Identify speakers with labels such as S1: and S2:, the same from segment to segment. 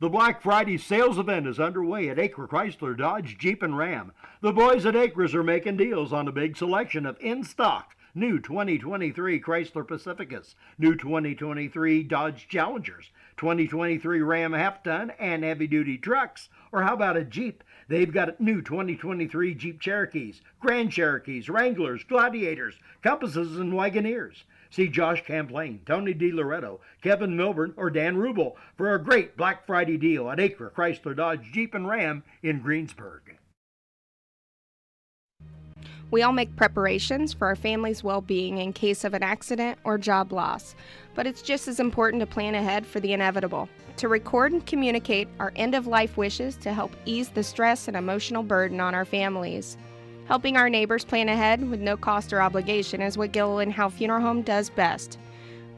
S1: The Black Friday sales event is underway at Acre Chrysler, Dodge, Jeep, and Ram. The boys at Acres are making deals on a big selection of in-stock new 2023 Chrysler Pacificas, new 2023 Dodge Challengers, 2023 Ram half-ton and heavy-duty trucks. Or how about a Jeep? They've got new 2023 Jeep Cherokees, Grand Cherokees, Wranglers, Gladiators, Compasses, and Wagoneers. See Josh Camplain, Tony DiLoretto, Kevin Milburn, or Dan Rubel for a great Black Friday deal at Acre Chrysler, Dodge, Jeep, and Ram in Greensburg.
S2: We all make preparations for our family's well-being in case of an accident or job loss, but it's just as important to plan ahead for the inevitable, to record and communicate our end-of-life wishes to help ease the stress and emotional burden on our families. Helping our neighbors plan ahead with no cost or obligation is what Gilliland Howe Funeral Home does best.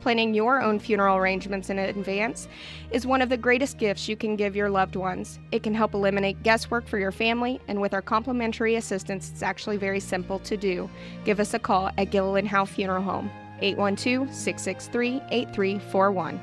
S2: Planning your own funeral arrangements in advance is one of the greatest gifts you can give your loved ones. It can help eliminate guesswork for your family, and with our complimentary assistance, it's actually very simple to do. Give us a call at Gilliland Howe Funeral Home, 812-663-8341.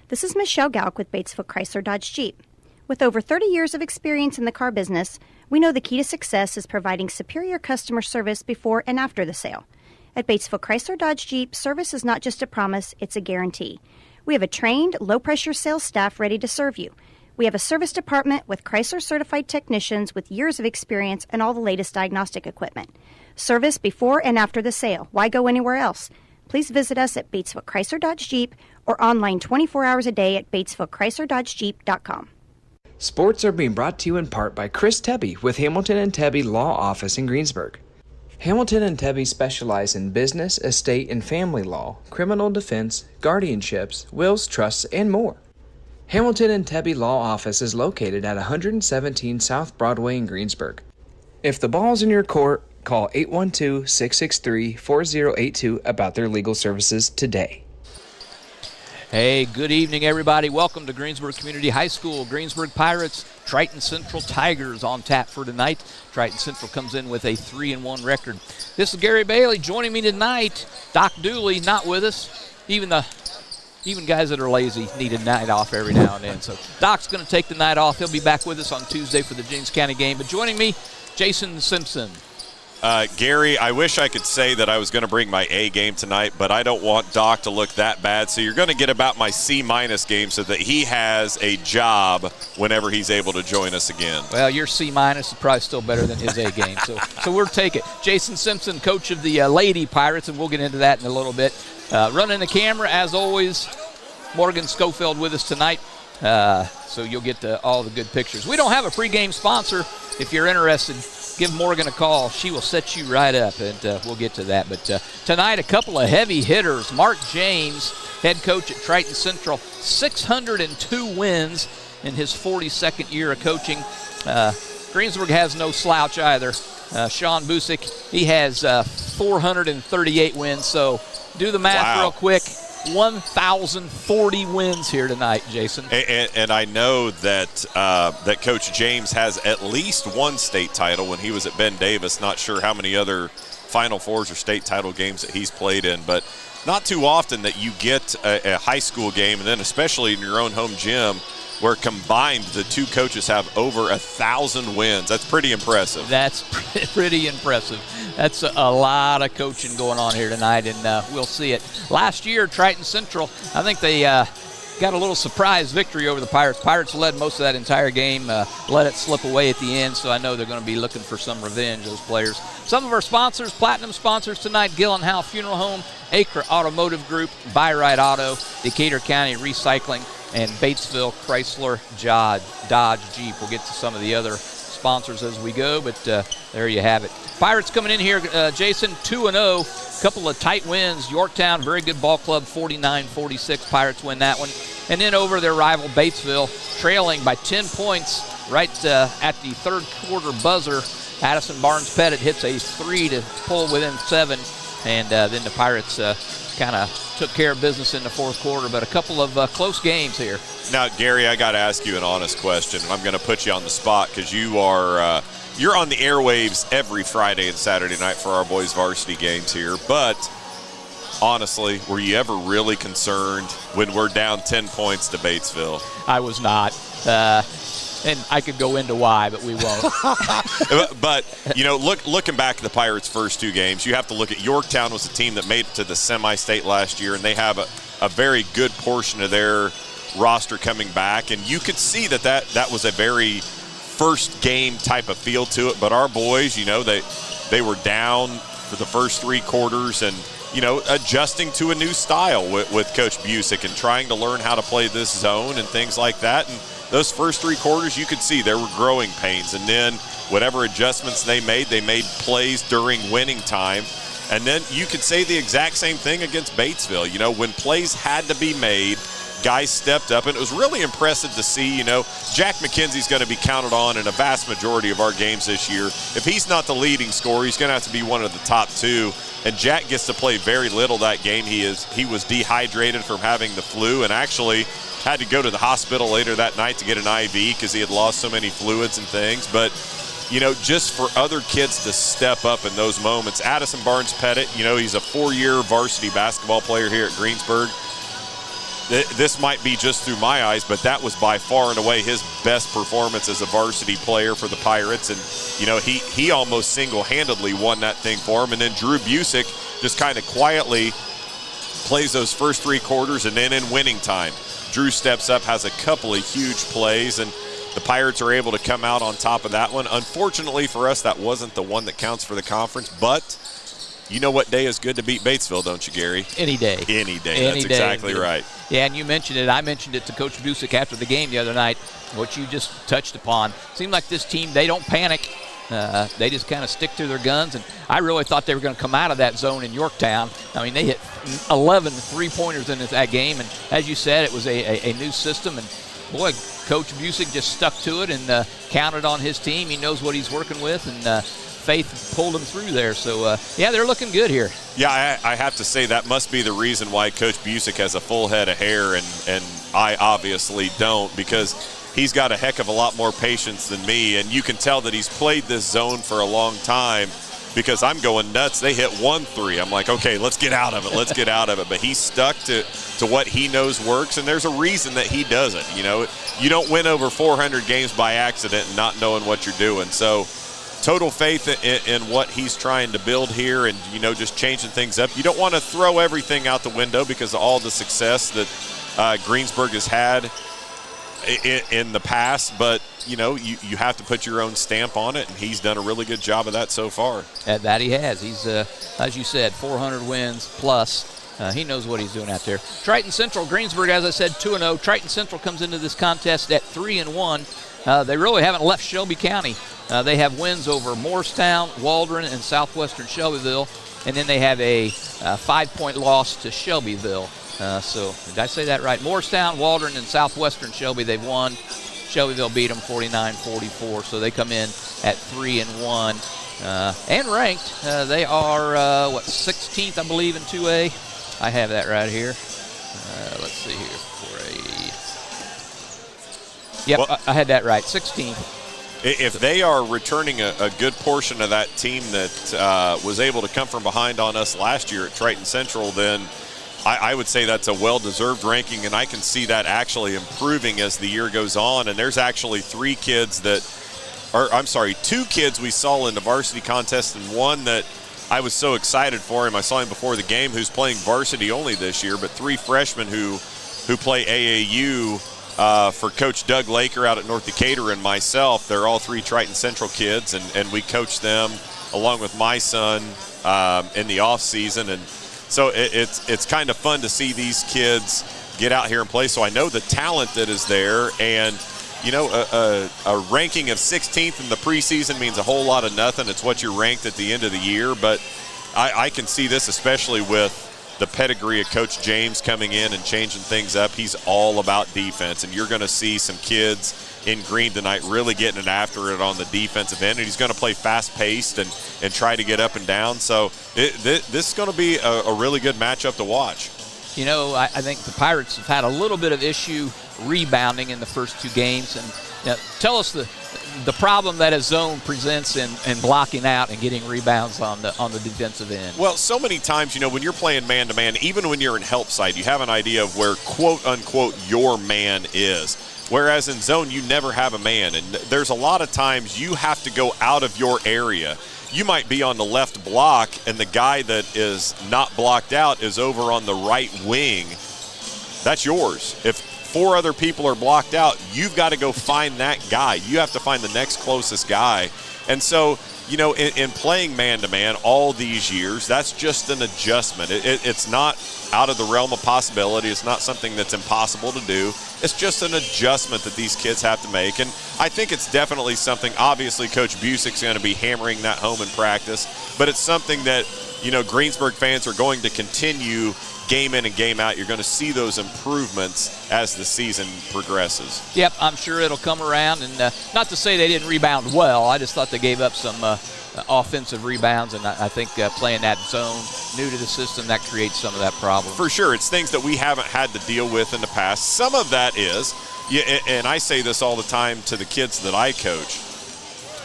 S3: This is Michelle Gauk with Batesville Chrysler Dodge Jeep. With over 30 years of experience in the car business, we know the key to success is providing superior customer service before and after the sale. At Batesville Chrysler Dodge Jeep, service is not just a promise, it's a guarantee. We have a trained, low-pressure sales staff ready to serve you. We have a service department with Chrysler-certified technicians with years of experience and all the latest diagnostic equipment. Service before and after the sale. Why go anywhere else? Please visit us at Batesville Chrysler Dodge Jeep or online 24 hours a day at BatesvilleChryslerDodgeJeep.com.
S4: Sports are being brought to you in part by Chris Tebby with Hamilton and Tebby Law Office in Greensburg. Hamilton and Tebby specialize in business, estate, and family law, criminal defense, guardianships, wills, trusts, and more. Hamilton and Tebby Law Office is located at 117 South Broadway in Greensburg. If the ball's in your court, call 812-663-4082 about their legal services today.
S5: Hey, good evening, everybody. Welcome to Greensburg Community High School. Greensburg Pirates, Triton Central Tigers on tap for tonight. Triton Central comes in with a 3-1 record. This is Gary Bailey joining me tonight. Doc Dooley not with us. Even guys that are lazy need a night off every now and then. So Doc's going to take the night off. He'll be back with us on Tuesday for the James County game. But joining me, Jason Simpson.
S6: Gary, I wish I could say that I was going to bring my A game tonight, but I don't want Doc to look that bad. So you're going to get about my C- game so that he has a job whenever he's able to join us again.
S5: Well, your C- is probably still better than his A game. So we'll take it. Jason Simpson, coach of the Lady Pirates, and we'll get into that in a little bit. Running the camera, as always, Morgan Schofield with us tonight. So you'll get all the good pictures. We don't have a pregame sponsor. If you're interested, give Morgan a call. She will set you right up, and we'll get to that. But tonight, a couple of heavy hitters. Mark James, head coach at Triton Central, 602 wins in his 42nd year of coaching. Greensburg has no slouch either. Sean Busick, he has 438 wins. So do the math real quick. 1,040 wins here tonight, Jason.
S6: And I know that that Coach James has at least one state title when he was at Ben Davis. Not sure how many other Final Fours or state title games that he's played in, but not too often that you get a high school game, and then especially in your own home gym, where combined the two coaches have over 1,000 wins. That's pretty impressive.
S5: That's pretty impressive. That's a lot of coaching going on here tonight, and we'll see it. Last year, Triton Central, I think they got a little surprise victory over the Pirates. Pirates led most of that entire game, let it slip away at the end, so I know they're going to be looking for some revenge, those players. Some of our sponsors, platinum sponsors tonight, Gilliland Howe Funeral Home, Acre Automotive Group, Buy Right Auto, Decatur County Recycling, and Batesville Chrysler Dodge Jeep. We'll get to some of the other sponsors as we go, but there you have it. Pirates coming in here, Jason, 2-0. Couple of tight wins. Yorktown, very good ball club, 49-46. Pirates win that one. And then over their rival Batesville, trailing by 10 points right at the third quarter buzzer. Addison Barnes-Pettit hits a 3 to pull within 7, and then the Pirates kind of took care of business in the fourth quarter, but a couple of close games here.
S6: Now, Gary, I got to ask you an honest question. I'm going to put you on the spot because you are you're on the airwaves every Friday and Saturday night for our boys varsity games here. But honestly, were you ever really concerned when we're down 10 points to Batesville?
S5: I was not. And I could go into why, but we won't.
S6: But, looking back at the Pirates' first 2 games, you have to look at Yorktown was a team that made it to the semi-state last year, and they have a very good portion of their roster coming back. And you could see that was a very first game type of feel to it. But our boys, they were down for the first 3 quarters and, adjusting to a new style with Coach Busick and trying to learn how to play this zone and things like that. And those first 3 quarters, you could see there were growing pains. And then whatever adjustments they made plays during winning time. And then you could say the exact same thing against Batesville. When plays had to be made, guys stepped up. And it was really impressive to see, Jack McKenzie's going to be counted on in a vast majority of our games this year. If he's not the leading scorer, he's going to have to be one of the top 2. And Jack gets to play very little that game. He was dehydrated from having the flu and actually had to go to the hospital later that night to get an IV because he had lost so many fluids and things. But, just for other kids to step up in those moments. Addison Barnes-Pettit, he's a 4-year varsity basketball player here at Greensburg. This might be just through my eyes, but that was by far and away his best performance as a varsity player for the Pirates. And, he almost single-handedly won that thing for him. And then Drew Busick just kind of quietly plays those first 3 quarters, and then in winning time, Drew steps up, has a couple of huge plays, and the Pirates are able to come out on top of that one. Unfortunately for us, that wasn't the one that counts for the conference, but you know what day is good to beat Batesville, don't you, Gary?
S5: Any day.
S6: Any day. That's exactly right.
S5: Yeah, and you mentioned it. I mentioned it to Coach Busick after the game the other night, what you just touched upon. Seemed like this team, they don't panic. They just kind of stick to their guns, and I really thought they were going to come out of that zone in Yorktown. I mean, they hit 11 3-pointers in that game, and as you said, it was a new system, and boy, Coach Busick just stuck to it and counted on his team. He knows what he's working with, and Faith pulled them through there. So, they're looking good here.
S6: Yeah, I have to say that must be the reason why Coach Busick has a full head of hair, and I obviously don't, because he's got a heck of a lot more patience than me, and you can tell that he's played this zone for a long time because I'm going nuts. They hit 1 3. I'm like, okay, let's get out of it. Let's get out of it. But he's stuck to what he knows works, and there's a reason that he does it. You don't win over 400 games by accident and not knowing what you're doing. So total faith in what he's trying to build here and, just changing things up. You don't want to throw everything out the window because of all the success that Greensburg has had in the past, but you have to put your own stamp on it, and he's done a really good job of that so far.
S5: That he has. He's, as you said, 400 wins plus. He knows what he's doing out there. Triton Central, Greensburg, as I said, 2-0. Triton Central comes into this contest at 3-1. They really haven't left Shelby County. They have wins over Morristown, Waldron, and southwestern Shelbyville, and then they have a 5-point loss to Shelbyville. So did I say that right? Morristown, Waldron, and southwestern Shelby, they've won. Shelbyville beat them 49-44, so they come in at 3-1 and ranked. They are 16th, I believe, in 2A. I have that right here. Let's see here. I had that right. 16th.
S6: If they are returning a good portion of that team that was able to come from behind on us last year at Triton Central, then I would say that's a well-deserved ranking, and I can see that actually improving as the year goes on. And there's actually 2 kids we saw in the varsity contest, and one that I was so excited for him. I saw him before the game, who's playing varsity only this year, but 3 freshmen who play AAU for Coach Doug Laker out at North Decatur and myself. They're all 3 Triton Central kids, and we coach them along with my son in the off season. And so it's kind of fun to see these kids get out here and play. So I know the talent that is there, and a ranking of 16th in the preseason means a whole lot of nothing. It's what you're ranked at the end of the year, but I can see this, especially with the pedigree of Coach James coming in and changing things up. He's all about defense, and you're going to see some kids in green tonight really getting it after it on the defensive end, and he's going to play fast-paced and try to get up and down. So this is going to be a really good matchup to watch.
S5: I think the Pirates have had a little bit of issue rebounding in the first 2 games, and Now, tell us the problem that a zone presents in blocking out and getting rebounds on the defensive end.
S6: Well, so many times, when you're playing man-to-man, even when you're in help side, you have an idea of where, quote-unquote, your man is. Whereas in zone, you never have a man. And there's a lot of times you have to go out of your area. You might be on the left block, and the guy that is not blocked out is over on the right wing. That's yours. If 4 other people are blocked out, you've got to go find that guy. You have to find the next closest guy. And so, in playing man-to-man all these years, that's just an adjustment. It's not out of the realm of possibility. It's not something that's impossible to do. It's just an adjustment that these kids have to make. And I think it's definitely something, obviously Coach Busick's going to be hammering that home in practice, but it's something that, Greensburg fans are going to continue game in and game out. You're going to see those improvements as the season progresses.
S5: Yep, I'm sure it'll come around. And not to say they didn't rebound well. I just thought they gave up some offensive rebounds, and I think playing that zone, new to the system, that creates some of that problem.
S6: For sure. It's things that we haven't had to deal with in the past. Some of that is, and I say this all the time to the kids that I coach,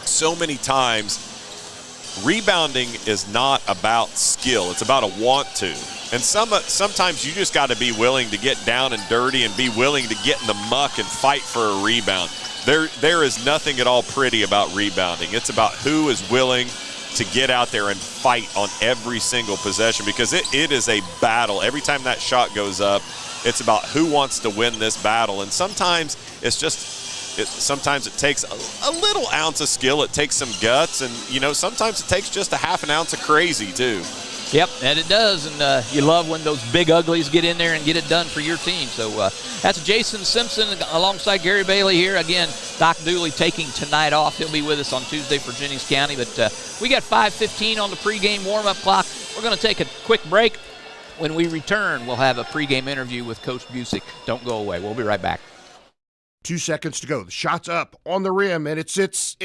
S6: so many times rebounding is not about skill. It's about a want to. And sometimes you just got to be willing to get down and dirty and be willing to get in the muck and fight for a rebound. There is nothing at all pretty about rebounding. It's about who is willing to get out there and fight on every single possession, because it is a battle. Every time that shot goes up, it's about who wants to win this battle. And sometimes sometimes it takes a little ounce of skill. It takes some guts, and sometimes it takes just a half an ounce of crazy too.
S5: Yep, and it does, and you love when those big uglies get in there and get it done for your team. So that's Jason Simpson alongside Gary Bailey here. Again, Doc Dooley taking tonight off. He'll be with us on Tuesday for Jennings County, but we got 5:15 on the pregame warm-up clock. We're going to take a quick break. When we return, we'll have a pregame interview with Coach Busick. Don't go away. We'll be right back.
S7: 2 seconds to go. The shot's up on the rim, and it's.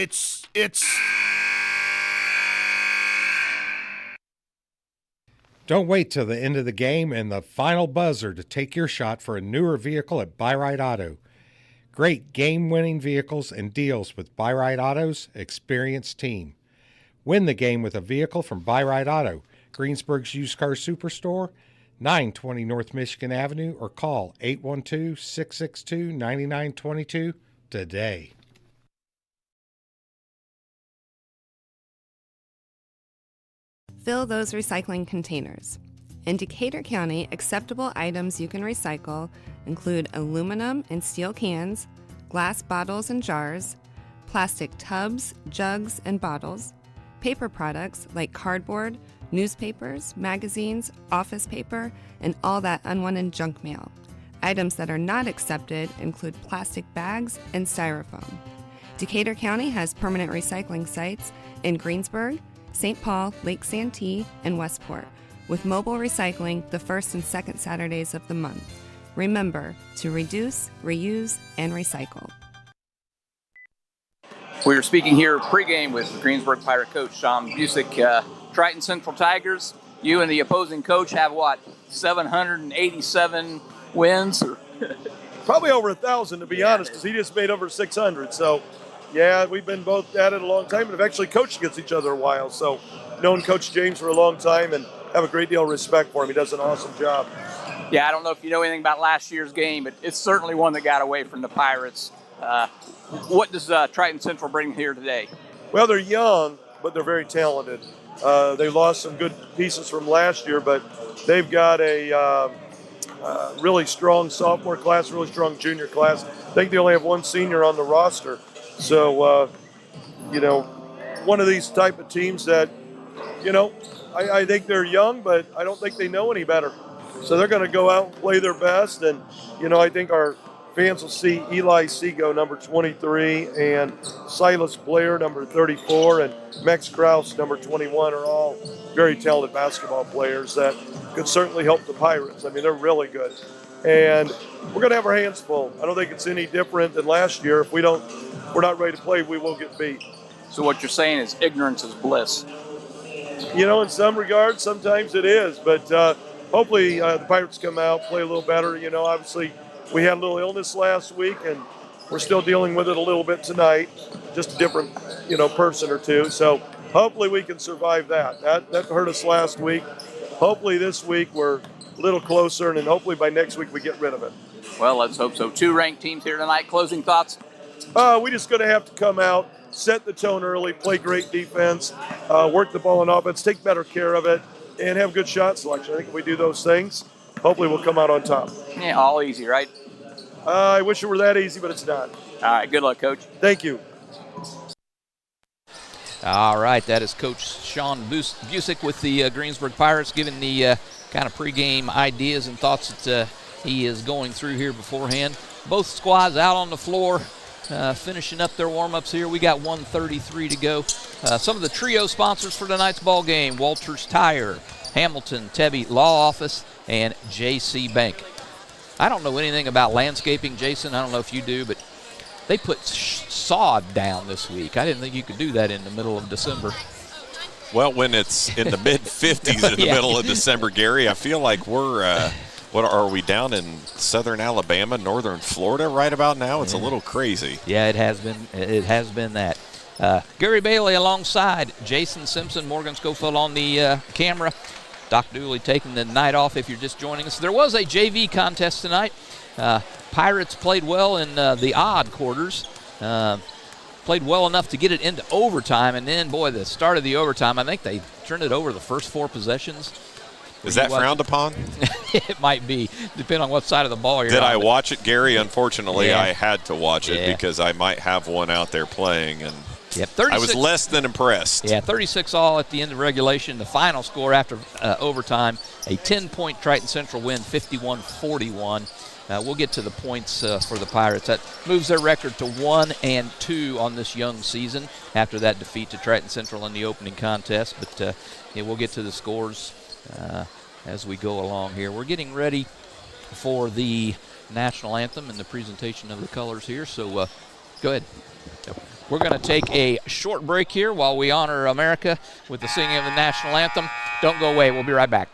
S8: Don't wait till the end of the game and the final buzzer to take your shot for a newer vehicle at Buyride Auto. Great game-winning vehicles and deals with Buyride Auto's experienced team. Win the game with a vehicle from Buyride Auto, Greensburg's used car superstore, 920 North Michigan Avenue, or call 812-662-9922 today.
S9: Fill those recycling containers. In Decatur County, acceptable items you can recycle include aluminum and steel cans, glass bottles and jars, plastic tubs, jugs, and bottles, paper products like cardboard, newspapers, magazines, office paper, and all that unwanted junk mail. Items that are not accepted include plastic bags and styrofoam. Decatur County has permanent recycling sites in Greensburg, St. Paul, Lake Santee, and Westport, with mobile recycling the first and second Saturdays of the month. Remember to reduce, reuse, and recycle.
S5: We are speaking here pregame with Greensburg Pirate coach Sean Busick. Triton Central Tigers, you and the opposing coach have what, 787 wins?
S10: Probably over 1,000, to be honest, because he just made over 600. So, yeah, we've been both at it a long time and have actually coached against each other a while. So, known Coach James for a long time and have a great deal of respect for him. He does an awesome job.
S5: Yeah, I don't know if you know anything about last year's game, but it's certainly one that got away from the Pirates. What does Triton Central bring here today?
S10: Well, they're young, but they're very talented. They lost some good pieces from last year, but they've got a really strong sophomore class, really strong junior class. I think they only have one senior on the roster. So, one of these type of teams that, I think they're young, but I don't think they know any better. So they're going to go out and play their best. And, I think our fans will see Eli Seago, number 23, and Silas Blair, number 34, and Max Krause, number 21, are all very talented basketball players that could certainly help the Pirates. I mean, they're really good. And we're going to have our hands full. I don't think it's any different than last year. If we're not ready to play, we will get beat.
S5: So what you're saying is ignorance is bliss.
S10: In some regards, sometimes it is. But hopefully the Pirates come out, play a little better. Obviously we had a little illness last week, and We're still dealing with it a little bit tonight, just a different, person or two. So hopefully we can survive that. That hurt us last week. Hopefully this week we're a little closer, and then hopefully by next week we get rid of it.
S5: Well, let's hope so. 2 ranked teams here tonight. Closing thoughts?
S10: We just going to have to come out, set the tone early, play great defense, work the ball in offense, take better care of it, and have good shot selection. I think if we do those things, hopefully we'll come out on top.
S5: Yeah, all easy, right?
S10: I wish it were that easy, but it's not.
S5: All right, good luck, Coach.
S10: Thank you.
S5: All right, that is Coach Sean Busick with the Greensburg Pirates, giving the kind of pregame ideas and thoughts that he is going through here beforehand. Both squads out on the floor, finishing up their warm-ups here. We got 1:33 to go. Some of the trio sponsors for tonight's ball game: Walters Tire, Hamilton Tebby Law Office, and J.C. Bank. I don't know anything about landscaping, Jason. I don't know if you do, but they put sod down this week. I didn't think you could do that in the middle of December.
S6: Well, when it's in the mid-50s in the middle of December, Gary, I feel like we're what are we down in southern Alabama, northern Florida right about now? It's a little crazy.
S5: Yeah, it has been. It has been that. Gary Bailey alongside Jason Simpson, Morgan Schofield on the camera. Doc Dooley taking the night off if you're just joining us. There was a JV contest tonight. Pirates played well in the odd quarters. Played well enough to get it into overtime, and then, boy, the start of the overtime, I think they turned it over the first 4 possessions.
S6: Is that frowned upon?
S5: It might be, depending on what side of the ball you're on.
S6: Did I watch it, Gary? Unfortunately,
S5: Yeah.
S6: I had to watch it because I might have one out there playing, and
S5: Yep,
S6: I was less than impressed.
S5: Yeah, 36 all at the end of regulation. The final score after overtime, a 10-point Triton Central win, 51-41. We'll get to the points for the Pirates. That moves their record to 1-2 on this young season after that defeat to Triton Central in the opening contest. But we'll get to the scores as we go along here. We're getting ready for the national anthem and the presentation of the colors here. So go ahead. We're going to take a short break here while we honor America with the singing of the national anthem. Don't go away. We'll be right back.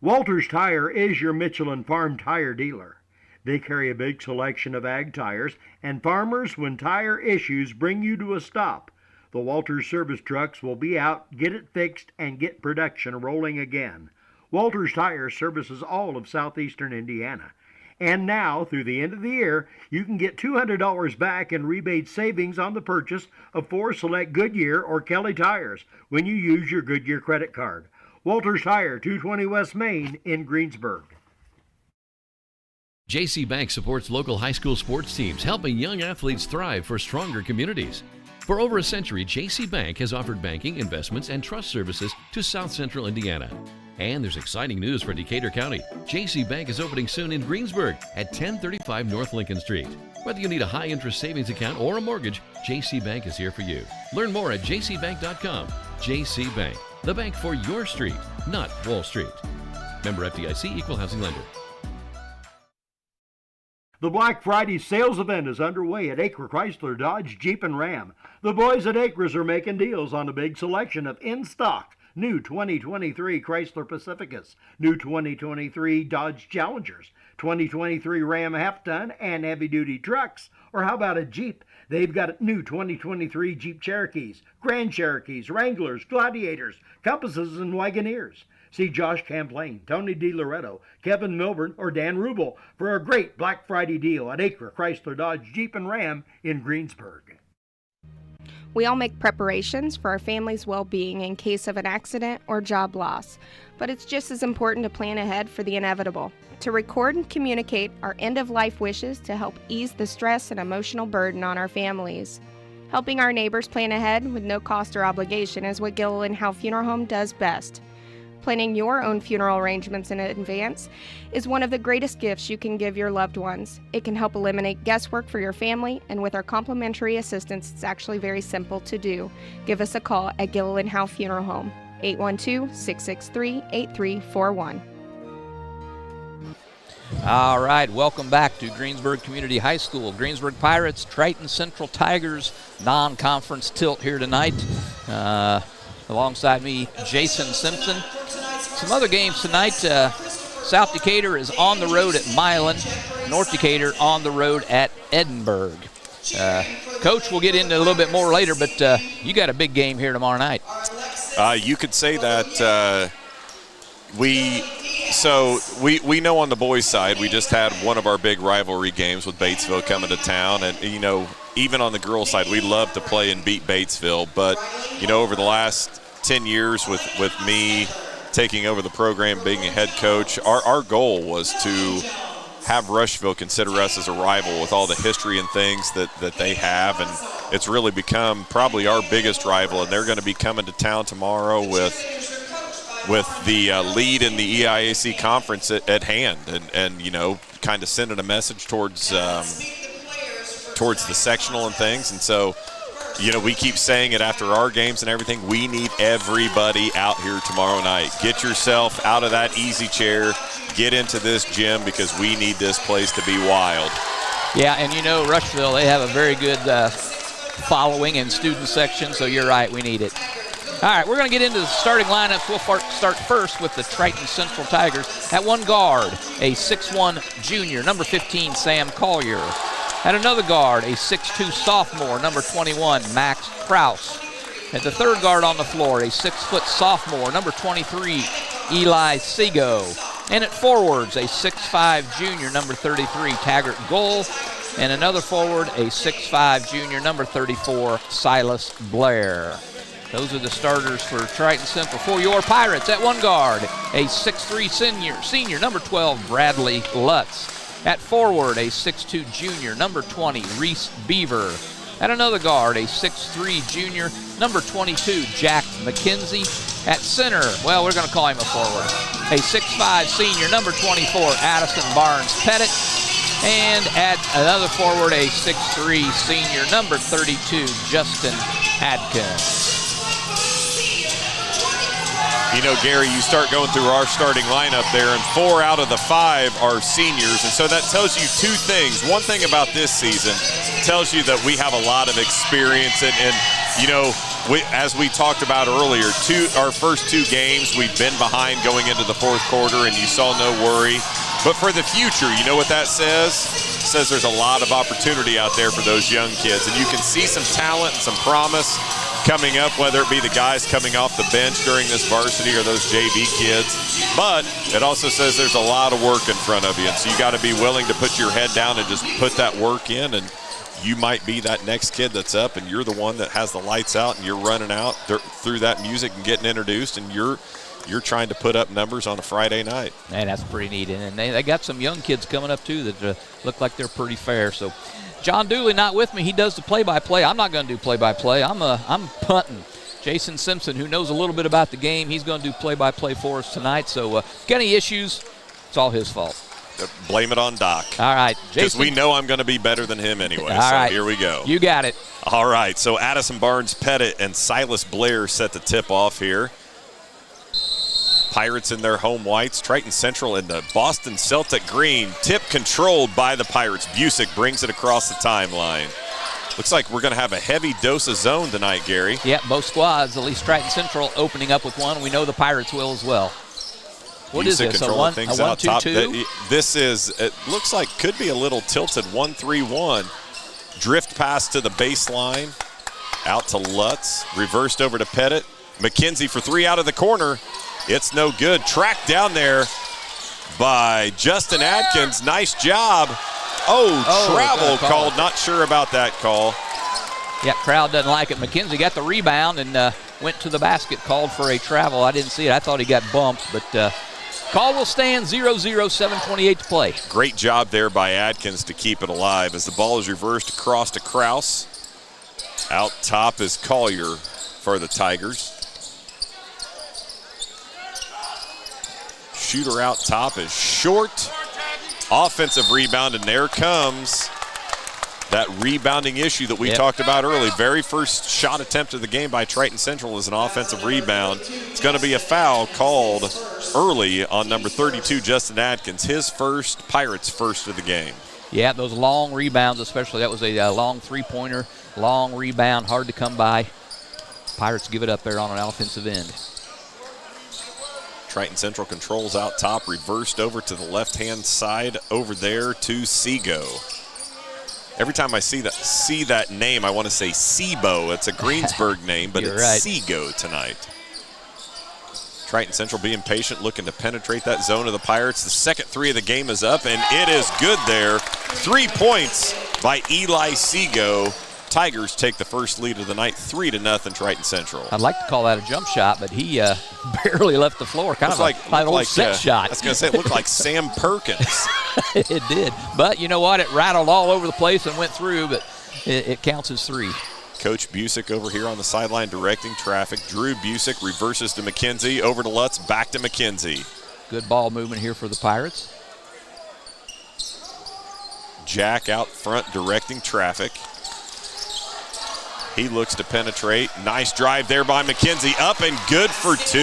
S1: Walters Tire is your Michelin Farm tire dealer. They carry a big selection of ag tires, and farmers, when tire issues bring you to a stop, the Walters service trucks will be out, get it fixed, and get production rolling again. Walters Tire services all of southeastern Indiana. And now, through the end of the year, you can get $200 back in rebate savings on the purchase of 4 select Goodyear or Kelly tires when you use your Goodyear credit card. Walters Tire, 220 West Main in Greensburg.
S11: J.C. Bank supports local high school sports teams, helping young athletes thrive for stronger communities. For over a century, J.C. Bank has offered banking, investments, and trust services to South Central Indiana. And there's exciting news for Decatur County. J.C. Bank is opening soon in Greensburg at 1035 North Lincoln Street. Whether you need a high-interest savings account or a mortgage, J.C. Bank is here for you. Learn more at jcbank.com. J.C. Bank, the bank for your street, not Wall Street. Member FDIC, Equal Housing Lender.
S1: The Black Friday sales event is underway at Acre Chrysler Dodge Jeep and Ram. The boys at Acres are making deals on a big selection of in-stock new 2023 Chrysler Pacificas, new 2023 Dodge Challengers, 2023 Ram half-ton and heavy-duty trucks. Or how about a Jeep? They've got new 2023 Jeep Cherokees, Grand Cherokees, Wranglers, Gladiators, Compasses, and Wagoneers. See Josh Camplain, Tony DiLoretto, Kevin Milburn, or Dan Rubel for a great Black Friday deal at Acre Chrysler Dodge Jeep and Ram in Greensburg.
S2: We all make preparations for our family's well-being in case of an accident or job loss, but it's just as important to plan ahead for the inevitable, to record and communicate our end-of-life wishes to help ease the stress and emotional burden on our families. Helping our neighbors plan ahead with no cost or obligation is what Gilliland Howe Funeral Home does best. Planning your own funeral arrangements in advance is one of the greatest gifts you can give your loved ones. It can help eliminate guesswork for your family, and with our complimentary assistance, it's actually very simple to do. Give us a call at Gilliland Howe Funeral Home, 812-663-8341.
S5: All right, welcome back to Greensburg Community High School. Greensburg Pirates, Triton Central Tigers, non-conference tilt here tonight. Alongside me, Jason Simpson. Some other games tonight. South Decatur is on the road at Milan. North Decatur on the road at Edinburgh. Coach, we'll get into a little bit more later, but you got a big game here tomorrow night.
S6: You could say that we know on the boys' side we just had one of our big rivalry games with Batesville coming to town, and even on the girls' side we love to play and beat Batesville. But over the last 10 years with me taking over the program, being a head coach, our goal was to have Rushville consider us as a rival with all the history and things that they have, and it's really become probably our biggest rival. And they're going to be coming to town tomorrow with the lead in the EIAC conference at hand, and kind of sending a message towards the sectional and things. And so we keep saying it after our games and everything, we need everybody out here tomorrow night. Get yourself out of that easy chair, get into this gym, because we need this place to be wild.
S5: Yeah, and Rushville, they have a very good following and student section, so you're right, we need it. All right, we're going to get into the starting lineups. We'll start first with the Triton Central Tigers. At one guard, a 6'1 junior, number 15, Sam Collier. At another guard, a 6'2 sophomore, number 21, Max Kraus. At the third guard on the floor, a 6-foot sophomore, number 23, Eli Sego. And at forwards, a 6'5 junior, number 33, Taggart Goal. And another forward, a 6'5 junior, number 34, Silas Blair. Those are the starters for Triton Central. For your Pirates, at one guard, a 6'3 senior, number 12, Bradley Lutz. At forward, a 6'2 junior, number 20, Reese Beaver. At another guard, a 6'3 junior, number 22, Jack McKenzie. At center, well, we're going to call him a forward, a 6'5 senior, number 24, Addison Barnes Pettit. And at another forward, a 6'3 senior, number 32, Justin Adkins.
S6: Gary, you start going through our starting lineup there, and 4 out of the 5 are seniors. And so that tells you two things. One thing about this season tells you that we have a lot of experience. And as we talked about earlier, our first 2 games, we've been behind going into the fourth quarter, and you saw no worry. But for the future, you know what that says? It says there's a lot of opportunity out there for those young kids. And you can see some talent, some promise coming up, whether it be the guys coming off the bench during this varsity or those JV kids. But it also says there's a lot of work in front of you. And so you got to be willing to put your head down and just put that work in. And you might be that next kid that's up, and you're the one that has the lights out, and you're running out through that music and getting introduced, and you're trying to put up numbers on a Friday night.
S5: Man, that's pretty neat. And they got some young kids coming up, too, that look like they're pretty fair. So John Dooley not with me. He does the play-by-play. I'm not going to do play-by-play. I'm punting. Jason Simpson, who knows a little bit about the game, he's going to do play-by-play for us tonight. So got any issues, it's all his fault.
S6: Blame it on Doc.
S5: All right, Jason.
S6: Because we know I'm going to be better than him anyway.
S5: All
S6: so
S5: right.
S6: Here we go.
S5: You got it.
S6: All right, so Addison Barnes Pettit and Silas Blair set the tip off here. Pirates in their home whites, Triton Central in the Boston Celtic green. Tip controlled by the Pirates. Busick brings it across the timeline. Looks like we're going to have a heavy dose of zone tonight, Gary.
S5: Yeah, both squads, at least Triton Central opening up with one. We know the Pirates will as well. What is this, a 1-2-2?
S6: This is, it looks like could be a little tilted 1-3-1. Drift pass to the baseline, out to Lutz, reversed over to Pettit. McKenzie for 3 out of the corner. It's no good. Tracked down there by Justin Adkins. Nice job. Travel called. Not sure about that call.
S5: Yeah, crowd doesn't like it. McKenzie got the rebound and went to the basket, called for a travel. I didn't see it. I thought he got bumped, but call will stand 0-0, 7:28 to play.
S6: Great job there by Adkins to keep it alive as the ball is reversed across to Kraus. Out top is Collier for the Tigers. Shooter out top is short. Offensive rebound, and there comes that rebounding issue that we talked about early. Very first shot attempt of the game by Triton Central is an offensive rebound. It's going to be a foul called early on number 32, Justin Adkins. His first, Pirates' first of the game.
S5: Yeah, those long rebounds especially. That was a long three-pointer, long rebound, hard to come by. Pirates give it up there on an offensive end.
S6: Triton Central controls out top, reversed over to the left-hand side over there to Seago. Every time I see that name, I want to say Seabo. It's a Greensburg name, but it's
S5: right.
S6: Seago tonight. Triton Central being patient, looking to penetrate that zone of the Pirates. The second three of the game is up, and it is good there. 3 points by Eli Seago. Tigers take the first lead of the night, 3-0 Triton Central.
S5: I'd like to call that a jump shot, but he barely left the floor. Kind of like a set shot.
S6: I was going to say, it looked like Sam Perkins.
S5: It did. But you know what? It rattled all over the place and went through, but it counts as 3.
S6: Coach Busick over here on the sideline directing traffic. Drew Busick reverses to McKenzie, over to Lutz, back to McKenzie.
S5: Good ball movement here for the Pirates.
S6: Jack out front directing traffic. He looks to penetrate. Nice drive there by McKenzie. Up and good for 2.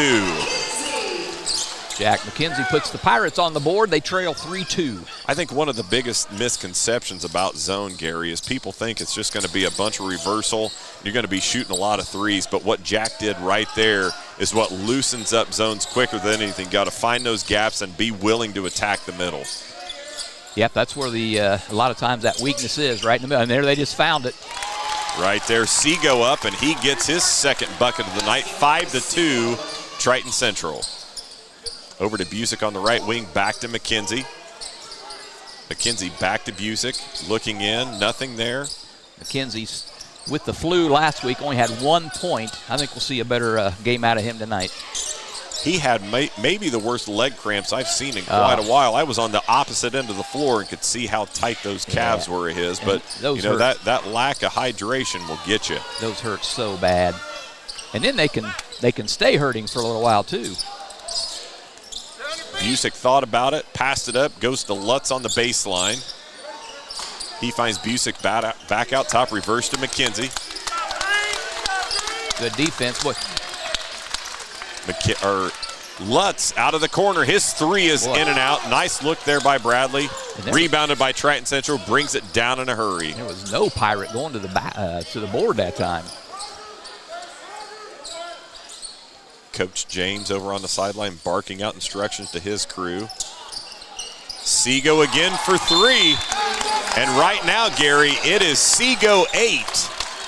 S5: Jack McKenzie puts the Pirates on the board. They trail 3-2.
S6: I think one of the biggest misconceptions about zone, Gary, is people think it's just going to be a bunch of reversal. You're going to be shooting a lot of threes, but what Jack did right there is what loosens up zones quicker than anything. Got to find those gaps and be willing to attack the middle.
S5: Yep, that's where a lot of times that weakness is, right in the middle. And there they just found it.
S6: Right there, Seago up, and he gets his second bucket of the night, 5-2, Triton Central. Over to Busick on the right wing, back to McKenzie. McKenzie back to Busick, looking in, nothing there.
S5: McKenzie's with the flu last week, only had 1 point. I think we'll see a better game out of him tonight.
S6: He had maybe the worst leg cramps I've seen in quite a while. I was on the opposite end of the floor and could see how tight those calves were of his. But you know that lack of hydration will get you.
S5: Those hurt so bad, and then they can stay hurting for a little while too.
S6: Busick thought about it, passed it up, goes to Lutz on the baseline. He finds Busick back out top, reverse to McKenzie.
S5: Good defense.
S6: Lutz out of the corner. His 3 is in and out. Nice look there by Bradley. Rebounded by Triton Central. Brings it down in a hurry.
S5: There was no Pirate going to the board that time.
S6: Coach James over on the sideline barking out instructions to his crew. Seago again for 3. And right now, Gary, it is Seago 8,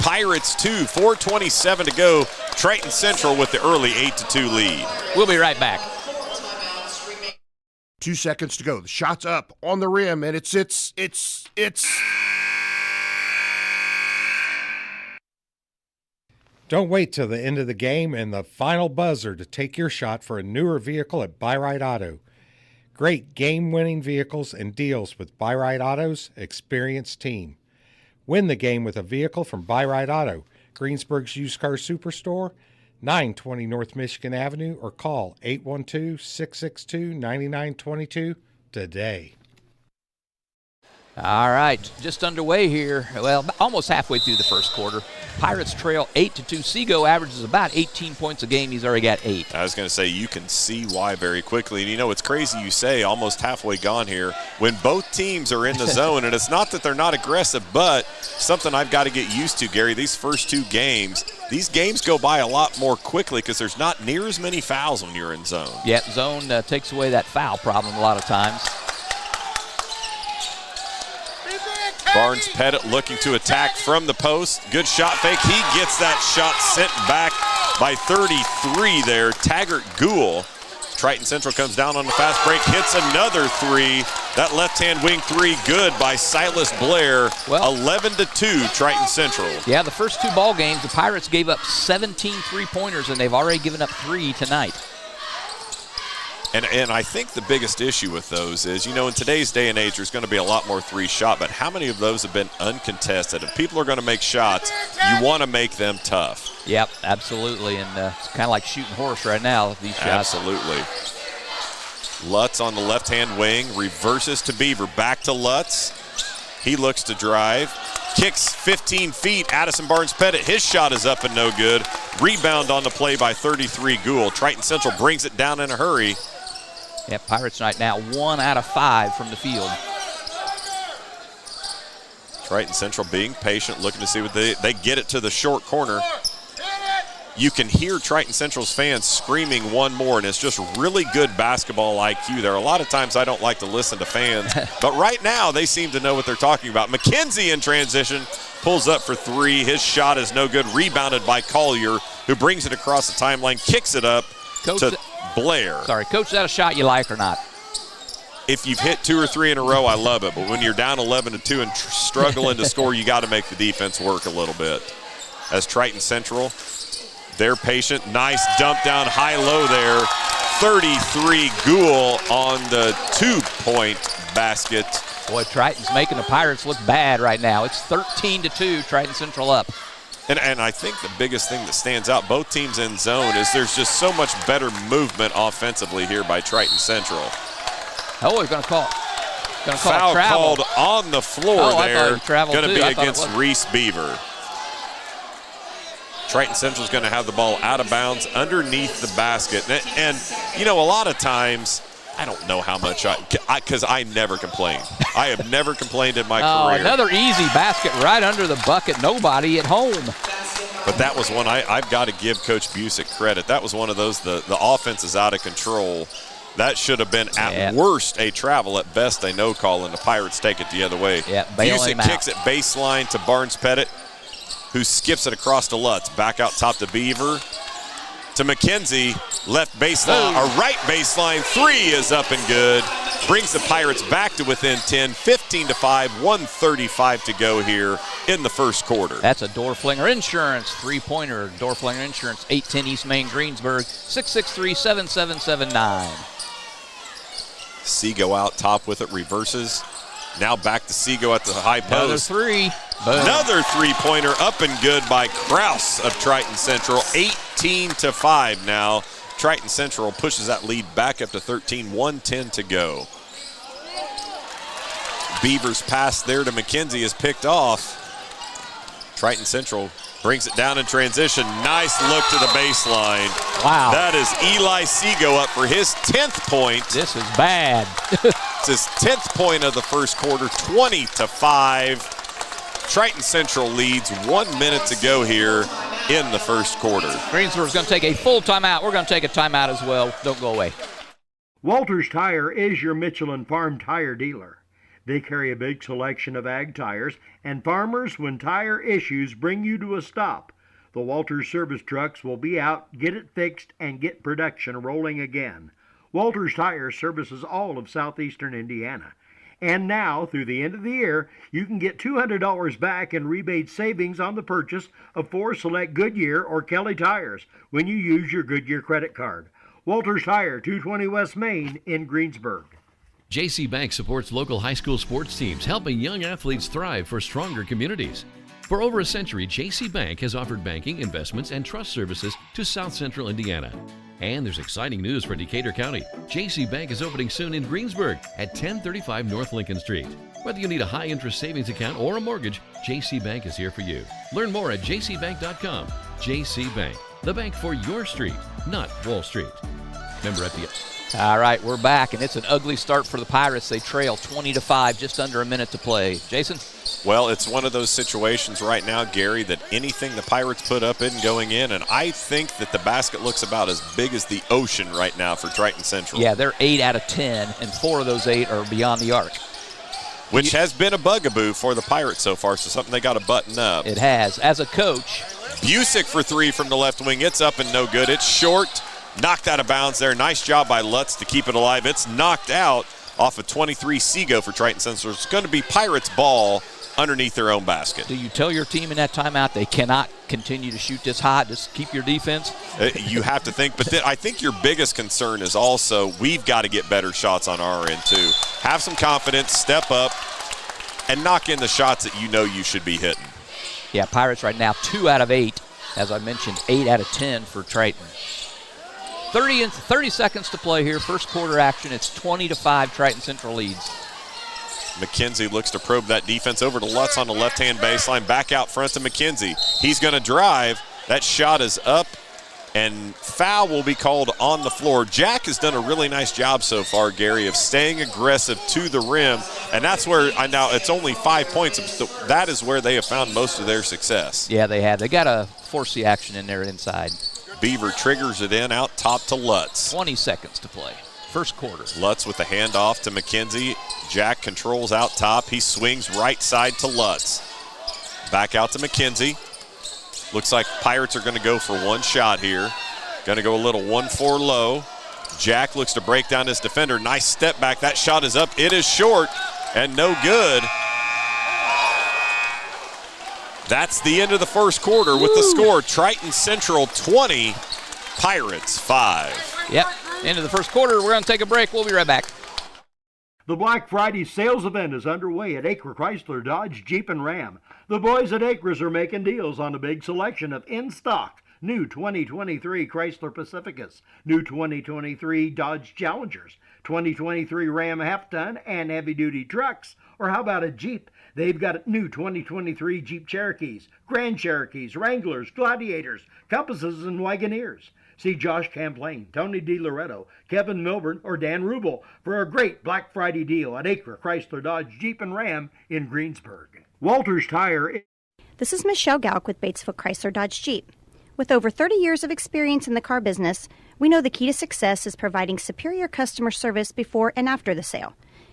S6: Pirates 2, 4:27 to go. Triton Central with the early 8-2 lead.
S5: We'll be right back.
S7: 2 seconds to go. The shot's up on the rim, and it's.
S8: Don't wait till the end of the game and the final buzzer to take your shot for a newer vehicle at Buy-Right Auto. Great game-winning vehicles and deals with Buy-Right Auto's experienced team. Win the game with a vehicle from Buy-Right Auto, Greensburg's used car superstore, 920 North Michigan Avenue, or call 812-662-9922 today.
S5: All right, just underway here. Well, almost halfway through the first quarter. Pirates trail 8-2. Seago averages about 18 points a game. He's already got 8.
S6: I was going to say, you can see why very quickly. And you know, it's crazy you say almost halfway gone here when both teams are in the zone. And it's not that they're not aggressive, but something I've got to get used to, Gary, these first 2 games, these games go by a lot more quickly because there's not near as many fouls when you're in zone.
S5: Yeah, zone takes away that foul problem a lot of times.
S6: Barnes Pettit looking to attack from the post. Good shot fake. He gets that shot sent back by 33 there. Taggart Gould. Triton Central comes down on the fast break, hits another 3. That left-hand wing 3 good by Silas Blair. 11-2 Triton Central.
S5: Yeah, the first 2 ball games, the Pirates gave up 17 3-pointers, and they've already given up 3 tonight.
S6: And I think the biggest issue with those is, you know, in today's day and age, there's going to be a lot more 3 shot, but how many of those have been uncontested? If people are going to make shots, you want to make them tough.
S5: Yep, absolutely, and it's kind of like shooting horse right now, these shots.
S6: Absolutely. Lutz on the left-hand wing, reverses to Beaver, back to Lutz. He looks to drive, kicks 15 feet, Addison Barnes-Pettit, his shot is up and no good. Rebound on the play by 33 Gould. Triton Central brings it down in a hurry.
S5: Yeah, Pirates tonight now 1 out of 5 from the field.
S6: Triton Central being patient, looking to see what they get it to the short corner. you can hear Triton Central's fans screaming one more, and it's just really good basketball IQ. There are a lot of times I don't like to listen to fans, but right now they seem to know what they're talking about. McKenzie in transition, pulls up for three. His shot is no good, rebounded by Collier, who brings it across the timeline, kicks it up to Blair.
S5: Sorry, Coach, is that a shot you like or not?
S6: If you've hit 2 or 3 in a row, I love it, but when you're down 11-2 and struggling to score, you got to make the defense work a little bit. As Triton Central, they're patient. Nice dump down high-low there. 33 Gould on the 2-point basket.
S5: Boy, Triton's making the Pirates look bad right now. It's 13-2, Triton Central up.
S6: And I think the biggest thing that stands out, both teams in zone, is there's just so much better movement offensively here by Triton Central.
S5: Oh, he's going to call.
S6: Foul called on the floor there.
S5: Going
S6: to be against Reese Beaver. Triton Central's going to have the ball out of bounds underneath the basket. And you know, a lot of times, I don't know how much because I never complain. I have never complained in my career.
S5: Another easy basket right under the bucket. Nobody at home.
S6: But that was one I've got to give Coach Busick credit. That was one of those, the offense is out of control. That should have been, at worst, a travel. At best, a no call, and the Pirates take it the other way. Busick kicks it baseline to Barnes Pettit, who skips it across to Lutz. Back out top to Beaver. To McKenzie, left baseline, right baseline. 3 is up and good. Brings the Pirates back to within 10, 15-5, 1:35 to go here in the first quarter.
S5: That's a Doorflinger Insurance three-pointer. Doorflinger Insurance, 810 East Main, Greensburg, 663-7779.
S6: Seago out top with it, reverses. Now back to Seago at the high post.
S5: Another three. Boom.
S6: Another three-pointer up and good by Kraus of Triton Central. 18-5 now. Triton Central pushes that lead back up to 13, 1:10 to go. Beaver's pass there to McKenzie is picked off. Triton Central brings it down in transition. Nice look to the baseline.
S5: Wow.
S6: That is Eli Seago up for his 10th point.
S5: This is bad.
S6: It's his 10th point of the first quarter, 20-5. Triton Central leads 1 minute to go here in the first quarter.
S5: Greensburg's going to take a full timeout. We're going to take a timeout as well. Don't go away.
S1: Walters Tire is your Michelin Farm tire dealer. They carry a big selection of ag tires, and farmers, when tire issues bring you to a stop, the Walters service trucks will be out, get it fixed, and get production rolling again. Walters Tire services all of southeastern Indiana. And now, through the end of the year, you can get $200 back in rebate savings on the purchase of 4 select Goodyear or Kelly tires when you use your Goodyear credit card. Walters Tire, 220 West Main in Greensburg.
S11: JC Bank supports local high school sports teams, helping young athletes thrive for stronger communities. For over a century, JC Bank has offered banking, investments, and trust services to South Central Indiana. And there's exciting news for Decatur County. JC Bank is opening soon in Greensburg at 1035 North Lincoln Street. Whether you need a high-interest savings account or a mortgage, JC Bank is here for you. Learn more at jcbank.com. JC Bank, the bank for your street, not Wall Street. Member FDIC.
S5: All right, we're back, and it's an ugly start for the Pirates. They trail 20-5, just under a minute to play. Jason?
S6: Well, it's one of those situations right now, Gary, that anything the Pirates put up isn't going in, and I think that the basket looks about as big as the ocean right now for Triton Central.
S5: Yeah, they're 8 out of 10, and 4 of those 8 are beyond the arc.
S6: Which has been a bugaboo for the Pirates so far, so something they got to button up.
S5: It has. As a coach.
S6: Busick for 3 from the left wing. It's up and no good. It's short. Knocked out of bounds there. Nice job by Lutz to keep it alive. It's knocked out off of 23 Seago for Triton Central. It's going to be Pirates ball underneath their own basket.
S5: Do you tell your team in that timeout they cannot continue to shoot this hot, just keep your defense?
S6: You have to think, but I think your biggest concern is also we've got to get better shots on our end too. Have some confidence, step up, and knock in the shots that you know you should be hitting.
S5: Yeah, Pirates right now 2 out of 8. As I mentioned, 8 out of 10 for Triton. 30 seconds to play here. First quarter action. It's 20-5. Triton Central leads.
S6: McKenzie looks to probe that defense over to Lutz on the left-hand baseline. Back out front to McKenzie. He's going to drive. That shot is up, and foul will be called on the floor. Jack has done a really nice job so far, Gary, of staying aggressive to the rim, and that's where now it's only 5 points. That is where they have found most of their success.
S5: Yeah, they have. They got to force the action in there inside.
S6: Beaver triggers it in out top to Lutz.
S5: 20 seconds to play. First quarter.
S6: Lutz with the handoff to McKenzie. Jack controls out top. He swings right side to Lutz. Back out to McKenzie. Looks like Pirates are going to go for one shot here. Going to go a little 1-4 low. Jack looks to break down his defender. Nice step back. That shot is up. It is short and no good. That's the end of the first quarter with the score. Triton Central 20, Pirates 5.
S5: Yep, end of the first quarter. We're going to take a break. We'll be right back.
S1: The Black Friday sales event is underway at Acre Chrysler, Dodge, Jeep, and Ram. The boys at Acres are making deals on a big selection of in-stock new 2023 Chrysler Pacificas, new 2023 Dodge Challengers, 2023 Ram half-ton and heavy-duty trucks. Or how about a Jeep? They've got new 2023 Jeep Cherokees, Grand Cherokees, Wranglers, Gladiators, Compasses, and Wagoneers. See Josh Champlain, Tony DiLoretto, Kevin Milburn, or Dan Rubel for a great Black Friday deal at Acre Chrysler, Dodge, Jeep, and Ram in Greensburg. Walters Tire.
S3: This is Michelle Galk with Batesville Chrysler Dodge Jeep. With over 30 years of experience in the car business, we know the key to success is providing superior customer service before and after the sale.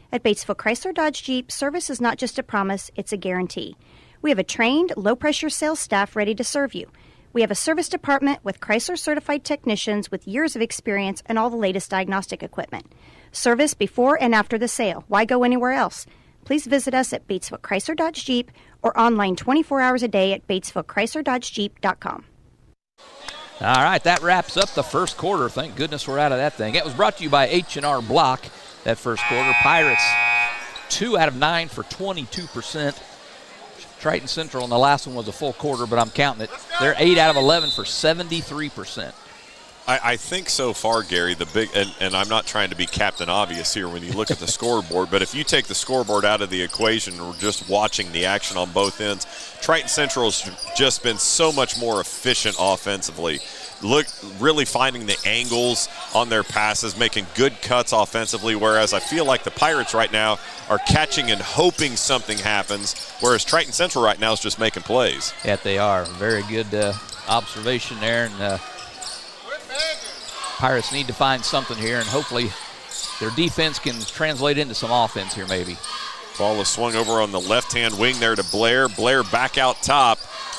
S3: At Batesville Chrysler Dodge Jeep, service is not just a promise, it's a guarantee. We have a trained, low-pressure sales staff ready to serve you. We have a service department with Chrysler-certified technicians with years of experience and all the latest diagnostic equipment. Service before and after the sale. Why go anywhere else? Please visit us at Batesville Chrysler Dodge Jeep or online 24 hours a day at BatesvilleChryslerDodgeJeep.com.
S5: All right, that wraps up the first quarter. Thank goodness we're out of that thing. It was brought to you by H&R Block. That first quarter, Pirates 2 out of 9 for 22%. Triton Central in the last one was a full quarter, but I'm counting it. They're 8 out of 11 for 73%.
S6: I think so far, Gary, the big, and I'm not trying to be Captain Obvious here when you look at the scoreboard, but if you take the scoreboard out of the equation and we're just watching the action on both ends, Triton Central has just been so much more efficient offensively. Look, really finding the angles on their passes, making good cuts offensively, whereas I feel like the Pirates right now are catching and hoping something happens, whereas Triton Central right now is just making plays.
S5: Yeah, they are. Very good observation there, and Pirates need to find something here, and hopefully their defense can translate into some offense here maybe.
S6: Ball is swung over on the left-hand wing there to Blair. Blair back out top.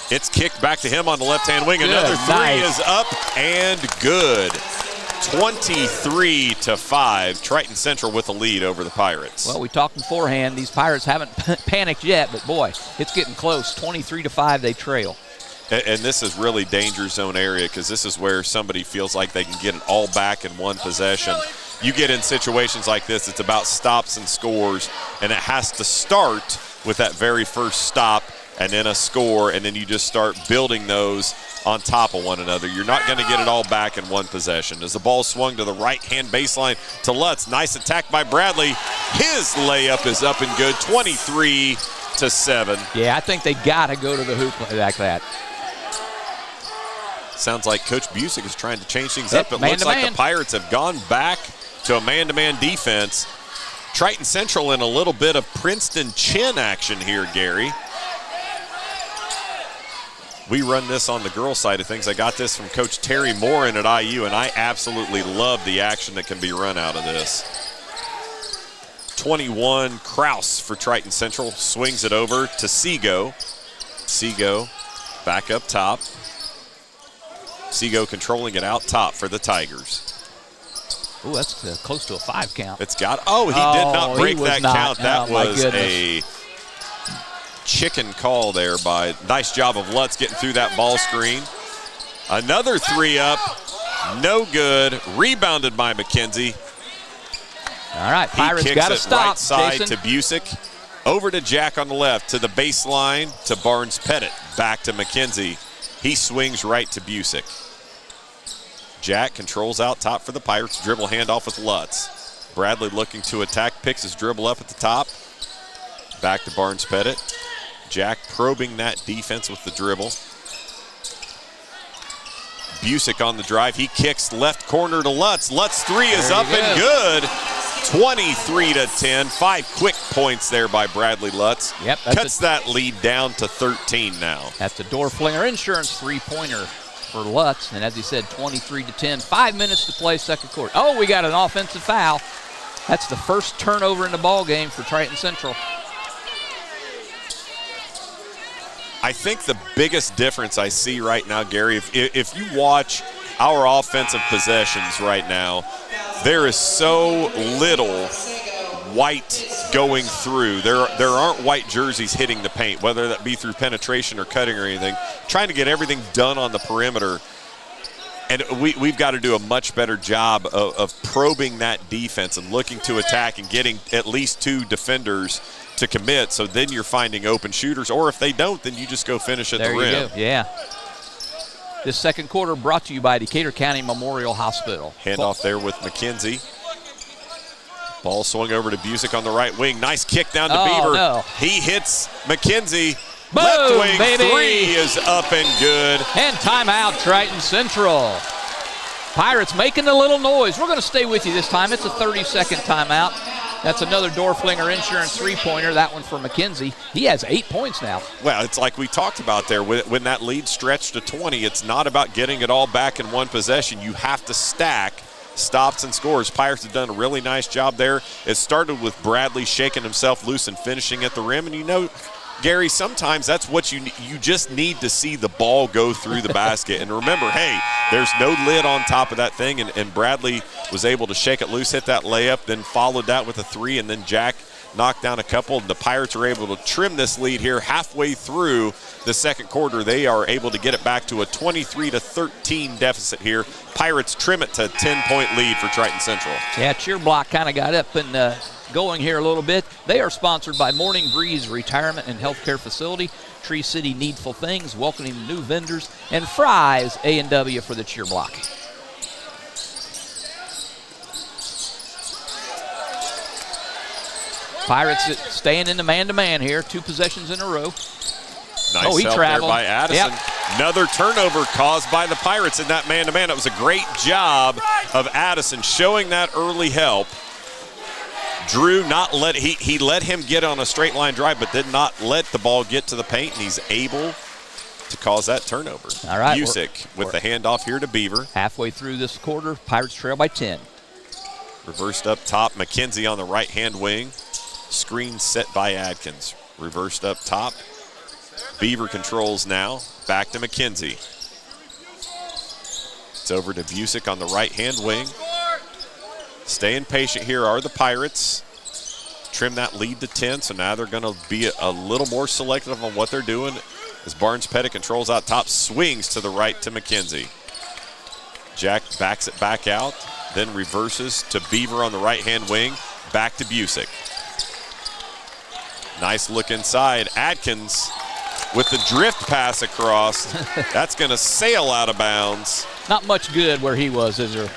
S6: It's kicked back to him on the left-hand wing.
S5: Good,
S6: another three
S5: nice.
S6: is up and good. 23-5. Triton Central with the lead over the Pirates.
S5: Well, we talked beforehand. These Pirates haven't panicked yet, but boy, it's getting close. 23-5, they trail.
S6: And this is really danger zone area because this is where somebody feels like they can get it all back in one possession. You get in situations like this, it's about stops and scores, and it has to start with that very first stop and then a score, and then you just start building those on top of one another. You're not going to get it all back in one possession. As the ball swung to the right-hand baseline to Lutz, nice attack by Bradley. His layup is up and good, 23-7.
S5: Yeah, I think they got to go to the hoop like that.
S6: Sounds like Coach Busick is trying to change things up. It
S5: man
S6: looks
S5: to
S6: like
S5: man.
S6: the Pirates have gone back to a man-to-man defense. Triton Central in a little bit of Princeton chin action here, Gary. We run this on the girls' side of things. I got this from Coach Terry Morin at IU, and I absolutely love the action that can be run out of this. 21, Kraus for Triton Central. Swings it over to Seago. Seago back up top. Seago controlling it out top for the Tigers.
S5: Oh, that's close to a 5 count.
S6: It's got, he did not break that count. That was a chicken call there by, nice job of Lutz getting through that ball screen. Another three up, no good. Rebounded by McKenzie.
S5: All right, Pirates got to stop,
S6: right side
S5: Jason.
S6: to Busick. Over to Jack on the left, to the baseline, to Barnes Pettit. Back to McKenzie. He swings right to Busick. Jack controls out top for the Pirates. Dribble handoff with Lutz. Bradley looking to attack, picks his dribble up at the top. Back to Barnes Pettit. Jack probing that defense with the dribble. Busick on the drive. He kicks left corner to Lutz. Lutz three is up and good. 23-10. 5 quick points there by Bradley Lutz.
S5: Yep,
S6: Cuts that lead down to 13 now.
S5: That's the door flinger insurance 3-pointer. for Lutz. And as he said, 23-10, 5 minutes to play second quarter. Oh, we got an offensive foul. That's the first turnover in the ball game for Triton Central.
S6: I think the biggest difference I see right now, Gary, if you watch our offensive possessions right now, there is so little white going through. There aren't white jerseys hitting the paint, whether that be through penetration or cutting or anything. Trying to get everything done on the perimeter. And we've got to do a much better job of probing that defense and looking to attack and getting at least 2 defenders to commit, so then you're finding open shooters. Or if they don't, then you just go finish at the rim.
S5: There you go, yeah. This second quarter brought to you by Decatur County Memorial Hospital.
S6: Handoff there with McKenzie. Ball swung over to Busick on the right wing. Nice kick down to Beaver.
S5: No.
S6: He hits McKenzie.
S5: Boom,
S6: left wing
S5: baby.
S6: 3 is up and good.
S5: And timeout, Triton Central. Pirates making a little noise. We're going to stay with you this time. It's a 30-second timeout. That's another Dorflinger Insurance three-pointer, that one for McKenzie. He has 8 points now.
S6: Well, it's like we talked about there. When that lead stretched to 20, it's not about getting it all back in one possession. You have to stack stops and scores. Pirates have done a really nice job there. It started with Bradley shaking himself loose and finishing at the rim. And you know, Gary, sometimes that's what you just need to see the ball go through the basket. And remember, hey, there's no lid on top of that thing, and Bradley was able to shake it loose, hit that layup, then followed that with a 3, and then Jack knocked down a couple. And the Pirates are able to trim this lead here halfway through the second quarter. They are able to get it back to a 23-13 deficit here. Pirates trim it to a 10-point lead for Triton Central.
S5: Yeah, Cheer Block kind of got up and going here a little bit. They are sponsored by Morning Breeze Retirement and Healthcare Facility, Tree City Needful Things, welcoming new vendors, and Fry's A&W for the Cheer Block. Pirates staying in the man-to-man here, 2 possessions in a row.
S6: Nice
S5: he
S6: help
S5: traveled
S6: there by Addison.
S5: Yep.
S6: Another turnover caused by the Pirates in that man-to-man. It was a great job of Addison showing that early help. Drew he let him get on a straight line drive, but did not let the ball get to the paint, and he's able to cause that turnover.
S5: All right,
S6: Busick with the handoff here to Beaver.
S5: Halfway through this quarter, Pirates trail by 10.
S6: Reversed up top, McKenzie on the right-hand wing. Screen set by Adkins. Reversed up top. Beaver controls now. Back to McKenzie. It's over to Busick on the right-hand wing. Staying patient here are the Pirates. Trim that lead to 10, so now they're going to be a little more selective on what they're doing as Barnes Pettit controls out top, swings to the right to McKenzie. Jack backs it back out, then reverses to Beaver on the right-hand wing, back to Busick. Nice look inside. Adkins with the drift pass across. That's going to sail out of bounds.
S5: Not much good where he was, is there?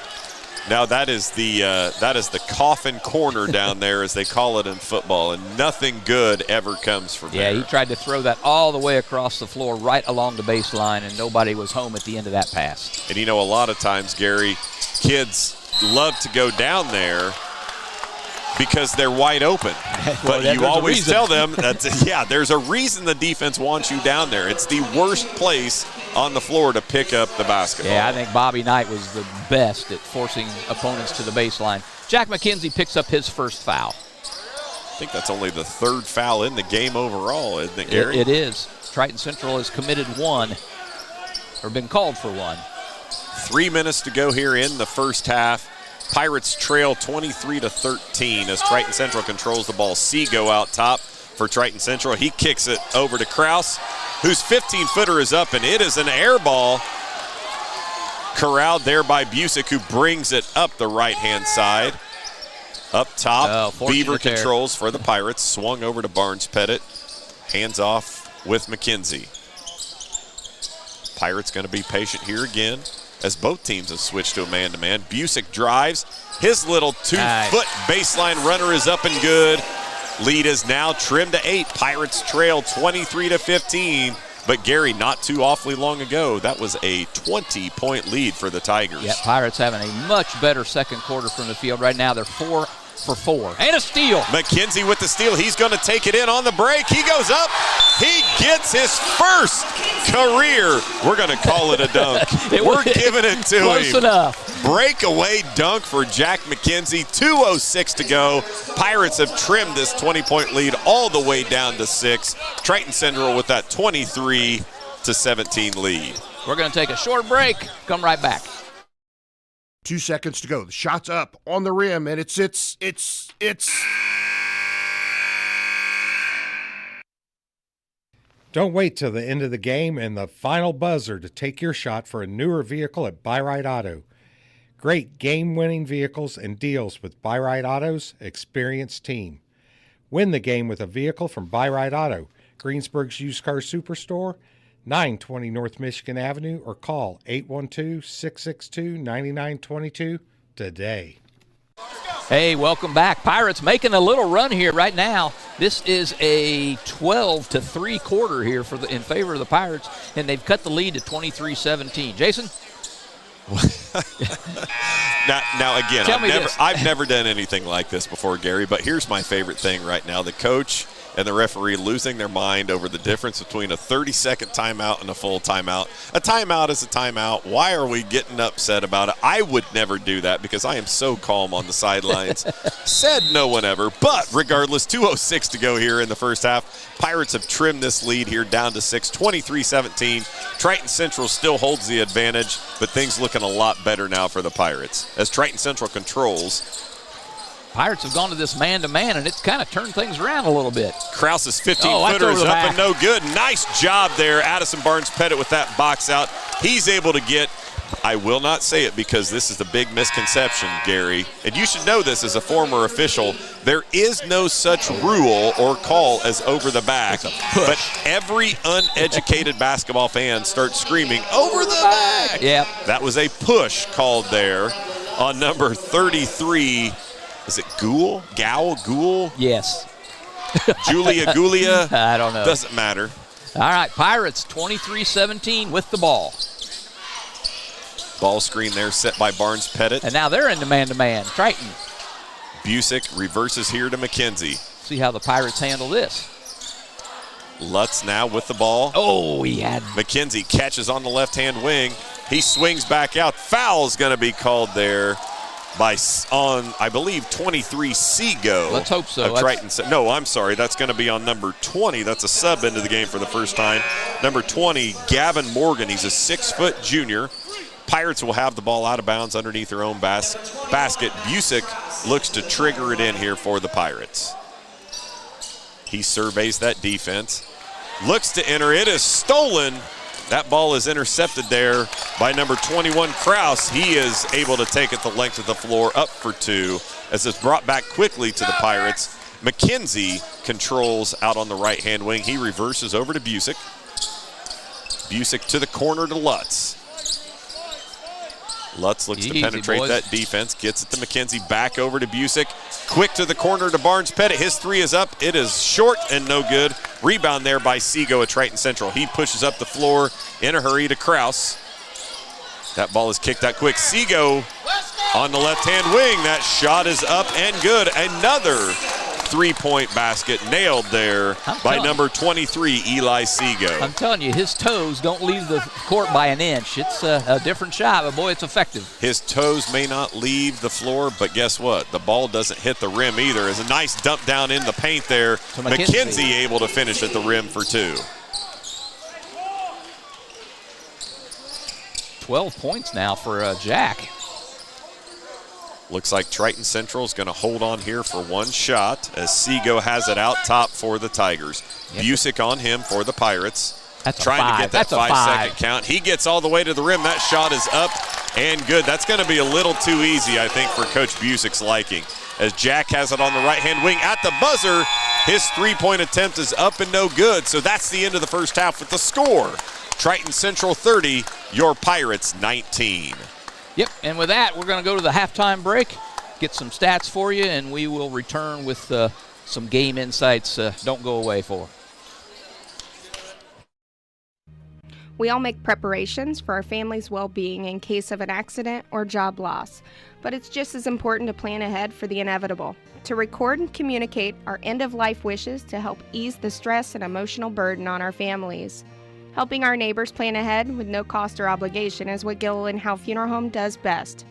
S6: Now that is the coffin corner down there, as they call it in football, and nothing good ever comes from there.
S5: Yeah, he tried to throw that all the way across the floor right along the baseline, and nobody was home at the end of that pass.
S6: And you know, a lot of times, Gary, kids love to go down there because they're wide open.
S5: Well,
S6: but you always tell them that, there's a reason the defense wants you down there. It's the worst place on the floor to pick up the basketball.
S5: Yeah, I think Bobby Knight was the best at forcing opponents to the baseline. Jack McKenzie picks up his first foul.
S6: I think that's only the 3rd foul in the game overall, isn't it, Gary?
S5: It is. Triton Central has committed 1, or been called for 1.
S6: 3 minutes to go here in the first half. Pirates trail 23-13 as Triton Central controls the ball. Seago out top for Triton Central. He kicks it over to Kraus, whose 15-footer is up, and it is an air ball. Corralled there by Busick, who brings it up the right-hand side. Up top, Beaver controls for the Pirates. Swung over to Barnes Pettit. Hands off with McKenzie. Pirates going to be patient here again, as both teams have switched to a man-to-man. Busick drives. His little 2-foot baseline runner is up and good. Lead is now trimmed to 8. Pirates trail 23-15. But Gary, not too awfully long ago, that was a 20-point lead for the Tigers.
S5: Yeah, Pirates having a much better second quarter from the field. Right now they're 4 for 4. And a steal.
S6: McKenzie with the steal. He's going to take it in on the break. He goes up. He gets his first career. We're going to call it a dunk. We're giving it to him.
S5: Close enough.
S6: Breakaway dunk for Jack McKenzie. 2:06 to go. Pirates have trimmed this 20-point lead all the way down to 6. Triton Central with that 23-17 lead.
S5: We're going to take a short break. Come right back.
S7: 2 seconds to go. The shot's up on the rim, and it's.
S8: Don't wait till the end of the game and the final buzzer to take your shot for a newer vehicle at Buy-Right Auto. Great game-winning vehicles and deals with Buy-Right Auto's experienced team. Win the game with a vehicle from Buy-Right Auto, Greensburg's used car superstore, 920 North Michigan Avenue, or call 812-662-9922 today.
S5: Hey, welcome back. Pirates making a little run here right now. This is a 12-3 quarter here in favor of the Pirates, and they've cut the lead to 23-17. Jason?
S6: Now again,
S5: Tell me this.
S6: I've never done anything like this before, Gary, but here's my favorite thing right now. The coach and the referee losing their mind over the difference between a 30-second timeout and a full timeout. A timeout is a timeout. Why are we getting upset about it? I would never do that because I am so calm on the sidelines. Said no one ever. But regardless, 2:06 to go here in the first half. Pirates have trimmed this lead here down to 6, 23-17. Triton Central still holds the advantage, but things looking a lot better now for the Pirates as Triton Central controls.
S5: Pirates have gone to this man-to-man, and it's kind of turned things around a little bit.
S6: Krause's 15-footer is up and no good. Nice job there. Addison Barnes-Pettit with that box out. He's able to get, I will not say it because this is the big misconception, Gary, and you should know this as a former official. There is no such rule or call as over the back, but every uneducated basketball fan starts screaming, over the back.
S5: Yep.
S6: That was a push called there on number 33. Is it Gould?
S5: Yes.
S6: Julia Gulia?
S5: I don't know.
S6: Doesn't matter.
S5: All right, Pirates 23-17 with the ball.
S6: Ball screen there set by Barnes-Pettit.
S5: And now they're in the man-to-man. Triton.
S6: Busick reverses here to McKenzie.
S5: See how the Pirates handle this.
S6: Lutz now with the ball.
S5: Oh, he had.
S6: McKenzie catches on the left-hand wing. He swings back out. Foul's going to be called there I believe, 23 Seago.
S5: Let's hope so.
S6: Triton. No, I'm sorry. That's going to be on number 20. That's a sub into the game for the first time. Number 20, Gavin Morgan. He's a 6-foot junior. Pirates will have the ball out of bounds underneath their own basket. Busick looks to trigger it in here for the Pirates. He surveys that defense. Looks to enter. It is stolen. That ball is intercepted there by number 21, Krause. He is able to take it the length of the floor, up for 2, as it's brought back quickly to the Pirates. McKenzie controls out on the right-hand wing. He reverses over to Busick. Busick to the corner to Lutz. Lutz looks to penetrate that defense, gets it to McKenzie, back over to Busick. Quick to the corner to Barnes-Pettit. His 3 is up. It is short and no good. Rebound there by Seago at Triton Central. He pushes up the floor in a hurry to Krause. That ball is kicked out quick. Seago on the left-hand wing. That shot is up and good. Another 3-point basket nailed there by number 23, Eli Seago.
S5: I'm telling you, his toes don't leave the court by an inch. It's a different shot, but boy, it's effective.
S6: His toes may not leave the floor, but guess what? The ball doesn't hit the rim either. It's a nice dump down in the paint there. So McKenzie able to finish at the rim for 2.
S5: 12 points now for Jack.
S6: Looks like Triton Central is going to hold on here for one shot as Seago has it out top for the Tigers. Yep. Busick on him for the Pirates.
S5: That's
S6: trying to get that 5-second count. He gets all the way to the rim. That shot is up and good. That's going to be a little too easy, I think, for Coach Busick's liking. As Jack has it on the right-hand wing at the buzzer, his 3-point attempt is up and no good. So that's the end of the first half with the score. Triton Central 30, your Pirates 19.
S5: Yep, and with that, we're going to go to the halftime break, get some stats for you, and we will return with some game insights. Don't go away for.
S2: We all make preparations for our family's well-being in case of an accident or job loss, but it's just as important to plan ahead for the inevitable, to record and communicate our end-of-life wishes to help ease the stress and emotional burden on our families. Helping our neighbors plan ahead with no cost or obligation is what Gilliland Howe Funeral Home does best.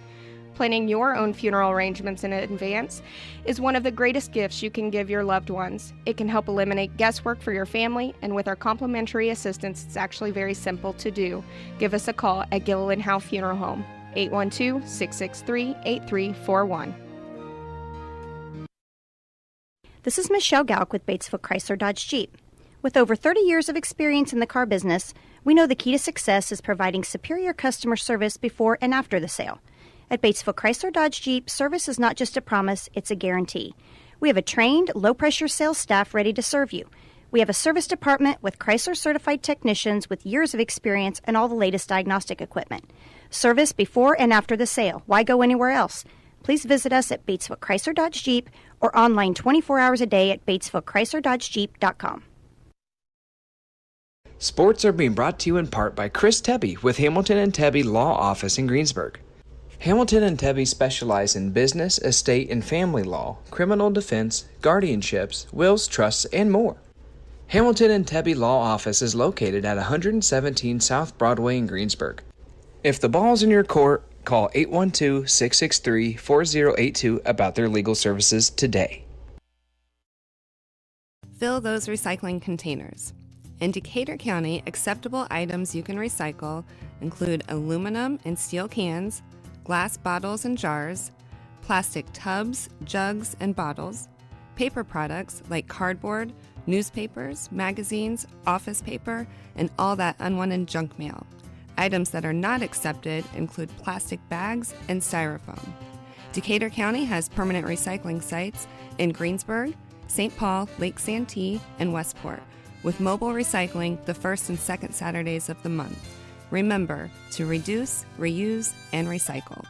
S2: Planning your own funeral arrangements in advance is one of the greatest gifts you can give your loved ones. It can help eliminate guesswork for your family, and with our complimentary assistance, it's actually very simple to do. Give us a call at Gilliland Howe Funeral Home, 812-663-8341.
S3: This is Michelle Galk with Batesville Chrysler Dodge Jeep. With over 30 years of experience in the car business, we know the key to success is providing superior customer service before and after the sale. At Batesville Chrysler Dodge Jeep, service is not just a promise, it's a guarantee. We have a trained, low-pressure sales staff ready to serve you. We have a service department with Chrysler-certified technicians with years of experience and all the latest diagnostic equipment. Service before and after the sale. Why go anywhere else? Please visit us at Batesville Chrysler Dodge Jeep or online 24 hours a day at BatesvilleChryslerDodgeJeep.com.
S4: Sports are being brought to you in part by Chris Tebby with Hamilton and Tebby Law Office in Greensburg. Hamilton and Tebby specialize in business, estate, and family law, criminal defense, guardianships, wills, trusts, and more. Hamilton and Tebby Law Office is located at 117 South Broadway in Greensburg. If the ball's in your court, call 812-663-4082 about their legal services today.
S9: Fill those recycling containers. In Decatur County, acceptable items you can recycle include aluminum and steel cans, glass bottles and jars, plastic tubs, jugs, and bottles, paper products like cardboard, newspapers, magazines, office paper, and all that unwanted junk mail. Items that are not accepted include plastic bags and styrofoam. Decatur County has permanent recycling sites in Greensburg, St. Paul, Lake Santee, and Westport, with mobile recycling the first and second Saturdays of the month. Remember to reduce, reuse, and recycle.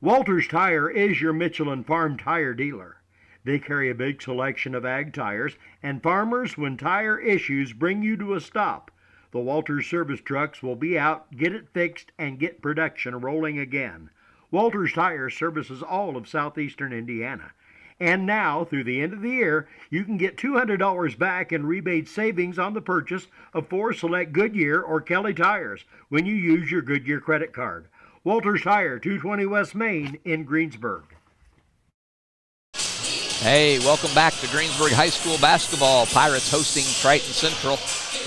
S1: Walters Tire is your Michelin Farm tire dealer. They carry a big selection of ag tires, and farmers, when tire issues bring you to a stop, the Walters service trucks will be out, get it fixed, and get production rolling again. Walters Tire services all of southeastern Indiana. And now, through the end of the year, you can get $200 back in rebate savings on the purchase of 4 select Goodyear or Kelly tires when you use your Goodyear credit card. Walters Tire, 220 West Main in Greensburg.
S5: Hey, welcome back to Greensburg High School basketball. Pirates hosting Triton Central,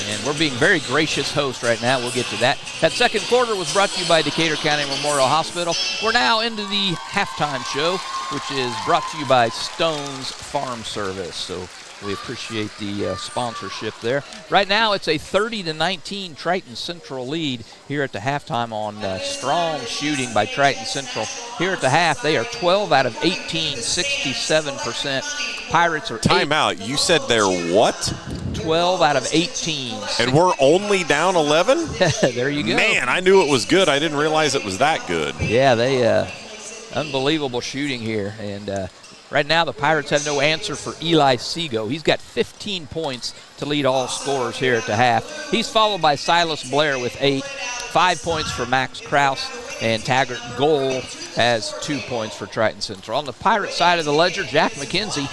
S5: and we're being very gracious hosts right now. We'll get to that. That second quarter was brought to you by Decatur County Memorial Hospital. We're now into the halftime show, which is brought to you by Stone's Farm Service. So we appreciate the sponsorship there. Right now, it's a 30-19 Triton Central lead here at the halftime on strong shooting by Triton Central. Here at the half, they are 12 out of 18, 67%. Pirates are
S6: Timeout. You said they're what?
S5: 12 out of 18.
S6: And we're only down 11?
S5: There you go.
S6: Man, I knew it was good. I didn't realize it was that good.
S5: Yeah, they unbelievable shooting here. And right now the Pirates have no answer for Eli Seago. He's got 15 points to lead all scorers here at the half. He's followed by Silas Blair with 8, 5 points for Max Krause, and Taggart Goal has 2 points for Triton Central. On the Pirate side of the ledger, Jack McKenzie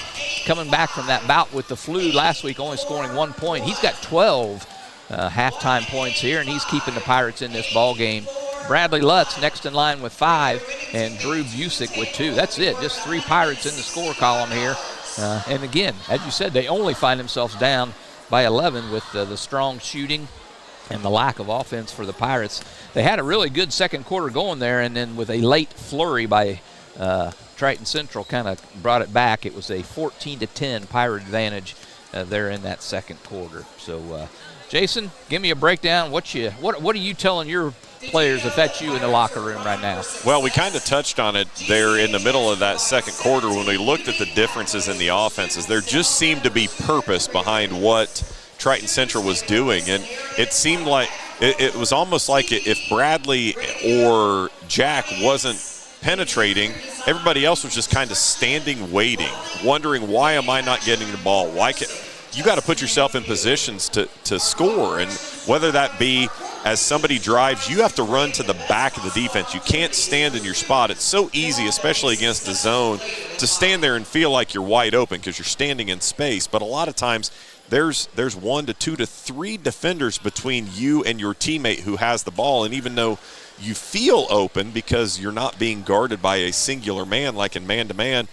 S5: coming back from that bout with the flu last week, only scoring 1 point. He's got 12 halftime points here, and he's keeping the Pirates in this ball game. Bradley Lutz next in line with 5, and Drew Busick with 2. That's it, just 3 Pirates in the score column here. And again, as you said, they only find themselves down by 11 with the strong shooting and the lack of offense for the Pirates. They had a really good second quarter going there, and then with a late flurry by Triton Central kind of brought it back. It was a 14-10 Pirate advantage there in that second quarter. So, Jason, give me a breakdown. What are you telling your players if that's you in the locker room right now?
S6: Well, we kind of touched on it there in the middle of that second quarter when we looked at the differences in the offenses. There just seemed to be purpose behind what Triton Central was doing, and it seemed like it was almost like if Bradley or Jack wasn't penetrating, everybody else was just kind of standing waiting, wondering, why am I not getting the ball? You got to put yourself in positions to score, and whether that be as somebody drives, you have to run to the back of the defense. You can't stand in your spot. It's so easy, especially against the zone, to stand there and feel like you're wide open because you're standing in space. But a lot of times there's 1 to 2 to 3 defenders between you and your teammate who has the ball. And even though you feel open because you're not being guarded by a singular man like in man-to-man,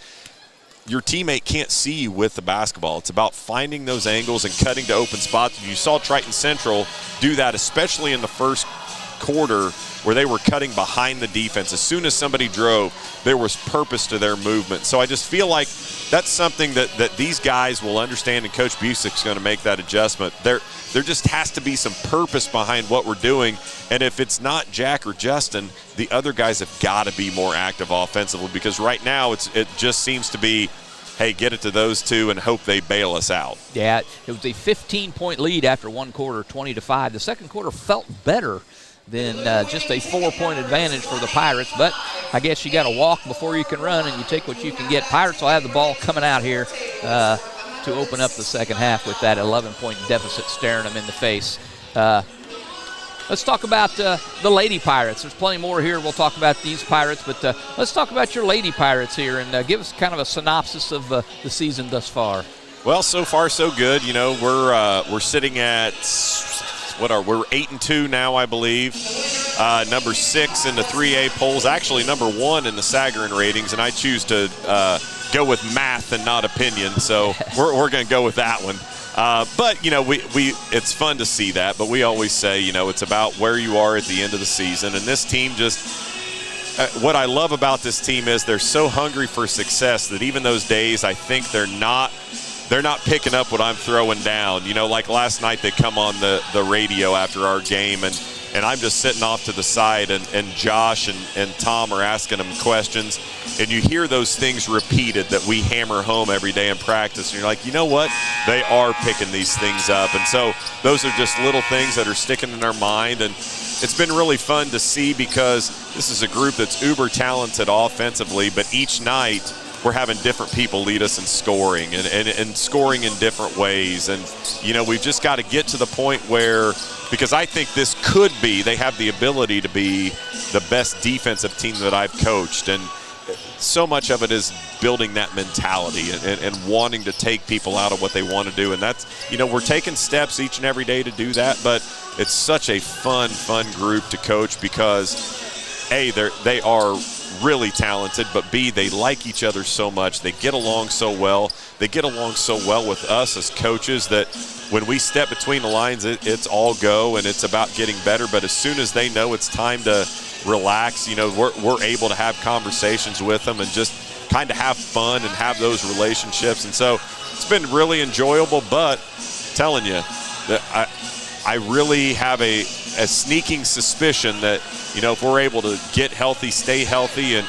S6: your teammate can't see you with the basketball. It's about finding those angles and cutting to open spots. You saw Triton Central do that, especially in the first quarter where they were cutting behind the defense. As soon as somebody drove, there was purpose to their movement. So I just feel like that's something that these guys will understand, and Coach Busick's going to make that adjustment. There just has to be some purpose behind what we're doing, and if it's not Jack or Justin, the other guys have got to be more active offensively, because right now it just seems to be, hey, get it to those two and hope they bail us out.
S5: Yeah, it was a 15-point lead after one quarter, 20-5. The second quarter felt better than just a 4-point advantage for the Pirates, but I guess you got to walk before you can run, and you take what you can get. Pirates will have the ball coming out here to open up the second half with that 11-point deficit staring them in the face. Let's talk about the Lady Pirates. There's plenty more here. We'll talk about these Pirates, but let's talk about your Lady Pirates here and give us kind of a synopsis of the season thus far.
S6: Well, so far so good. You know, we're sitting at we're 8-2 now, I believe. Number 6 in the 3A polls, actually number 1 in the Sagarin ratings, and I choose to go with math and not opinion, so we're going to go with that one. But, you know, we it's fun to see that, but we always say, you know, it's about where you are at the end of the season, and this team just what I love about this team is they're so hungry for success that even those days I think they're not picking up what I'm throwing down. You know, like last night they come on the radio after our game, and I'm just sitting off to the side, and Josh and Tom are asking them questions, and you hear those things repeated that we hammer home every day in practice, and you're like, you know what? They are picking these things up. And so those are just little things that are sticking in our mind, and it's been really fun to see because this is a group that's uber talented offensively, but each night we're having different people lead us in scoring and scoring in different ways. And, you know, we've just got to get to the point where, because I think this could be, they have the ability to be the best defensive team that I've coached. And so much of it is building that mentality and wanting to take people out of what they want to do. And that's, you know, we're taking steps each and every day to do that, but it's such a fun group to coach because, A, they are really talented, but B, they like each other so much. They get along so well. They get along so well with us as coaches that when we step between the lines, it's all go and it's about getting better. But as soon as they know it's time to relax, you know, we're able to have conversations with them and just kind of have fun and have those relationships. And so it's been really enjoyable, but I'm telling you that I really have a sneaking suspicion that, you know, if we're able to get healthy, stay healthy, and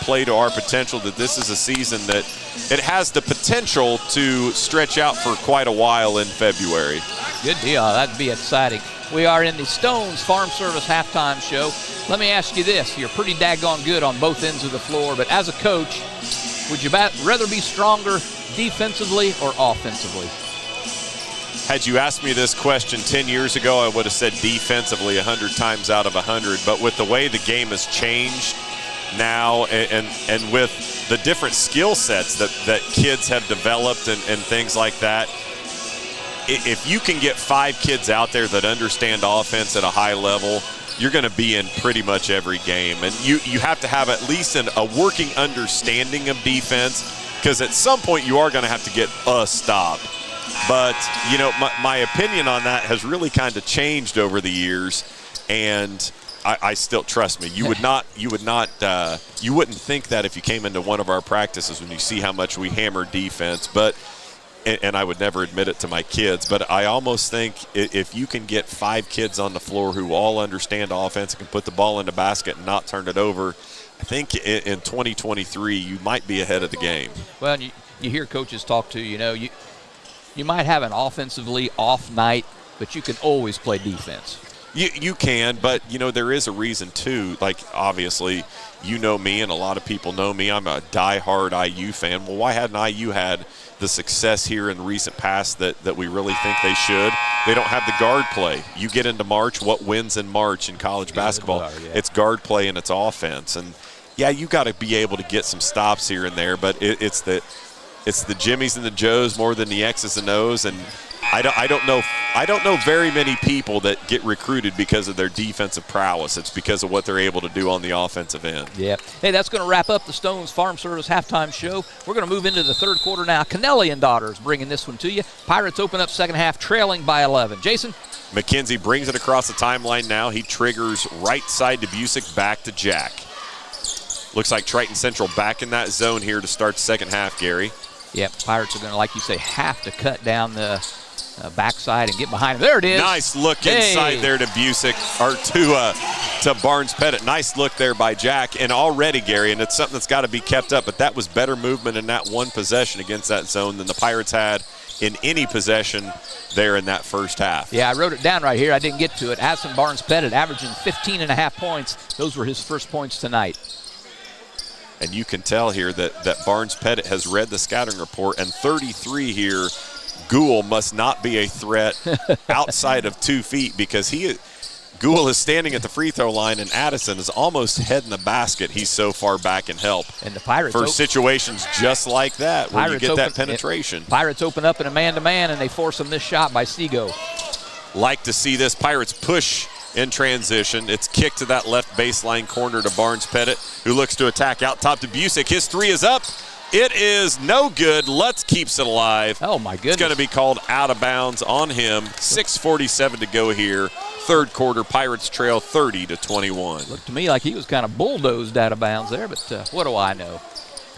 S6: play to our potential, that this is a season that it has the potential to stretch out for quite a while in February.
S5: Good deal. That'd be exciting. We are in the Stones Farm Service halftime show. Let me ask you this. You're pretty daggone good on both ends of the floor, but as a coach, would you rather be stronger defensively or offensively?
S6: Had you asked me this question 10 years ago, I would have said defensively 100 times out of 100. But with the way the game has changed now and with the different skill sets that kids have developed and things like that, if you can get 5 kids out there that understand offense at a high level, you're going to be in pretty much every game. And you have to have at least a working understanding of defense, because at some point you are going to have to get a stop. But, you know, my opinion on that has really kind of changed over the years, and I still, trust me, you wouldn't think that if you came into one of our practices when you see how much we hammer defense, but, and I would never admit it to my kids, but I almost think if you can get 5 kids on the floor who all understand offense and can put the ball in the basket and not turn it over, I think in 2023 you might be ahead of the game.
S5: Well, you hear coaches talk to, you know, you might have an offensively off night, but you can always play defense.
S6: You can, but, there is a reason, too. Like, obviously, you know me, and a lot of people know me. I'm a diehard IU fan. Well, why hadn't IU had the success here in recent past that we really think they should? They don't have the guard play. You get into March, what wins in March in college basketball? It's guard play and it's offense. And, yeah, you got to be able to get some stops here and there, but it's the Jimmies and the Joes more than the X's and O's, and I don't know very many people that get recruited because of their defensive prowess. It's because of what they're able to do on the offensive end.
S5: Yeah. Hey, that's going to wrap up the Stones Farm Service halftime show. We're going to move into the third quarter now. Kennelly and Daughters bringing this one to you. Pirates open up second half, trailing by 11. Jason?
S6: McKenzie brings it across the timeline now. He triggers right side to Busick, back to Jack. Looks like Triton Central back in that zone here to start the second half, Gary.
S5: Yep, Pirates are going to, like you say, have to cut down the backside and get behind him. There it is.
S6: Nice look inside there to Busick, or to Barnes Pettit. Nice look there by Jack. And already, Gary, and it's something that's got to be kept up, but that was better movement in that one possession against that zone than the Pirates had in any possession there in that first half.
S5: Yeah, I wrote it down right here. I didn't get to it. Addison Barnes Pettit averaging 15.5 points. Those were his first points tonight.
S6: And you can tell here that Barnes Pettit has read the scouting report, and 33 here, Gould must not be a threat outside of 2 feet, because Gould is standing at the free throw line, and Addison is almost head in the basket. He's so far back in help.
S5: And the Pirates
S6: for situations just like that, where you get that penetration.
S5: Pirates open up in a man-to-man, and they force him this shot by Seago.
S6: Like to see this Pirates push in transition. It's kicked to that left baseline corner to Barnes Pettit, who looks to attack out top to Busick. His three is up. It is no good. Lutz keeps it alive.
S5: Oh, my goodness.
S6: It's going to be called out of bounds on him. 6:47 to go here. Third quarter, Pirates trail 30-21.
S5: Looked to me like he was kind of bulldozed out of bounds there, but what do I know?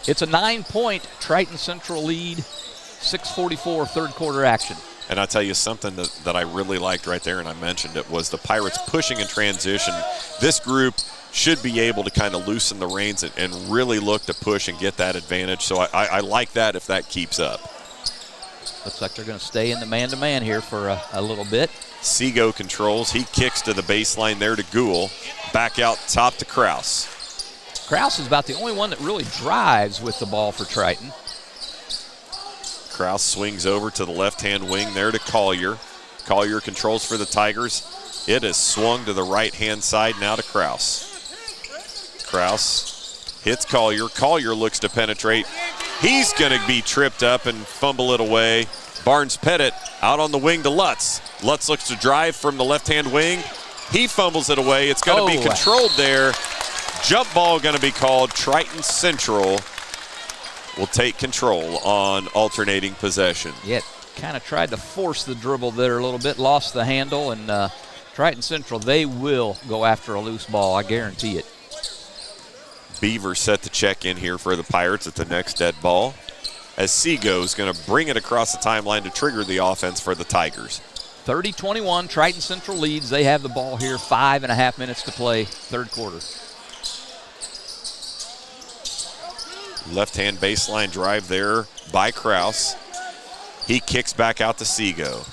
S5: It's a 9-point Triton Central lead, 6:44 third quarter action.
S6: And I'll tell you something that I really liked right there, and I mentioned it, was the Pirates pushing in transition. This group should be able to kind of loosen the reins and really look to push and get that advantage. So I like that if that keeps up.
S5: Looks like they're going to stay in the man-to-man here for a little bit.
S6: Seago controls. He kicks to the baseline there to Gould. Back out top to Kraus.
S5: Kraus is about the only one that really drives with the ball for Triton.
S6: Kraus swings over to the left-hand wing there to Collier. Collier controls for the Tigers. It is swung to the right-hand side now to Kraus. Kraus hits Collier. Collier looks to penetrate. He's going to be tripped up and fumble it away. Barnes Pettit out on the wing to Lutz. Lutz looks to drive from the left-hand wing. He fumbles it away. It's going to be controlled there. Jump ball going to be called. Triton Central will take control on alternating possession.
S5: Yeah, kind of tried to force the dribble there a little bit, lost the handle, and Triton Central, they will go after a loose ball, I guarantee it.
S6: Beaver set to check in here for the Pirates at the next dead ball, as Seago is going to bring it across the timeline to trigger the offense for the Tigers.
S5: 30-21, Triton Central leads. They have the ball here, 5.5 minutes to play, third quarter.
S6: Left-hand baseline drive there by Kraus. He kicks back out to Seago.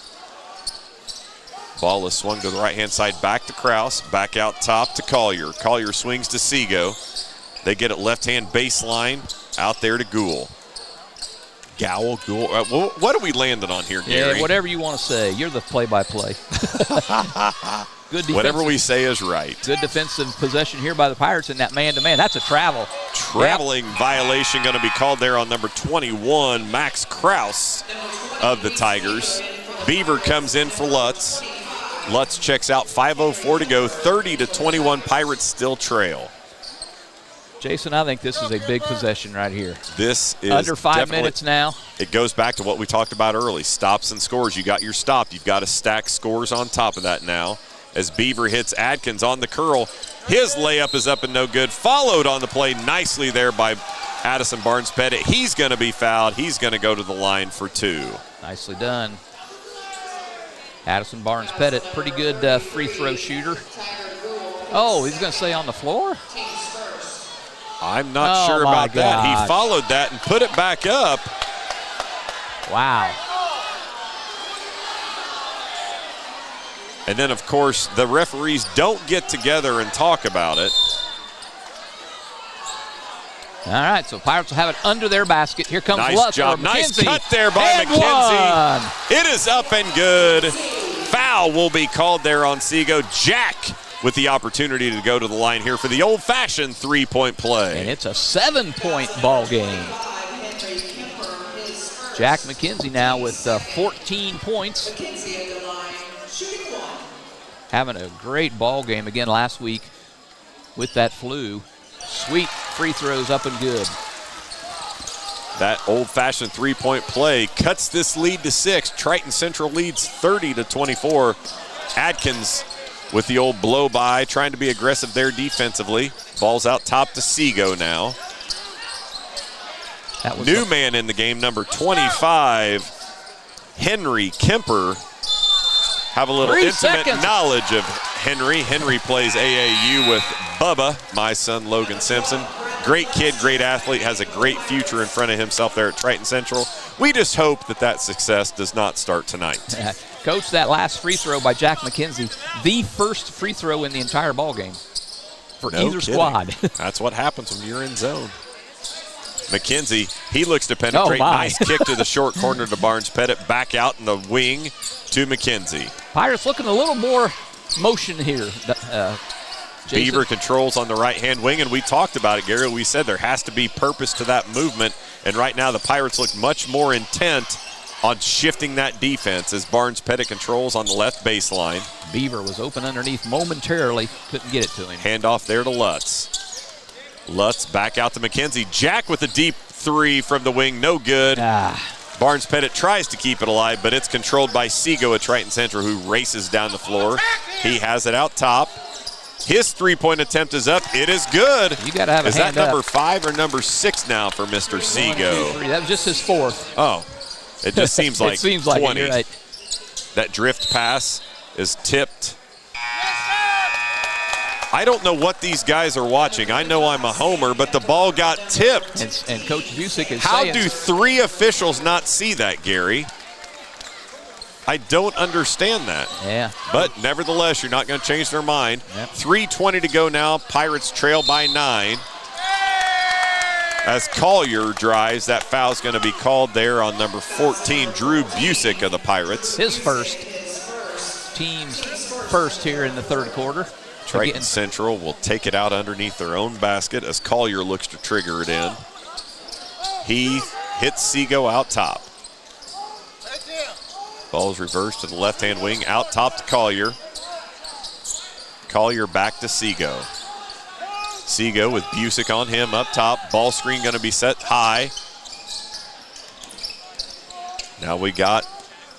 S6: Ball is swung to the right-hand side, back to Kraus, back out top to Collier. Collier swings to Seago. They get it left-hand baseline, out there to Gould. Gould. What are we landing on here, Gary?
S5: Yeah, whatever you want to say. You're the play-by-play. Good
S6: whatever we say is right.
S5: Good defensive possession here by the Pirates in that man-to-man. That's a travel.
S6: Traveling violation going to be called there on number 21, Max Kraus of the Tigers. Beaver comes in for Lutz. Lutz checks out, 5:04 to go, 30-21, Pirates still trail.
S5: Jason, I think this is a big possession right here.
S6: This is
S5: under 5 minutes now.
S6: It goes back to what we talked about early, stops and scores. You got your stop. You've got to stack scores on top of that now. As Beaver hits Adkins on the curl. His layup is up and no good. Followed on the play nicely there by Addison Barnes Pettit. He's going to be fouled. He's going to go to the line for 2.
S5: Nicely done. Addison Barnes Pettit, pretty good free throw shooter. Oh, he's going to stay on the floor?
S6: I'm not sure about that. He followed that and put it back up.
S5: Wow.
S6: And then, of course, the referees don't get together and talk about it.
S5: All right, so Pirates will have it under their basket. Here comes
S6: nice
S5: Lutz.
S6: job. Nice cut there by McKenzie. It is up and good. Foul will be called there on Seago. Jack with the opportunity to go to the line here for the old-fashioned three-point play.
S5: And it's a 7-point ball game. Jack McKenzie now with 14 points. Having a great ball game again last week with that flu. Sweet free throws up and good.
S6: That old-fashioned three-point play cuts this lead to 6. Triton Central leads 30-24. Adkins with the old blow-by, trying to be aggressive there defensively. Ball's out top to Seago now. New man in the game, number 25, Henry Kemper. Have a little intimate knowledge of Henry. Henry plays AAU with Bubba, my son Logan Simpson. Great kid, great athlete, has a great future in front of himself there at Triton Central. We just hope that that success does not start tonight.
S5: Coach, that last free throw by Jack McKenzie, the first free throw in the entire ball game for either squad.
S6: That's what happens when you're in zone. McKenzie, he looks to penetrate. Nice kick to the short corner to Barnes Pettit. Back out in the wing to McKenzie.
S5: Pirates looking a little more motion here.
S6: Beaver controls on the right-hand wing, and we talked about it, Gary. We said there has to be purpose to that movement, and right now the Pirates look much more intent on shifting that defense as Barnes Pettit controls on the left baseline.
S5: Beaver was open underneath momentarily, couldn't get it to him.
S6: Handoff there to Lutz. Lutz back out to McKenzie. Jack with a deep three from the wing, no good. Barnes Pettit tries to keep it alive, but it's controlled by Seago at Triton Central, who races down the floor. He has it out top. His three-point attempt is up. It is good.
S5: You got to have a hand
S6: up. Is that number 5 or number 6 now for Mr. Seago?
S5: 1, 2, 3. That was just his 4th.
S6: Oh, it just seems like 20.
S5: You're right.
S6: That drift pass is tipped. I don't know what these guys are watching. I know I'm a homer, but the ball got tipped.
S5: And Coach Busick is
S6: How
S5: saying,
S6: do 3 officials not see that, Gary? I don't understand that.
S5: Yeah.
S6: But nevertheless, you're not going to change their mind.
S5: Yep.
S6: 3:20 to go now. Pirates trail by 9. As Collier drives, that foul's going to be called there on number 14, Drew Busick of the Pirates.
S5: His first. Team's first here in the third quarter.
S6: Triton Central will take it out underneath their own basket as Collier looks to trigger it in. He hits Seago out top. Ball is reversed to the left-hand wing, out top to Collier. Collier back to Seago. Seago with Busick on him up top. Ball screen going to be set high. Now we got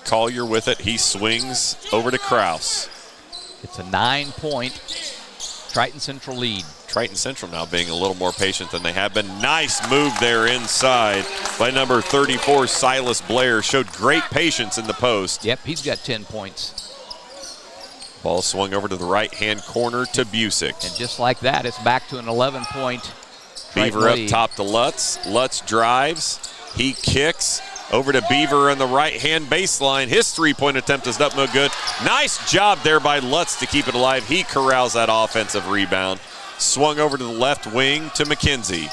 S6: Collier with it. He swings over to Kraus.
S5: It's a 9-point Triton Central lead.
S6: Triton Central now being a little more patient than they have been. Nice move there inside by number 34, Silas Blair. Showed great patience in the post.
S5: Yep, he's got 10 points.
S6: Ball swung over to the right-hand corner to Busick.
S5: And just like that, it's back to an 11-point
S6: Beaver
S5: lead.
S6: Up top to Lutz. Lutz drives. He kicks. Over to Beaver on the right-hand baseline. His three-point attempt is up no good. Nice job there by Lutz to keep it alive. He corrals that offensive rebound. Swung over to the left wing to McKenzie.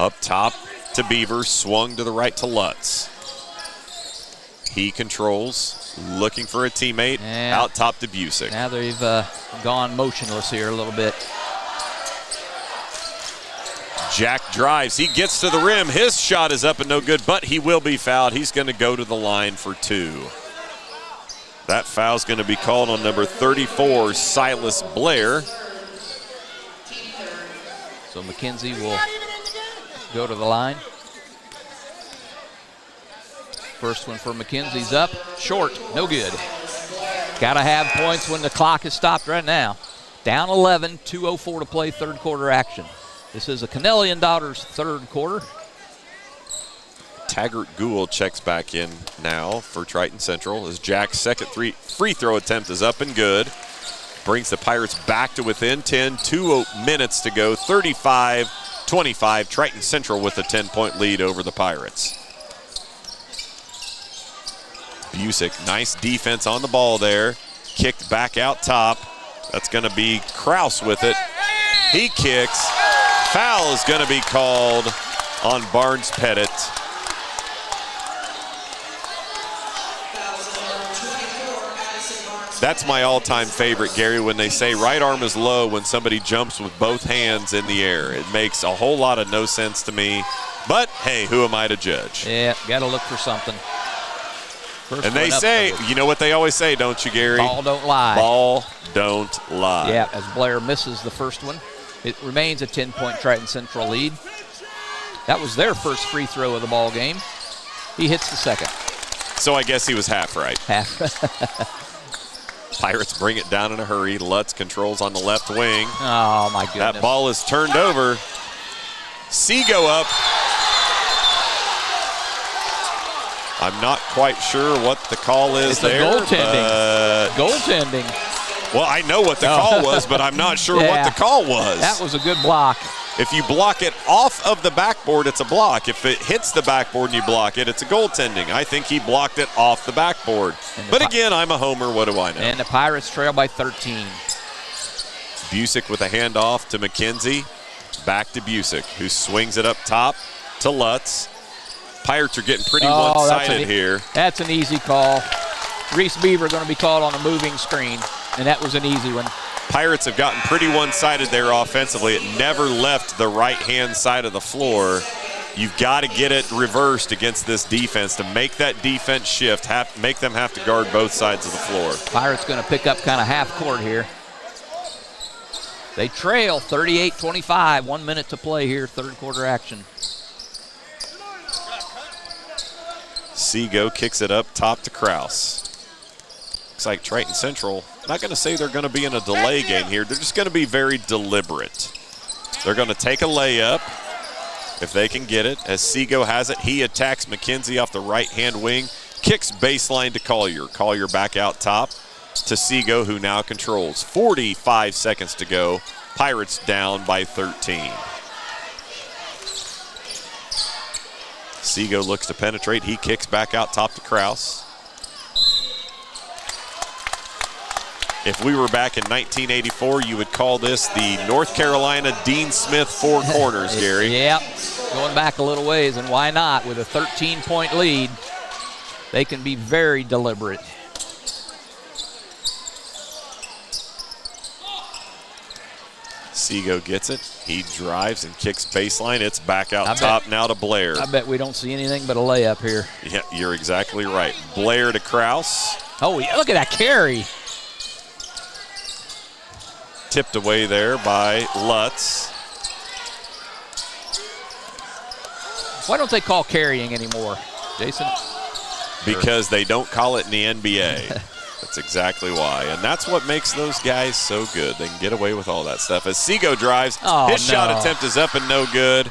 S6: Up top to Beaver. Swung to the right to Lutz. He controls, looking for a teammate. Out top to Busick.
S5: Now they've gone motionless here a little bit.
S6: Jack drives. He gets to the rim. His shot is up and no good, but he will be fouled. He's going to go to the line for 2. That foul's going to be called on number 34, Silas Blair.
S5: So McKenzie will go to the line. First one for McKenzie's up. Short. No good. Got to have points when the clock is stopped right now. Down 11, 2:04 to play, third quarter action. This is a Cannelli and Daughters third quarter.
S6: Taggart Gould checks back in now for Triton Central as Jack's second free throw attempt is up and good. Brings the Pirates back to within 10, 2 minutes to go, 35-25. Triton Central with a 10-point lead over the Pirates. Busick, nice defense on the ball there. Kicked back out top. That's going to be Kraus with it. He kicks. Foul is going to be called on Barnes Pettit. That's my all-time favorite, Gary, when they say right arm is low when somebody jumps with both hands in the air. It makes a whole lot of no sense to me. But, hey, who am I to judge?
S5: Yeah, got to look for something. First
S6: and they say, you know what they always say, don't you, Gary?
S5: Ball don't lie.
S6: Ball don't lie.
S5: Yeah, as Blair misses the first one, it remains a 10-point Triton Central lead. That was their first free throw of the ball game. He hits the second.
S6: So I guess he was half right.
S5: Half.
S6: Pirates bring it down in a hurry. Lutz controls on the left wing.
S5: Oh, my goodness.
S6: That ball is turned over. Seago up. I'm not quite sure what the call is there.
S5: Goaltending. Goaltending.
S6: Well, I know what the call was, but I'm not sure what the call was.
S5: That was a good block.
S6: If you block it off of the backboard, it's a block. If it hits the backboard and you block it, it's a goaltending. I think he blocked it off the backboard. But again, I'm a homer. What do I know?
S5: And the Pirates trail by 13.
S6: Busick with a handoff to McKenzie. Back to Busick, who swings it up top to Lutz. Pirates are getting pretty one-sided here.
S5: That's an easy call. Reese Beaver going to be called on a moving screen, and that was an easy one.
S6: Pirates have gotten pretty one-sided there offensively. It never left the right-hand side of the floor. You've got to get it reversed against this defense to make that defense shift, make them have to guard both sides of the floor.
S5: Pirates going to pick up kind of half court here. They trail 38-25, 1 minute to play here, third quarter action.
S6: Seago kicks it up top to Kraus. Looks like Triton Central, not going to say they're going to be in a delay game here. They're just going to be very deliberate. They're going to take a layup if they can get it. As Seago has it, he attacks McKenzie off the right-hand wing, kicks baseline to Collier. Collier back out top to Seago, who now controls. 45 seconds to go. Pirates down by 13. Seago looks to penetrate. He kicks back out top to Kraus. If we were back in 1984, you would call this the North Carolina Dean Smith four corners, Gary.
S5: Yep, going back a little ways, and why not? With a 13-point lead, they can be very deliberate.
S6: Seago gets it. He drives and kicks baseline. It's back out top now to Blair.
S5: I bet we don't see anything but a layup here.
S6: Yeah, you're exactly right. Blair to Kraus.
S5: Oh, yeah, look at that carry.
S6: Tipped away there by Lutz.
S5: Why don't they call carrying anymore, Jason?
S6: Because they don't call it in the NBA. That's exactly why. And that's what makes those guys so good. They can get away with all that stuff. As Seago drives, his shot attempt is up and no good.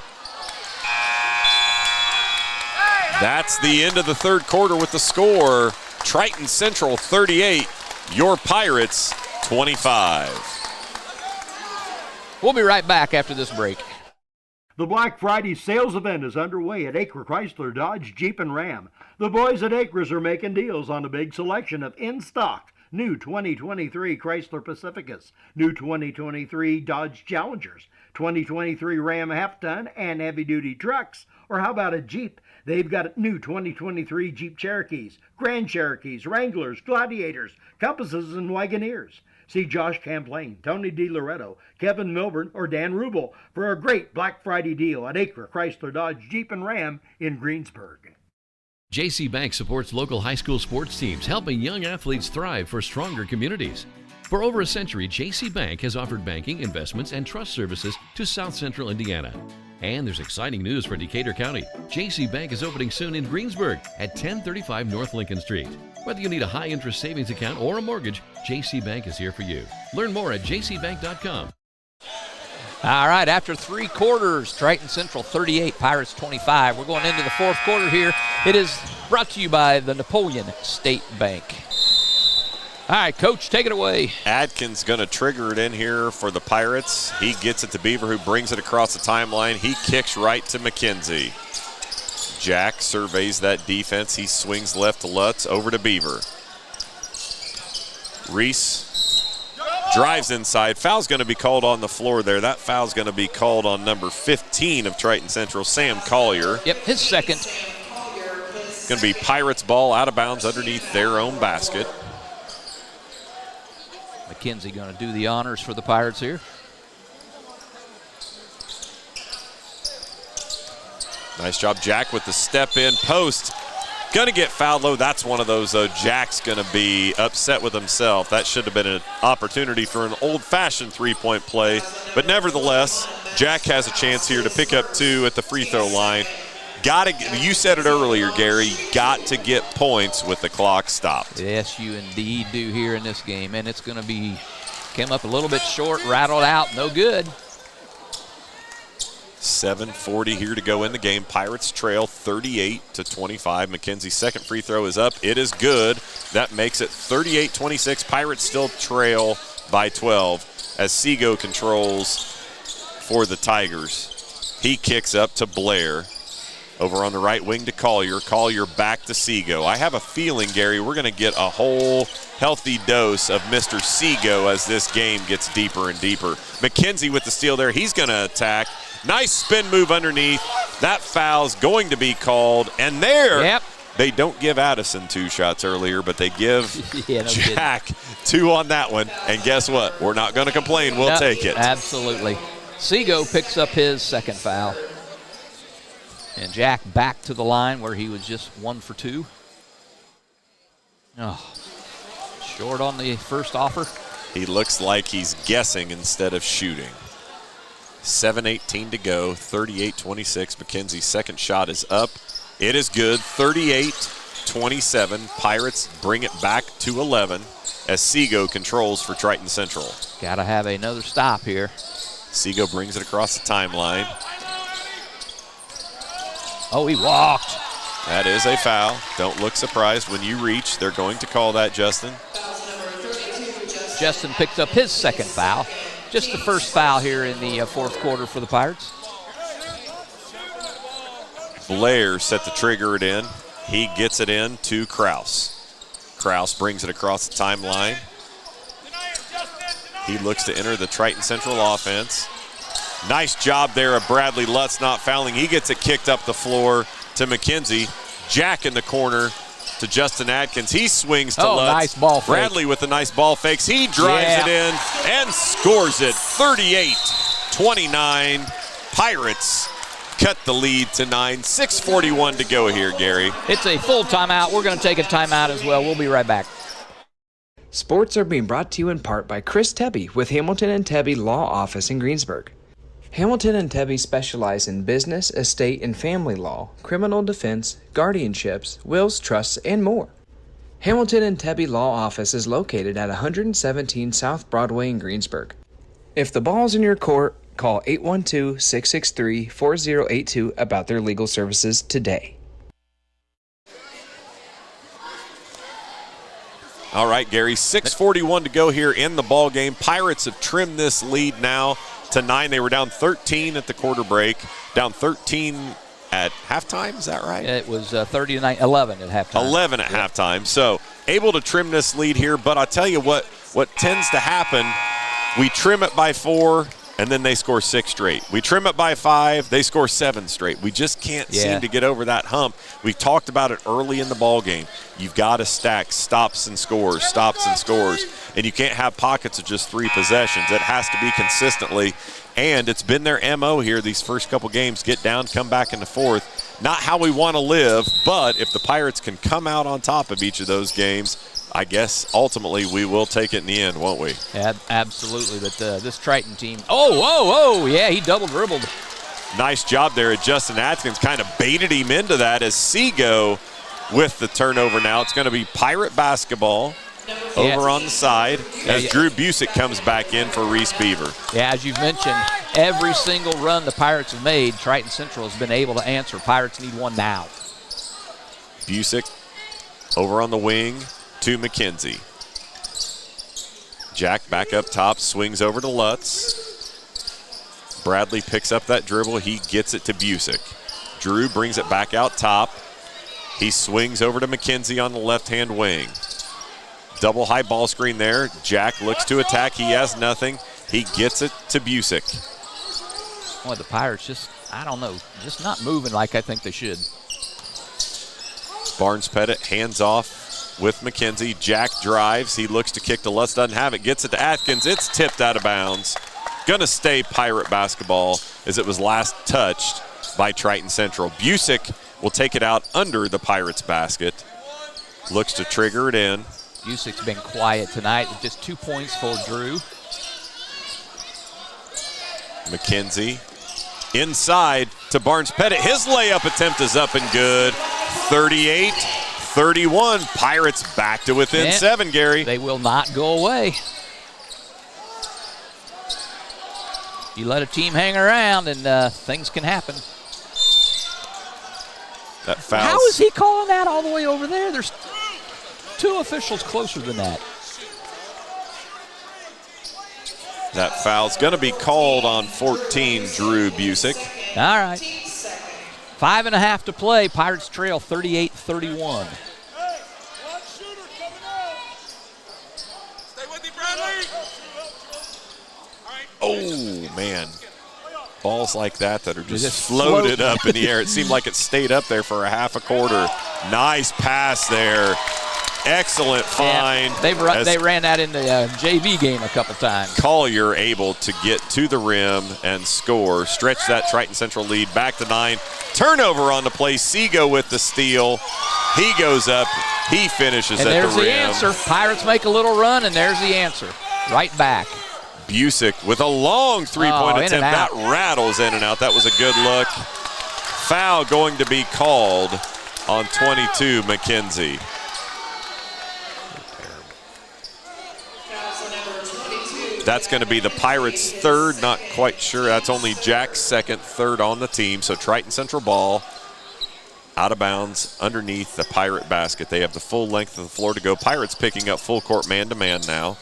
S6: That's the end of the third quarter with the score. Triton Central 38, your Pirates 25.
S5: We'll be right back after this break.
S1: The Black Friday sales event is underway at Acre Chrysler, Dodge, Jeep, and Ram. The boys at Acres are making deals on a big selection of in-stock new 2023 Chrysler Pacificas, new 2023 Dodge Challengers, 2023 Ram half-ton and heavy-duty trucks. Or how about a Jeep? They've got new 2023 Jeep Cherokees, Grand Cherokees, Wranglers, Gladiators, Compasses, and Wagoneers. See Josh Camplain, Tony DiLoretto, Kevin Milburn, or Dan Rubel for a great Black Friday deal at Acre Chrysler, Dodge, Jeep, and Ram in Greensburg.
S11: JC Bank supports local high school sports teams, helping young athletes thrive for stronger communities. For over a century, JC Bank has offered banking, investments, and trust services to South Central Indiana. And there's exciting news for Decatur County. JC Bank is opening soon in Greensburg at 1035 North Lincoln Street. Whether you need a high-interest savings account or a mortgage, JC Bank is here for you. Learn more at jcbank.com.
S5: All right, after three quarters, Triton Central 38, Pirates 25. We're going into the fourth quarter here. It is brought to you by the Napoleon State Bank. All right, Coach, take it away.
S6: Adkins going to trigger it in here for the Pirates. He gets it to Beaver, who brings it across the timeline. He kicks right to McKenzie. Jack surveys that defense. He swings left to Lutz, over to Beaver. Reese drives inside. Foul's going to be called on the floor there. That foul's going to be called on number 15 of Triton Central, Sam Collier.
S5: Yep, his second.
S6: Going to be Pirates ball out of bounds underneath their own basket.
S5: McKenzie going to do the honors for the Pirates here.
S6: Nice job, Jack, with the step-in post. Going to get fouled low. That's one of those, though. Jack's going to be upset with himself. That should have been an opportunity for an old-fashioned three-point play. But nevertheless, Jack has a chance here to pick up 2 at the free throw line. You said it earlier, Gary, got to get points with the clock stopped.
S5: Yes, you indeed do here in this game. And it's going to be, came up a little bit short, rattled out, no good.
S6: 7:40 here to go in the game. Pirates trail 38-25. McKenzie's second free throw is up. It is good. That makes it 38-26. Pirates still trail by 12 as Seago controls for the Tigers. He kicks up to Blair. Over on the right wing to Collier. Collier back to Seago. I have a feeling, Gary, we're going to get a whole healthy dose of Mr. Seago as this game gets deeper and deeper. McKenzie with the steal there. He's going to attack. Nice spin move underneath. That foul's going to be called. And there, they don't give Addison 2 shots earlier, but they give Jack 2 on that one. And guess what? We're not going to complain. We'll take it.
S5: Absolutely. Seago picks up his second foul. And Jack back to the line where he was just 1 for 2. Oh, short on the first offer.
S6: He looks like he's guessing instead of shooting. 7:18 to go, 38-26. McKenzie's second shot is up. It is good, 38-27. Pirates bring it back to 11 as Seago controls for Triton Central.
S5: Got to have another stop here.
S6: Seago brings it across the timeline.
S5: Oh, he walked.
S6: That is a foul. Don't look surprised when you reach. They're going to call that, Justin.
S5: Justin picks up his second foul. Just the first foul here in the fourth quarter for the Pirates.
S6: Blair set the trigger it in. He gets it in to Kraus. Kraus brings it across the timeline. He looks to enter the Triton Central offense. Nice job there of Bradley Lutz not fouling. He gets it kicked up the floor to McKenzie. Jack in the corner to Justin Atkins. He swings to Lutz.
S5: Nice ball fake.
S6: Bradley with the nice ball fakes. He drives it in and scores it. 38-29. Pirates cut the lead to 9. 6:41 to go here, Gary.
S5: It's a full timeout. We're going to take a timeout as well. We'll be right back.
S4: Sports are being brought to you in part by Chris Tebby with Hamilton and Tebby Law Office in Greensburg. Hamilton and Tebby specialize in business, estate, and family law, criminal defense, guardianships, wills, trusts, and more. Hamilton and Tebby Law Office is located at 117 South Broadway in Greensburg. If the ball's in your court, call 812-663-4082 about their legal services today.
S6: All right, Gary, 6:41 to go here in the ball game. Pirates have trimmed this lead now to 9. They were down 13 at the quarter break, down 13 at halftime. Is that right?
S5: It was 30-9, 11 at halftime.
S6: 11 at halftime. So able to trim this lead here. But I'll tell you what tends to happen, we trim it by 4, and then they score 6 straight. We trim it by 5, they score 7 straight. We just can't seem to get over that hump. We talked about it early in the ball game. You've got to stack stops and scores. And you can't have pockets of just 3 possessions. It has to be consistently. And it's been their MO here these first couple games. Get down, come back in the fourth. Not how we want to live, but if the Pirates can come out on top of each of those games, I guess ultimately we will take it in the end, won't we?
S5: Absolutely. But this Triton team, yeah, he double dribbled.
S6: Nice job there. Justin Atkins kind of baited him into that as Seago with the turnover now. It's going to be Pirate basketball over on the side as Drew Busick comes back in for Reese Beaver.
S5: Yeah, as you've mentioned, every single run the Pirates have made, Triton Central has been able to answer. Pirates need one now.
S6: Busick over on the wing to McKenzie. Jack back up top, swings over to Lutz. Bradley picks up that dribble. He gets it to Busick. Drew brings it back out top. He swings over to McKenzie on the left-hand wing. Double high ball screen there. Jack looks to attack. He has nothing. He gets it to Busick.
S5: Boy, the Pirates just, I don't know, just not moving like I think they should.
S6: Barnes Pettit hands off with McKenzie. Jack drives. He looks to kick to Lutz. Doesn't have it. Gets it to Atkins. It's tipped out of bounds. Gonna stay Pirate basketball as it was last touched by Triton Central. Busick will take it out under the Pirates basket. Looks to trigger it in.
S5: Busick's been quiet tonight with just 2 points for Drew.
S6: McKenzie inside to Barnes Pettit. His layup attempt is up and good. 38-31. Pirates back to within 7, Gary.
S5: They will not go away. You let a team hang around and things can happen.
S6: That foul.
S5: How is he calling that all the way over there? There's 2 officials closer than that.
S6: That foul's going to be called on 14, Drew Busick.
S5: All right. 5.5 to play. Pirates trail 38-31.
S6: Oh, man. Balls like that are just floated up in the air. It seemed like it stayed up there for a half a quarter. Nice pass there. Excellent find.
S5: Yeah, they ran that in the JV game a couple times.
S6: Collier able to get to the rim and score. Stretch that Triton Central lead back to 9. Turnover on the play. Seago with the steal. He goes up. He finishes at the rim.
S5: And there's the answer. Pirates make a little run, and there's the answer. Right back.
S6: Busick with a long three-point attempt. That rattles in and out. That was a good look. Foul going to be called on 22, McKenzie. That's going to be the Pirates' third, not quite sure. That's only Jack's second, third on the team. So Triton Central ball out of bounds underneath the Pirate basket. They have the full length of the floor to go. Pirates picking up full court man-to-man now.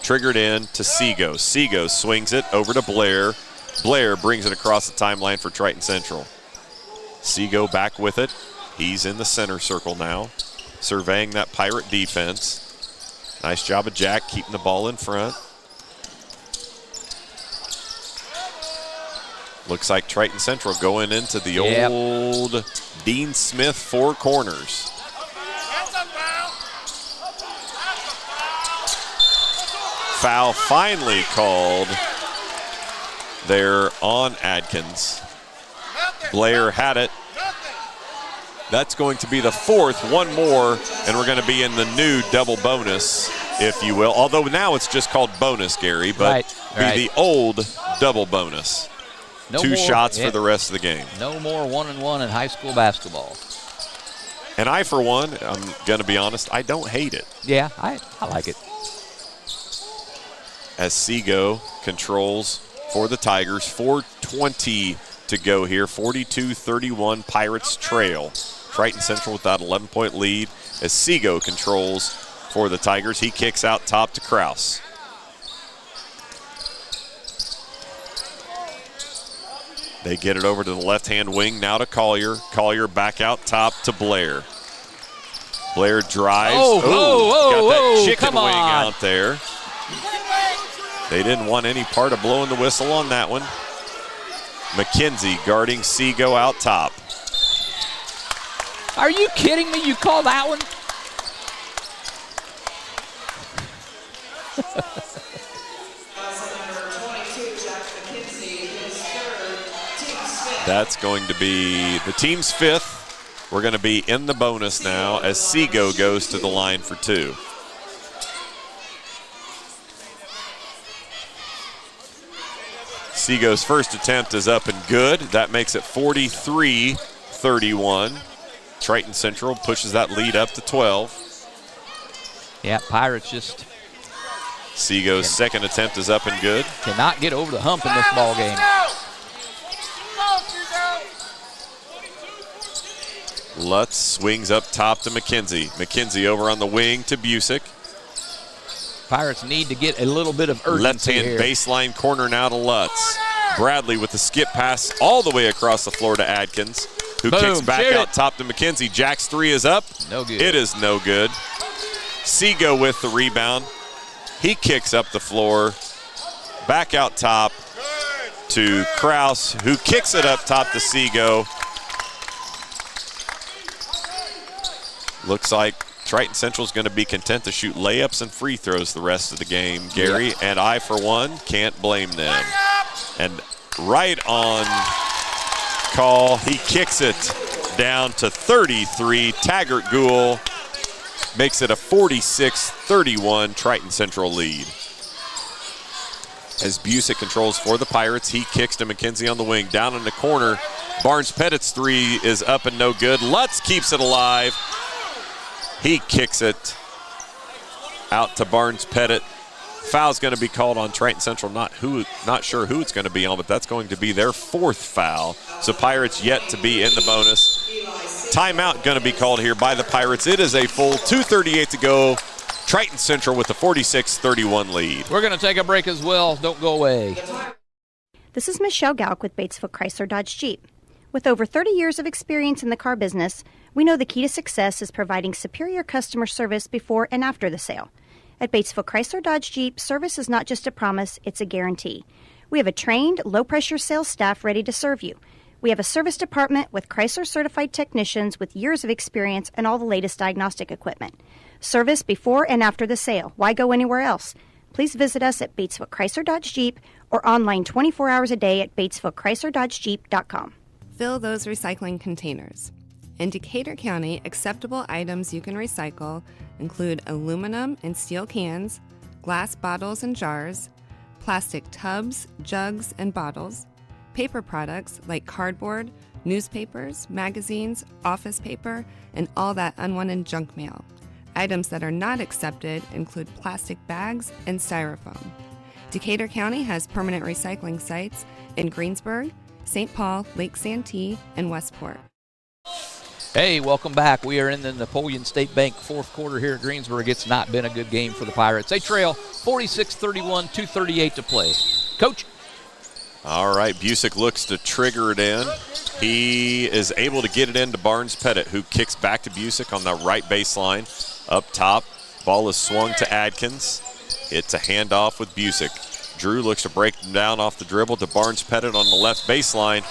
S6: Triggered in to Seago. Seago swings it over to Blair. Blair brings it across the timeline for Triton Central. Seago back with it. He's in the center circle now, surveying that Pirate defense. Nice job of Jack keeping the ball in front. Looks like Triton Central going into the old Dean Smith 4 corners. Foul finally called there on Adkins. Blair had it. That's going to be the 4th, one more, and we're going to be in the new double bonus, if you will. Although now it's just called bonus, Gary, but the old double bonus.
S5: No
S6: 2
S5: more,
S6: shots for the rest of the game.
S5: No more 1-and-1 in high school basketball.
S6: And I, for one, I'm going to be honest, I don't hate it.
S5: Yeah, I like it.
S6: As Seago controls for the Tigers. 4:20 to go here. 42-31 Pirates trail. Triton Central with that 11-point lead as Seago controls for the Tigers. He kicks out top to Kraus. They get it over to the left-hand wing now to Collier. Collier back out top to Blair. Blair drives. Got that chicken wing out there. They didn't want any part of blowing the whistle on that one. McKenzie guarding Seago out top.
S5: Are you kidding me? You call that one?
S6: That's going to be the team's 5th. We're going to be in the bonus now as Seago goes to the line for 2. Seago's first attempt is up and good. That makes it 43-31. Triton Central pushes that lead up to 12.
S5: Yeah, Pirates just...
S6: Seago's second attempt is up and good.
S5: Cannot get over the hump in this ball game.
S6: Lutz swings up top to McKenzie. McKenzie over on the wing to Busick.
S5: Pirates need to get a little bit of urgency
S6: Left-hand
S5: here.
S6: baseline corner now to Lutz. Bradley with the skip pass all the way across the floor to Adkins, who kicks back out top to McKenzie. Jack's three is up.
S5: No good.
S6: It is no good. Seago with the rebound. He kicks up the floor. Back out top to Kraus, who kicks it up top to Seago. Looks like Triton Central is going to be content to shoot layups and free throws the rest of the game, Gary, and I, for one, can't blame them. And right on call, he kicks it down to 33. Taggart Gould makes it a 46-31 Triton Central lead. As Busick controls for the Pirates, he kicks to McKenzie on the wing. Down in the corner, Barnes-Pettit's three is up and no good. Lutz keeps it alive. He kicks it out to Barnes-Pettit. Foul's going to be called on Triton Central. Not sure who it's going to be on, but that's going to be their fourth foul. So Pirates yet to be in the bonus. Timeout going to be called here by the Pirates. It is a full 2:38 to go. Triton Central with the 46-31 lead.
S5: We're going to take a break as well. Don't go away.
S3: This is Michelle Gauck with Batesville Chrysler Dodge Jeep. With over 30 years of experience in the car business, we know the key to success is providing superior customer service before and after the sale. At Batesville Chrysler Dodge Jeep, service is not just a promise, it's a guarantee. We have a trained, low-pressure sales staff ready to serve you. We have a service department with Chrysler-certified technicians with years of experience and all the latest diagnostic equipment. Service before and after the sale. Why go anywhere else? Please visit us at Batesville Chrysler Dodge Jeep or online 24 hours a day at BatesvilleChryslerDodgeJeep.com.
S9: Fill those recycling containers. In Decatur County, acceptable items you can recycle include aluminum and steel cans, glass bottles and jars, plastic tubs, jugs, and bottles, paper products like cardboard, newspapers, magazines, office paper, and all that unwanted junk mail. Items that are not accepted include plastic bags and styrofoam. Decatur County has permanent recycling sites in Greensburg, St. Paul, Lake Santee, and Westport.
S5: Hey, welcome back. We are in the Napoleon State Bank fourth quarter here at Greensburg. It's not been a good game for the Pirates. They trail 46-31, 2:38 to play. Coach?
S6: All right, Busick looks to trigger it in. He is able to get it into Barnes-Pettit, who kicks back to Busick on the right baseline. Up top, ball is swung to Adkins. It's a handoff with Busick. Drew looks to break him down off the dribble to Barnes-Pettit on the left baseline.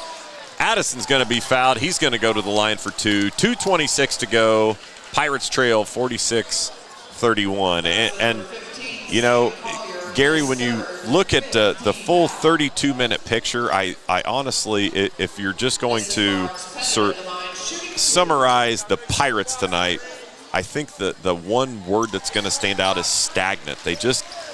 S6: Addison's going to be fouled. He's going to go to the line for two. 2:26 to go. Pirates trail 46-31. And you know, Gary, when you look at the full 32-minute picture, I honestly, if you're just going to summarize the Pirates tonight, I think the one word that's going to stand out is stagnant.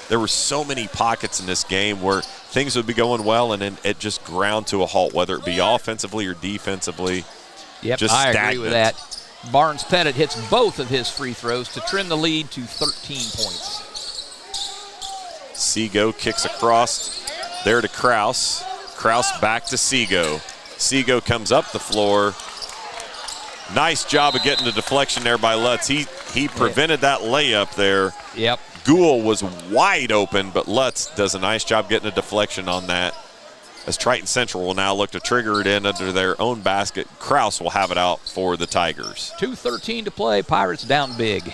S6: There were so many pockets in this game where things would be going well and then it just ground to a halt, whether it be offensively or defensively.
S5: Yep,
S6: just
S5: I
S6: stagnant.
S5: agree with that. Barnes-Pettit hits both of his free throws to trim the lead to 13 points.
S6: Seago kicks across there to Kraus. Kraus back to Seago. Seago comes up the floor. Nice job of getting the deflection there by Lutz. He prevented that layup there.
S5: Yep.
S6: Gould was wide open, but Lutz does a nice job getting a deflection on that. As Triton Central will now look to trigger it in under their own basket. Kraus will have it out for the Tigers.
S5: 2:13 to play. Pirates down big.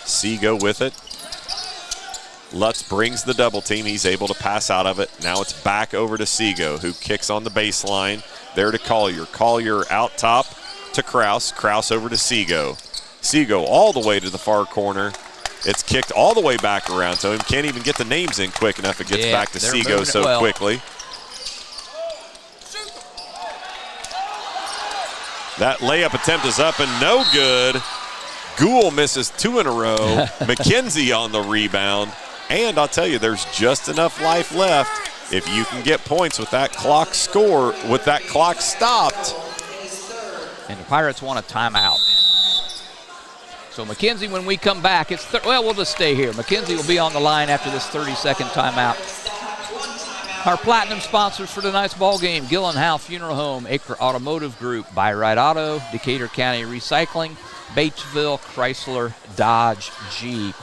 S6: Seago with it. Lutz brings the double team. He's able to pass out of it. Now it's back over to Seago, who kicks on the baseline. There to Collier. Collier out top to Kraus. Kraus over to Seago. Seago all the way to the far corner. It's kicked all the way back around to him. Can't even get the names in quick enough. It gets back to Seago so quickly. That layup attempt is up and no good. Gould misses two in a row. McKenzie on the rebound. And I'll tell you, there's just enough life left if you can get points with that clock stopped.
S5: And the Pirates want a timeout. So McKenzie, when we come back, we'll just stay here. McKenzie will be on the line after this 30-second timeout. Our platinum sponsors for tonight's ball game: Gillenhow Funeral Home, Acre Automotive Group, Buy Right Auto, Decatur County Recycling, Batesville Chrysler Dodge Jeep.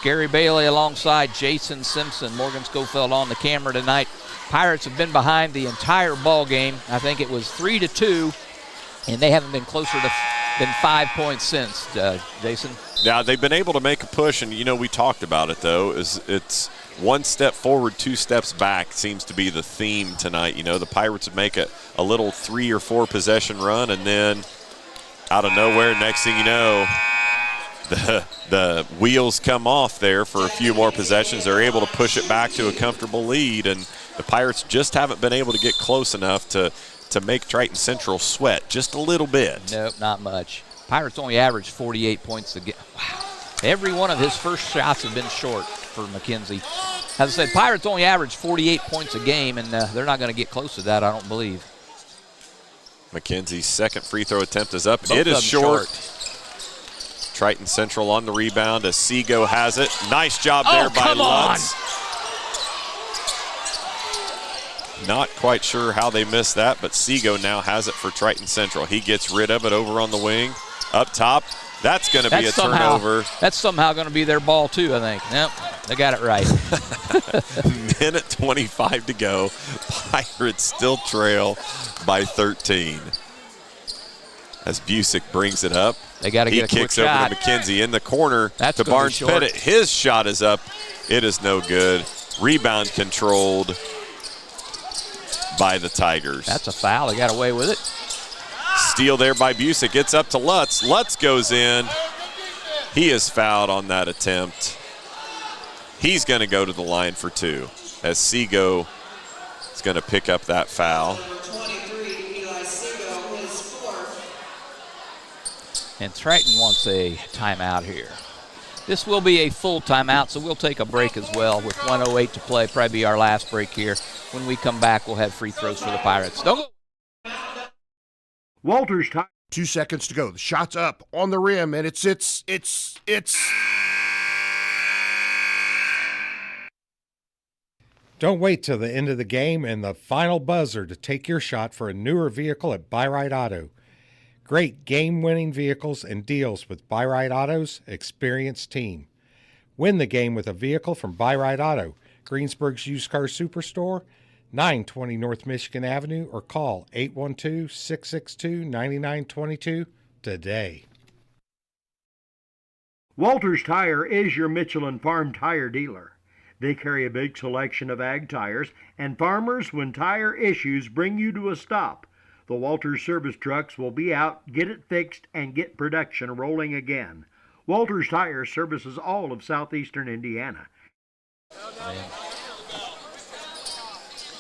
S5: Gary Bailey alongside Jason Simpson. Morgan Schofield on the camera tonight. Pirates have been behind the entire ball game. I think it was 3-2, and they haven't been closer than 5 points since, Jason.
S6: Now, they've been able to make a push, and, we talked about it, though. It's one step forward, 2 steps back seems to be the theme tonight. The Pirates would make a little 3 or 4 possession run, and then out of nowhere, next thing you know, the wheels come off there for a few more possessions. They're able to push it back to a comfortable lead, and the Pirates just haven't been able to get close enough to make Triton Central sweat just a little bit.
S5: Nope, not much. Pirates only averaged 48 points a game. Wow. Every one of his first shots have been short for McKenzie. As I said, Pirates only average 48 points a game, and they're not going to get close to that, I don't believe.
S6: McKenzie's second free throw attempt is up.
S5: Both
S6: it is short.
S5: short.
S6: Triton Central on the rebound as Seago has it. Nice job there by Lutz. Not quite sure how they missed that, but Seago now has it for Triton Central. He gets rid of it over on the wing. Up top, that's going to be a turnover.
S5: That's somehow going to be their ball too, I think. Nope, they got it right.
S6: Minute 25 to go. Pirates still trail by 13. As Busick brings it up,
S5: they got to get a quick shot.
S6: He kicks over to McKenzie in the corner.
S5: That's
S6: to Barnes Pettit. His shot is up. It is no good. Rebound controlled by the Tigers.
S5: That's a foul. They got away with it.
S6: Steal there by Busick. Gets up to Lutz. Lutz goes in. He is fouled on that attempt. He's going to go to the line for 2 as Seago is going to pick up that foul.
S5: And Triton wants a timeout here. This will be a full timeout, so we'll take a break as well with 1:08 to play. Probably be our last break here. When we come back, we'll have free throws for the Pirates. Don't go.
S1: Walters time.
S7: 2 seconds to go. The shot's up on the rim, and it's.
S8: Don't wait till the end of the game and the final buzzer to take your shot for a newer vehicle at Buy-Right Auto. Great game-winning vehicles and deals with Buy-Right Auto's experienced team. Win the game with a vehicle from Buy-Right Auto, Greensburg's used car superstore, 920 North Michigan Avenue, or call 812-662-9922 today.
S1: Walters Tire is your Michelin Farm tire dealer. They carry a big selection of ag tires, and farmers, when tire issues bring you to a stop, the Walters service trucks will be out, get it fixed, and get production rolling again. Walters Tire services all of southeastern Indiana.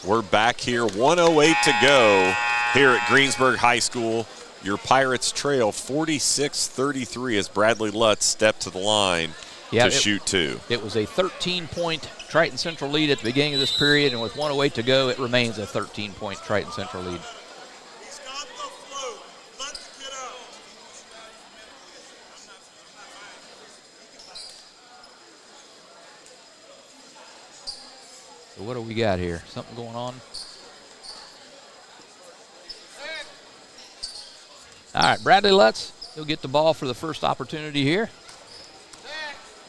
S6: We're back here, 1:08 to go here at Greensburg High School. Your Pirates trail 46-33 as Bradley Lutz stepped to the line to shoot 2.
S5: It was a 13-point Triton Central lead at the beginning of this period, and with 1:08 to go, it remains a 13-point Triton Central lead. So what do we got here? Something going on? All right, Bradley Lutz, he'll get the ball for the first opportunity here.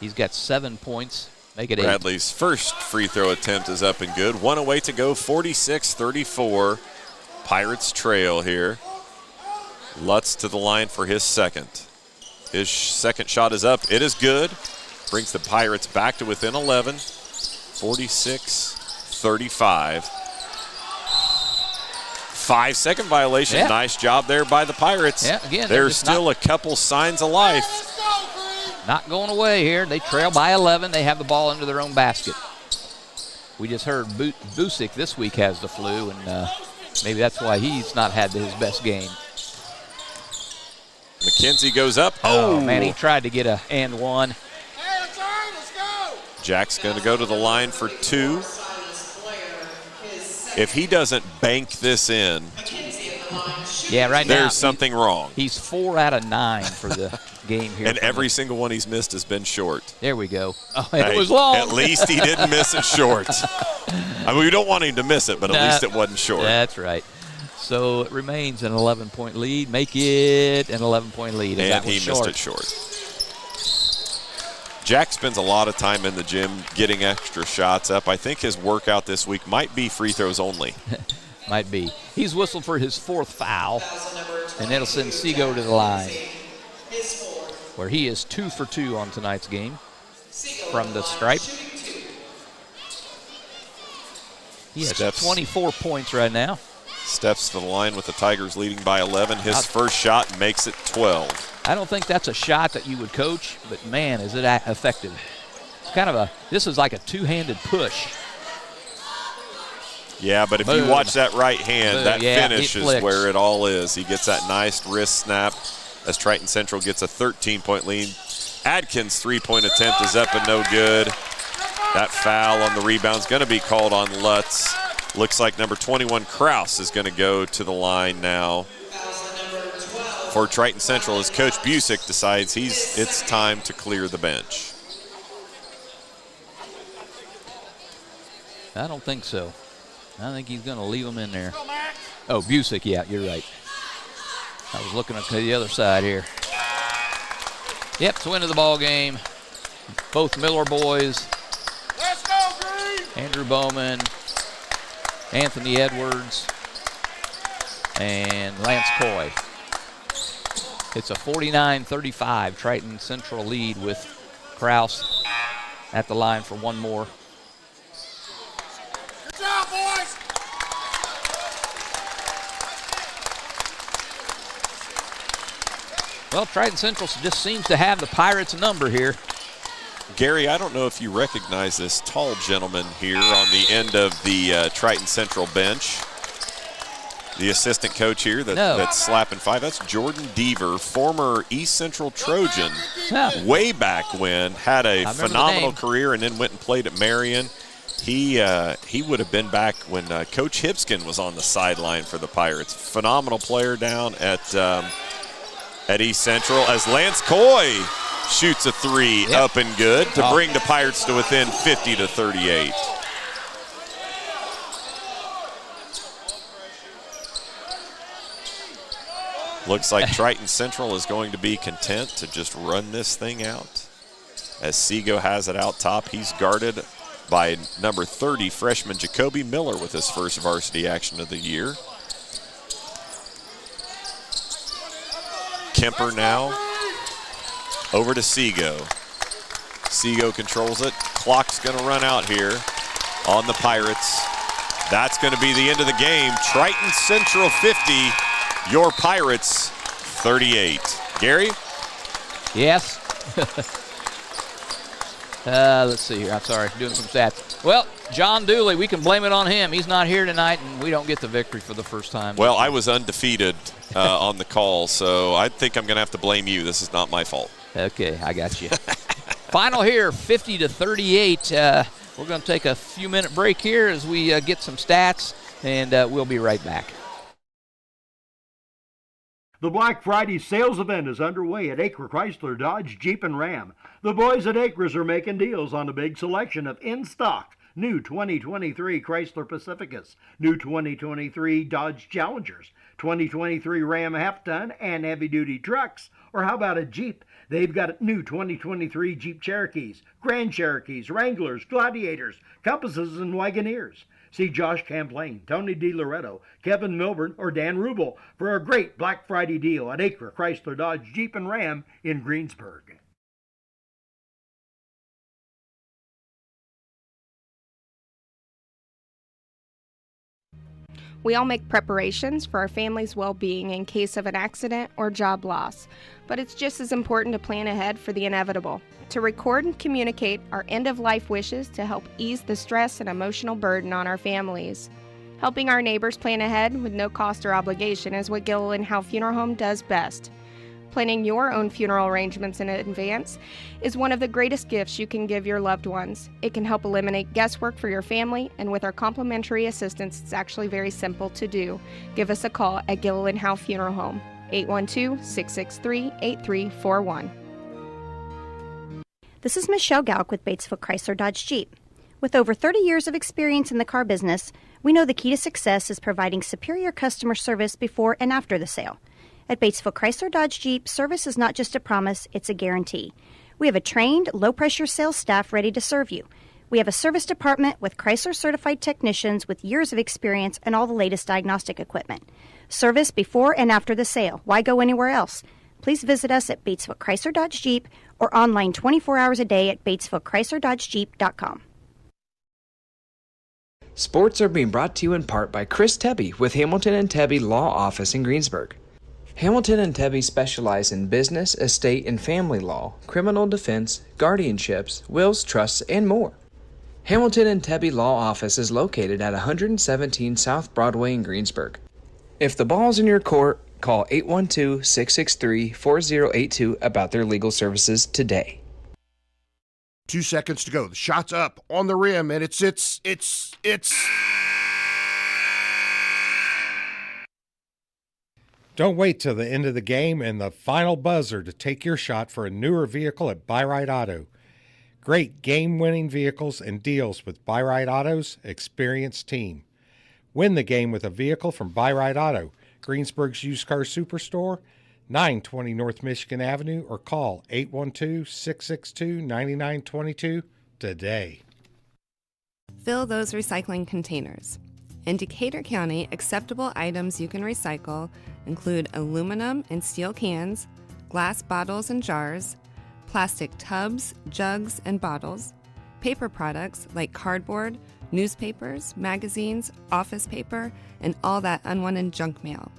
S5: He's got 7 points, make it 8.
S6: Bradley's first free throw attempt is up and good. 1:08 to go, 46-34. Pirates trail here. Lutz to the line for his second. His second shot is up. It is good. Brings the Pirates back to within 11. 46-35. 5-second violation.
S5: Yeah.
S6: Nice job there by the Pirates.
S5: Yeah, again,
S6: there's still a couple signs of life.
S5: Not going away here. They trail by 11. They have the ball under their own basket. We just heard Busick this week has the flu, and maybe that's why he's not had his best game.
S6: McKenzie goes up.
S5: Oh, man, he tried to get a and one.
S6: Jack's going to go to the line for 2. If he doesn't bank this in,
S5: yeah, right now
S6: there's something wrong.
S5: He's 4 out of 9 for the game here.
S6: And every single one he's missed has been short.
S5: There we go. Oh, it was long.
S6: At least he didn't miss it short. I mean, we don't want him to miss it, but at least it wasn't short.
S5: That's right. So it remains an 11-point lead. Make it an 11-point lead.
S6: And he missed it short. Jack spends a lot of time in the gym getting extra shots up. I think his workout this week might be free throws only.
S5: Might be. He's whistled for his 4th foul, and it'll send Seago to the line, where he is 2 for 2 on tonight's game from the stripe. He has 24 points right now.
S6: Steps to the line with the Tigers leading by 11. His first shot makes it 12.
S5: I don't think that's a shot that you would coach, but man, is it effective. This is like a two-handed push.
S6: Yeah, but if you watch that right hand, that finish is where it all is. He gets that nice wrist snap as Triton Central gets a 13-point lead. Adkins' three-point attempt is up and no good. That foul on the rebound is going to be called on Lutz. Looks like number 21, Kraus, is going to go to the line now for Triton Central as Coach Busick decides it's time to clear the bench.
S5: I don't think so. I think he's going to leave him in there. Oh, Busick, yeah, you're right. I was looking at the other side here. Yep, it's win of the ball game. Both Miller boys.
S7: Let's go, Green!
S5: Andrew Bowman, Anthony Edwards, and Lance Coy. It's a 49-35 Triton Central lead with Kraus at the line for one more.
S7: Good job, boys!
S5: Well, Triton Central just seems to have the Pirates' number here.
S6: Gary, I don't know if you recognize this tall gentleman here on the end of the Triton Central bench. The assistant coach here that's slapping 5. That's Jordan Deaver, former East Central Trojan. Way back when, had a phenomenal career and then went and played at Marion. He would have been back when Coach Hipskin was on the sideline for the Pirates. Phenomenal player down at East Central as Lance Coy shoots a 3 up and good to bring the Pirates to within 50-38. Looks like Triton Central is going to be content to just run this thing out. As Seago has it out top, he's guarded by number 30, freshman Jacoby Miller with his first varsity action of the year. Kemper now over to Seago. Seago controls it. Clock's going to run out here on the Pirates. That's going to be the end of the game. Triton Central 50, your Pirates 38. Gary?
S5: Yes. Let's see here. I'm sorry, doing some stats. Well, John Dooley, we can blame it on him. He's not here tonight, and we don't get the victory for the first time.
S6: Well, I was undefeated on the call, so I think I'm going to have to blame you. This is not my fault.
S5: Okay, I got you. Final here, 50-38. We're going to take a few-minute break here as we get some stats, and we'll be right back.
S1: The Black Friday sales event is underway at Acre Chrysler, Dodge, Jeep, and Ram. The boys at Acres are making deals on a big selection of in-stock new 2023 Chrysler Pacificas, new 2023 Dodge Challengers, 2023 Ram half-ton and heavy-duty trucks. Or how about a Jeep? They've got new 2023 Jeep Cherokees, Grand Cherokees, Wranglers, Gladiators, Compasses, and Wagoneers. See Josh Camplain, Tony DiLoretto, Kevin Milburn, or Dan Rubel for a great Black Friday deal at Acre Chrysler, Dodge, Jeep, and Ram in Greensburg.
S2: We all make preparations for our family's well-being in case of an accident or job loss, but it's just as important to plan ahead for the inevitable, to record and communicate our end-of-life wishes to help ease the stress and emotional burden on our families. Helping our neighbors plan ahead with no cost or obligation is what Gilliland Howe Funeral Home does best. Planning your own funeral arrangements in advance is one of the greatest gifts you can give your loved ones. It can help eliminate guesswork for your family, and with our complimentary assistance, it's actually very simple to do. Give us a call at Gilliland Howe Funeral Home, 812-663-8341.
S3: This is Michelle Galk with Batesville Chrysler Dodge Jeep. With over 30 years of experience in the car business, we know the key to success is providing superior customer service before and after the sale. At Batesville Chrysler Dodge Jeep, service is not just a promise, it's a guarantee. We We have a trained, low-pressure sales staff ready to serve you. We have a service department with Chrysler-certified technicians with years of experience and all the latest diagnostic equipment. Service before and after the sale. Why go anywhere else? Please visit us at Batesville Chrysler Dodge Jeep or online 24 hours a day at BatesvilleChryslerDodgeJeep.com.
S4: Sports are being brought to you in part by Chris Tebby with Hamilton and Tebby Law Office in Greensburg. Hamilton and Tebby specialize in business, estate, and family law, criminal defense, guardianships, wills, trusts, and more. Hamilton and Tebby Law Office is located at 117 South Broadway in Greensburg. If the ball's in your court, call 812-663-4082 about their legal services today.
S7: 2 seconds to go. The shot's up on the rim, and it's.
S8: Don't wait till the end of the game and the final buzzer to take your shot for a newer vehicle at Buy-Right Auto. Great game-winning vehicles and deals with Buy-Right Auto's experienced team. Win the game with a vehicle from Buy-Right Auto, Greensburg's used car superstore, 920 North Michigan Avenue, or call 812-662-9922 today.
S9: Fill those recycling containers. In Decatur County, acceptable items you can recycle include aluminum and steel cans, glass bottles and jars, plastic tubs, jugs, and bottles, paper products like cardboard, newspapers, magazines, office paper, and all that unwanted junk mail.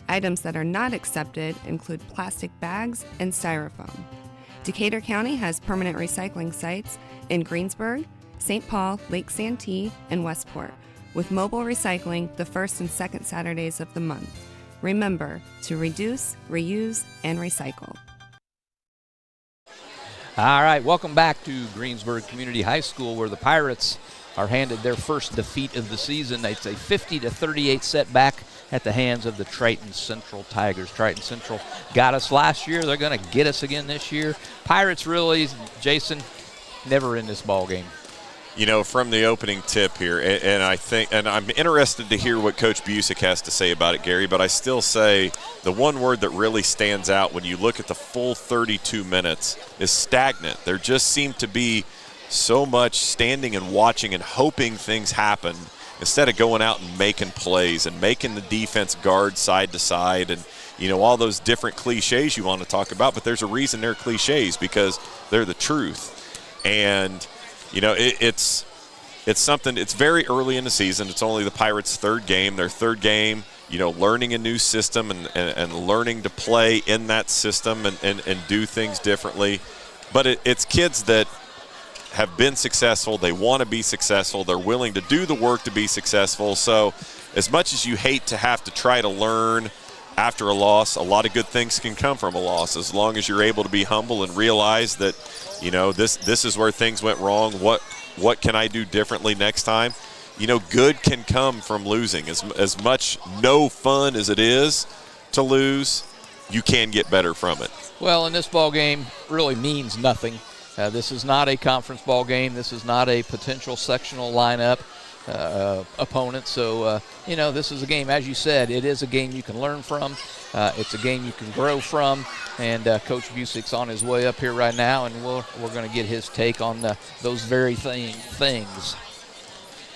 S9: Items that are not accepted include plastic bags and styrofoam. Decatur County has permanent recycling sites in Greensburg, St. Paul, Lake Santee, and Westport, with mobile recycling the first and second Saturdays of the month. Remember to reduce, reuse, and recycle.
S5: All right, welcome back to Greensburg Community High School, where the Pirates are handed their first defeat of the season. It's a 50-38 setback at the hands of the Triton Central Tigers. Triton Central got us last year. They're going to get us again this year. Pirates really, Jason, never in this ball game.
S6: You know, from the opening tip here, and I'm interested to hear what Coach Busick has to say about it, Gary, but I still say the one word that really stands out when you look at the full 32 minutes is stagnant. There just seemed to be so much standing and watching and hoping things happen instead of going out and making plays and making the defense guard side to side and, you know, all those different cliches you want to talk about, but there's a reason they're cliches because they're the truth. And you know, it's something, it's very early in the season. It's only the Pirates' third game, you know, learning a new system and learning to play in that system and do things differently. But it's kids that have been successful. They want to be successful. They're willing to do the work to be successful. So as much as you hate to have to try to learn after a loss, a lot of good things can come from a loss as long as you're able to be humble and realize that, you know, this is where things went wrong. What can I do differently next time? You know, good can come from losing. As much no fun as it is to lose, you can get better from it.
S5: Well, and this ball game really means nothing. This is not a conference ball game. This is not a potential sectional lineup opponent. So, you know, this is a game, as you said, it is a game you can learn from. It's a game you can grow from. And Coach Busick's on his way up here right now, and we're going to get his take on those very things.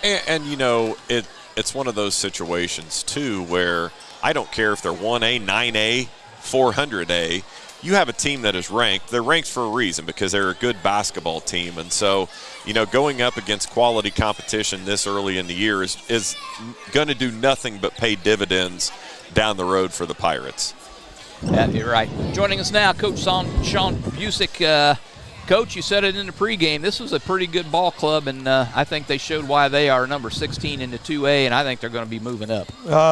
S6: And you know, it's one of those situations, too, where I don't care if they're 1A, 9A, 400A. You have a team that is ranked. They're ranked for a reason because they're a good basketball team. And so, you know, going up against quality competition this early in the year is going to do nothing but pay dividends down the road for the Pirates.
S5: Yeah, you're right. Joining us now, Coach Sean Busick. Coach, you said it in the pregame. This was a pretty good ball club, and I think they showed why they are number 16 in the 2A, and I think they're going to be moving up.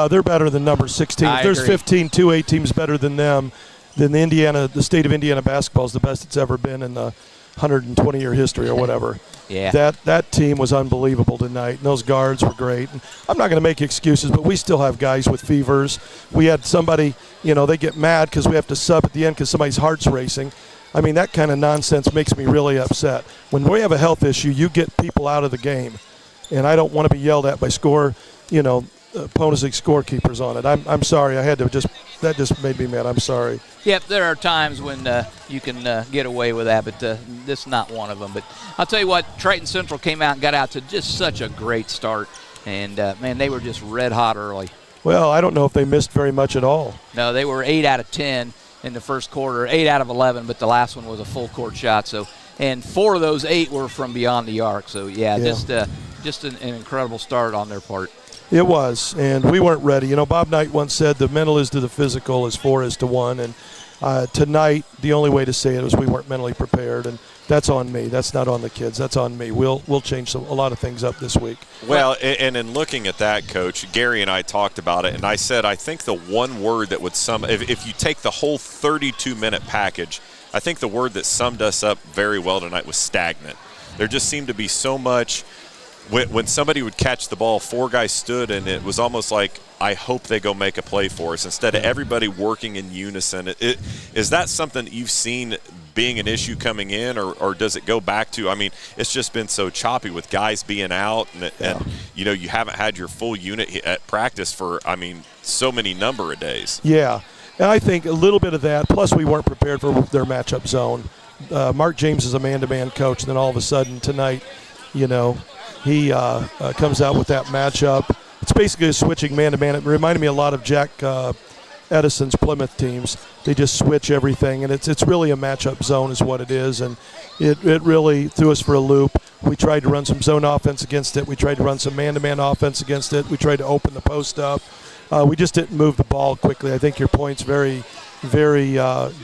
S10: They're better than number 16. If there's 15 2A teams better than them, then the state of Indiana basketball is the best it's ever been in the 120-year history or whatever.
S5: Yeah.
S10: That team was unbelievable tonight, and those guards were great. And I'm not going to make excuses, but we still have guys with fevers. We had somebody, you know, they get mad because we have to sub at the end because somebody's heart's racing. I mean, that kind of nonsense makes me really upset. When we have a health issue, you get people out of the game. And I don't want to be yelled at by score, you know, opponent's scorekeepers on it. I'm sorry. That just made me mad. I'm sorry.
S5: Yep, there are times when you can get away with that, but this is not one of them. But I'll tell you what, Triton Central came out and got out to just such a great start. And, man, they were just red hot early.
S10: Well, I don't know if they missed very much at all.
S5: No, they were 8 out of 10 in the first quarter, 8 out of 11, but the last one was a full court shot. So, and 4 of those 8 were from beyond the arc. So, yeah. Just an incredible start on their part.
S10: It was, and we weren't ready. You know, Bob Knight once said the mental is to the physical as 4 is to 1. And tonight, the only way to say it was we weren't mentally prepared, and that's on me. That's not on the kids. That's on me. We'll change a lot of things up this week.
S6: Well, and in looking at that, Coach, Gary and I talked about it, and I said I think the one word that would sum, if you take the whole 32-minute package, I think the word that summed us up very well tonight was stagnant. There just seemed to be so much. When somebody would catch the ball, 4 guys stood, and it was almost like, I hope they go make a play for us, instead of everybody working in unison. Is that something that you've seen being an issue coming in, or does it go back to, I mean, it's just been so choppy with guys being out, and you know, you haven't had your full unit at practice for, I mean, so many number of days.
S10: Yeah, and I think a little bit of that, plus we weren't prepared for their matchup zone. Mark James is a man-to-man coach, and then all of a sudden tonight, you know, he comes out with that matchup. It's basically a switching man-to-man. It reminded me a lot of Jack Edison's Plymouth teams. They just switch everything, and it's really a matchup zone is what it is, and it really threw us for a loop. We tried to run some zone offense against it. We tried to run some man-to-man offense against it. We tried to open the post up. We just didn't move the ball quickly. I think your point's very, very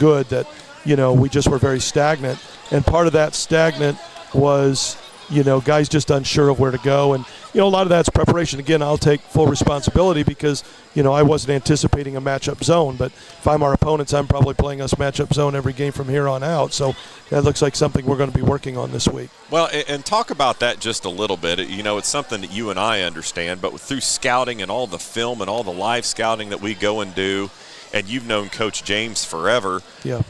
S10: good that, you know, we just were very stagnant, and part of that stagnant was, you know, guys just unsure of where to go. And, you know, a lot of that's preparation. Again, I'll take full responsibility because, you know, I wasn't anticipating a matchup zone. But if I'm our opponents, I'm probably playing us matchup zone every game from here on out. So that looks like something we're going to be working on this week.
S6: Well, and talk about that just a little bit. You know, it's something that you and I understand. But through scouting and all the film and all the live scouting that we go and do, and you've known Coach James forever.
S10: Yeah.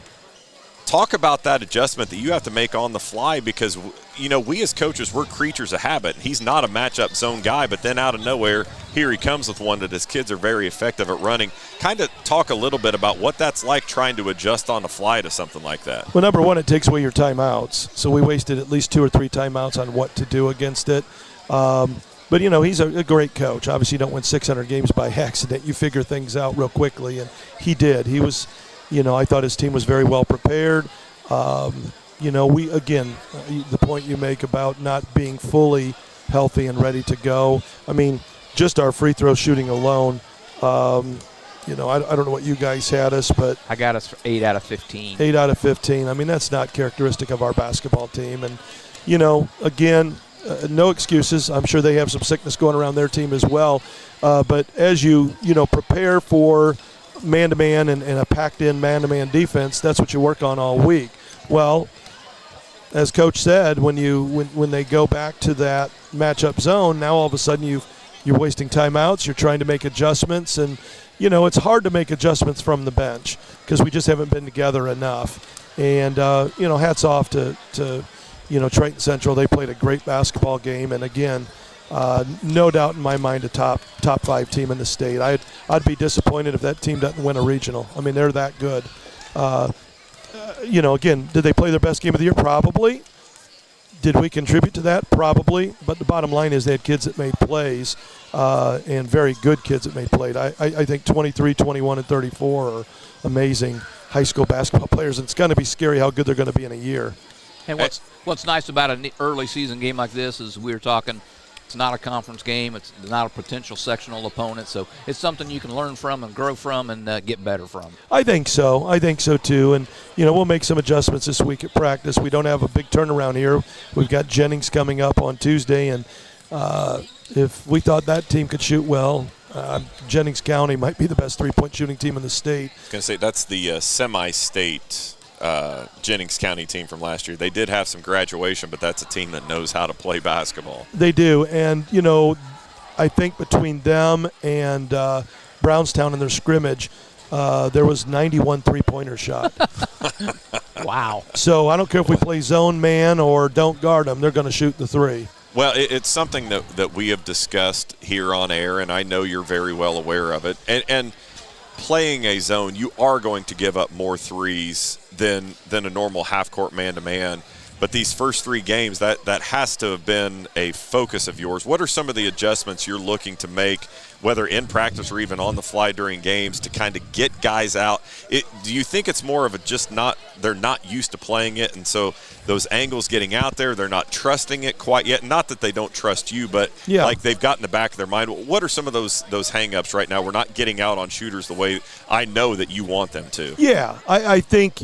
S6: Talk about that adjustment that you have to make on the fly because, you know, we as coaches, we're creatures of habit. He's not a matchup zone guy, but then out of nowhere, here he comes with one that his kids are very effective at running. Kind of talk a little bit about what that's like trying to adjust on the fly to something like that.
S10: Well, number one, it takes away your timeouts. So we wasted at least 2 or 3 timeouts on what to do against it. But, you know, he's a great coach. Obviously, you don't win 600 games by accident. You figure things out real quickly, and he did. He was – you know, I thought his team was very well prepared. You know, we, again, the point you make about not being fully healthy and ready to go. I mean, just our free throw shooting alone, you know, I don't know what you guys had us, but
S5: I got us for 8 out of 15.
S10: 8 out of 15. I mean, that's not characteristic of our basketball team. And, you know, again, no excuses. I'm sure they have some sickness going around their team as well. But as you know, prepare for man-to-man and a packed-in man-to-man defense, that's what you work on all week. Well, as Coach said, when they go back to that matchup zone, now all of a sudden you're wasting timeouts, you're trying to make adjustments, and, you know, it's hard to make adjustments from the bench because we just haven't been together enough. And, you know, hats off to you know, Triton Central. They played a great basketball game, and again, no doubt in my mind a top 5 team in the state. I'd be disappointed if that team doesn't win a regional. I mean, they're that good. You know, again, did they play their best game of the year? Probably. Did we contribute to that? Probably. But the bottom line is they had kids that made plays, and very good kids that made plays. I think 23, 21, and 34 are amazing high school basketball players, and it's going to be scary how good they're going to be in a year.
S5: And what's nice about an early season game like this is we were talking – it's not a conference game. It's not a potential sectional opponent. So it's something you can learn from and grow from and get better from.
S10: I think so. I think so, too. And, you know, we'll make some adjustments this week at practice. We don't have a big turnaround here. We've got Jennings coming up on Tuesday. And if we thought that team could shoot well, Jennings County might be the best three-point shooting team in the state.
S6: I was going to say that's the semi-state Jennings County team from last year. They did have some graduation, but that's a team that knows how to play basketball.
S10: They do, and, you know, I think between them and Brownstown in their scrimmage, there was 91 three-pointer shot.
S5: Wow.
S10: So I don't care if we play zone man or don't guard them, they're going to shoot the three.
S6: Well, it's something that we have discussed here on air, and I know you're very well aware of it. And playing a zone, you are going to give up more threes than a normal half-court man-to-man. But these first 3 games, that has to have been a focus of yours. What are some of the adjustments you're looking to make, whether in practice or even on the fly during games, to kind of get guys out? Do you think it's more of they're not used to playing it, and so those angles getting out there, they're not trusting it quite yet? Not that they don't trust you, but like they've got in the back of their mind. What are some of those hang-ups right now? We're not getting out on shooters the way I know that you want them to.
S10: Yeah, I think,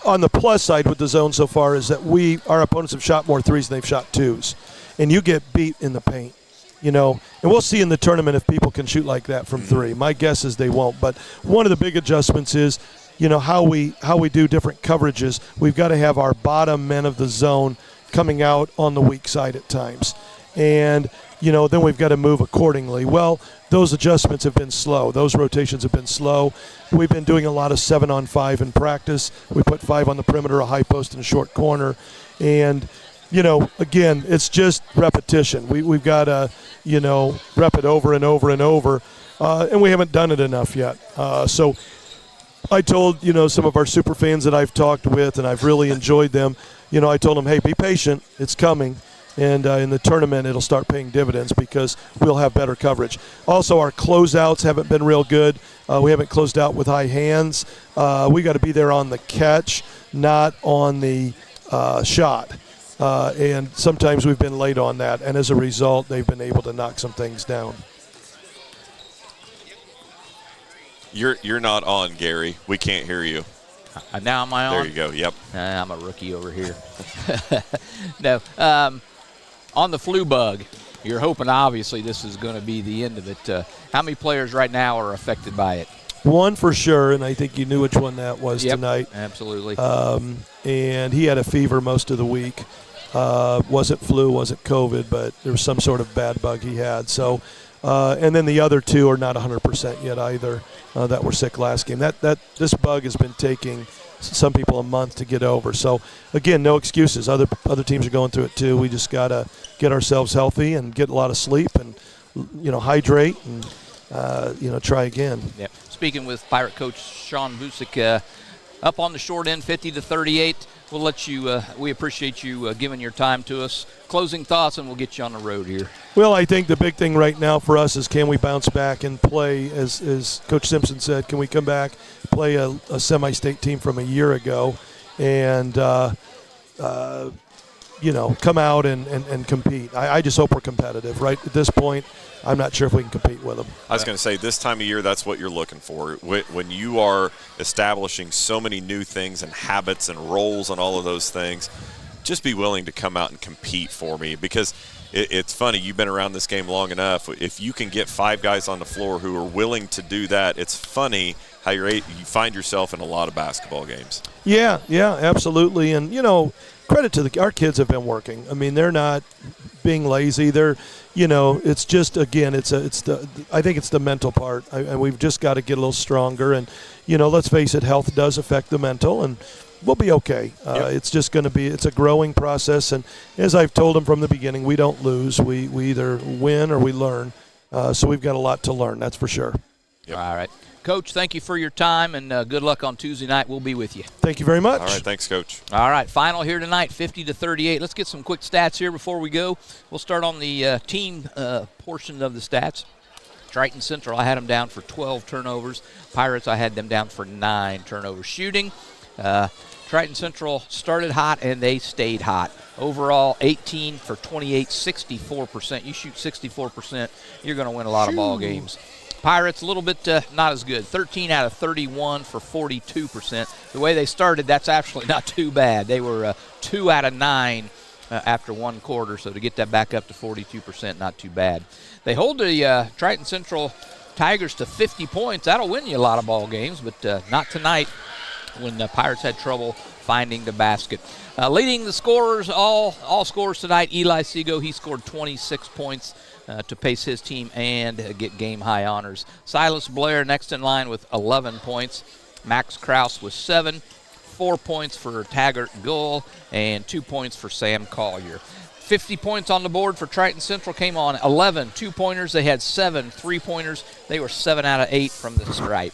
S10: on the plus side with the zone so far is that our opponents have shot more threes than they've shot twos. And you get beat in the paint, and we'll see in the tournament if people can shoot like that from 3. My guess is they won't. But one of the big adjustments is, how we do different coverages. We've got to have our bottom men of the zone coming out on the weak side at times. And, then we've got to move accordingly. Well, those adjustments have been slow. Those rotations have been slow. We've been doing a lot of 7-on-5 in practice. We put 5 on the perimeter, a high post, and a short corner. And, again, it's just repetition. We've got to, rep it over and over and over. And we haven't done it enough yet. So I told, some of our super fans that I've talked with, and I've really enjoyed them, I told them, hey, be patient. It's coming. And in the tournament, it'll start paying dividends because we'll have better coverage. Also, our closeouts haven't been real good. We haven't closed out with high hands. We got to be there on the catch, not on the shot. And sometimes we've been late on that. And as a result, they've been able to knock some things down.
S6: You're not on, Gary. We can't hear you.
S5: Now am I on?
S6: There you go. Yep.
S5: I'm a rookie over here. No. On the flu bug, you're hoping obviously this is going to be the end of it. How many players right now are affected by it?
S10: One for sure, and I think you knew which one that was tonight.
S5: Absolutely.
S10: And he had a fever most of the week. Wasn't flu, wasn't COVID, but there was some sort of bad bug he had. So, and then the other 2 are not 100% yet either that were sick last game. This bug has been taking some people a month to get over. So, again, no excuses. Other teams are going through it too. We just got to get ourselves healthy and get a lot of sleep and, hydrate and, try again.
S5: Yep. Speaking with Pirate coach Sean Vusick, up on the short end, 50-38. We'll let you, we appreciate you giving your time to us. Closing thoughts, and we'll get you on the road here.
S10: Well, I think the big thing right now for us is can we bounce back and play, as Coach Simpson said, can we come back, play a semi-state team from a year ago, and, come out and compete. I just hope we're competitive. Right at this point, I'm not sure if we can compete with them.
S6: I was going to say, this time of year, that's what you're looking for. When you are establishing so many new things and habits and roles and all of those things, just be willing to come out and compete for me, because it's funny. You've been around this game long enough. If you can get 5 guys on the floor who are willing to do that, it's funny how you find yourself in a lot of basketball games.
S10: Yeah, absolutely. And, credit to our kids have been working. I mean, they're not being lazy. They're, it's just, again, I think it's the mental part. And we've just got to get a little stronger. And, let's face it, health does affect the mental, and we'll be okay. It's just going to be, it's a growing process. And as I've told them from the beginning, we don't lose. We either win or we learn. So we've got a lot to learn, that's for sure.
S5: Yep. All right. Coach, thank you for your time, and good luck on Tuesday night. We'll be with you.
S10: Thank you very much.
S6: All right, thanks, Coach.
S5: All right, final here tonight, 50-38. Let's get some quick stats here before we go. We'll start on the team portion of the stats. Triton Central, I had them down for 12 turnovers. Pirates, I had them down for 9 turnovers. Shooting, Triton Central started hot, and they stayed hot. Overall, 18 for 28, 64%. You shoot 64%, you're going to win a lot of ball games. Pirates, a little bit not as good. 13 out of 31 for 42%. The way they started, that's actually not too bad. They were 2 out of 9 after one quarter, so to get that back up to 42%, not too bad. They hold the Triton Central Tigers to 50 points. That'll win you a lot of ball games, but not tonight when the Pirates had trouble finding the basket. Leading the scorers, all scorers tonight, Eli Seago, he scored 26 points. To pace his team and get game-high honors. Silas Blair next in line with 11 points. Max Kraus with 7. 4 points for Taggart Gull and 2 points for Sam Collier. 50 points on the board for Triton Central came on 11 two-pointers. They had 7 three-pointers. They were 7 out of 8 from the stripe.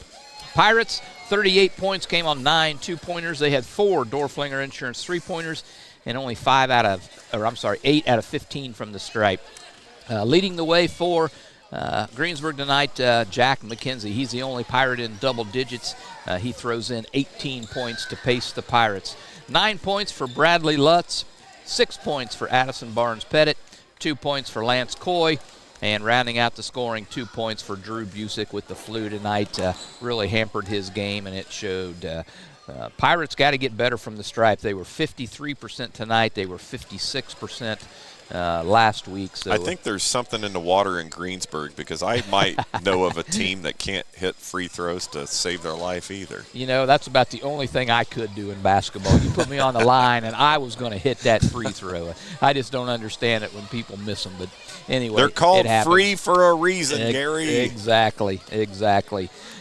S5: Pirates, 38 points came on 9 two-pointers. They had 4 Dorflinger Insurance three-pointers and only 8 out of 15 from the stripe. Leading the way for Greensburg tonight, Jack McKenzie. He's the only Pirate in double digits. He throws in 18 points to pace the Pirates. 9 points for Bradley Lutz, 6 points for Addison Barnes-Pettit, 2 points for Lance Coy, and rounding out the scoring, 2 points for Drew Busick with the flu tonight. Really hampered his game, and it showed. Pirates got to get better from the stripe. They were 53% tonight. They were 56% last week. So
S6: I think there's something in the water in Greensburg, because I might know of a team that can't hit free throws to save their life either.
S5: You know, that's about the only thing I could do in basketball. You put me on the line, and I was going to hit that free throw. I just don't understand it when people miss them. But anyway,
S6: they're called free for a reason, Gary.
S5: Exactly.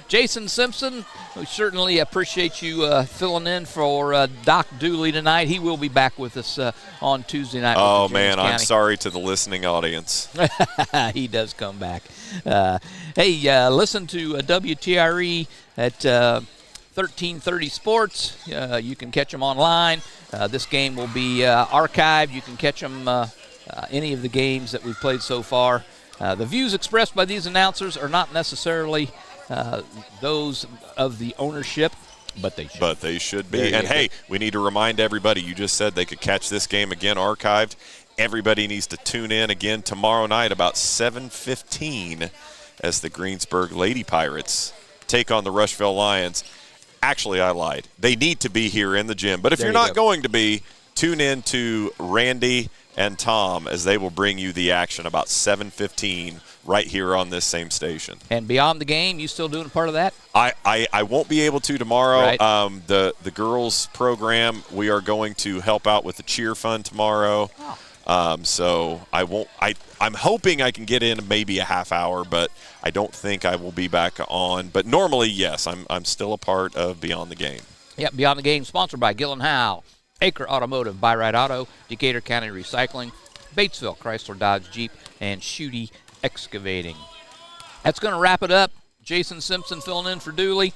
S5: Jason Simpson, we certainly appreciate you filling in for Doc Dooley tonight. He will be back with us on Tuesday night.
S6: Oh, man, I'm sorry to the listening audience.
S5: He does come back. Listen to WTRE at 1330 Sports. You can catch them online. This game will be archived. You can catch them any of the games that we've played so far. The views expressed by these announcers are not necessarily those of the ownership, but they should
S6: be. And hey, we need to remind everybody, you just said they could catch this game again archived. Everybody needs to tune in again tomorrow night about 7:15 as the Greensburg Lady Pirates take on the Rushville Lions. Actually, I lied. They need to be here in the gym. But if you're not going to be, tune in to Randy and Tom as they will bring you the action about 7:15 right here on this same station.
S5: And beyond the game, you still doing part of that?
S6: I won't be able to tomorrow.
S5: Right.
S6: The girls program, we are going to help out with the cheer fund tomorrow. So I won't. I'm hoping I can get in maybe a half hour, but I don't think I will be back on. But normally, yes, I'm still a part of Beyond the Game.
S5: Yeah, Beyond the Game, sponsored by Gill & Howe, Acre Automotive, Buy Right Auto, Decatur County Recycling, Batesville Chrysler Dodge Jeep, and Schutte Excavating. That's going to wrap it up. Jason Simpson filling in for Dooley.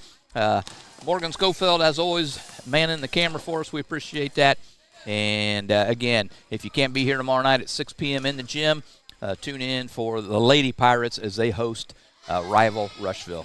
S5: Morgan Schofield, as always, manning the camera for us. We appreciate that. And, again, if you can't be here tomorrow night at 6 p.m. in the gym, tune in for the Lady Pirates as they host rival Rushville.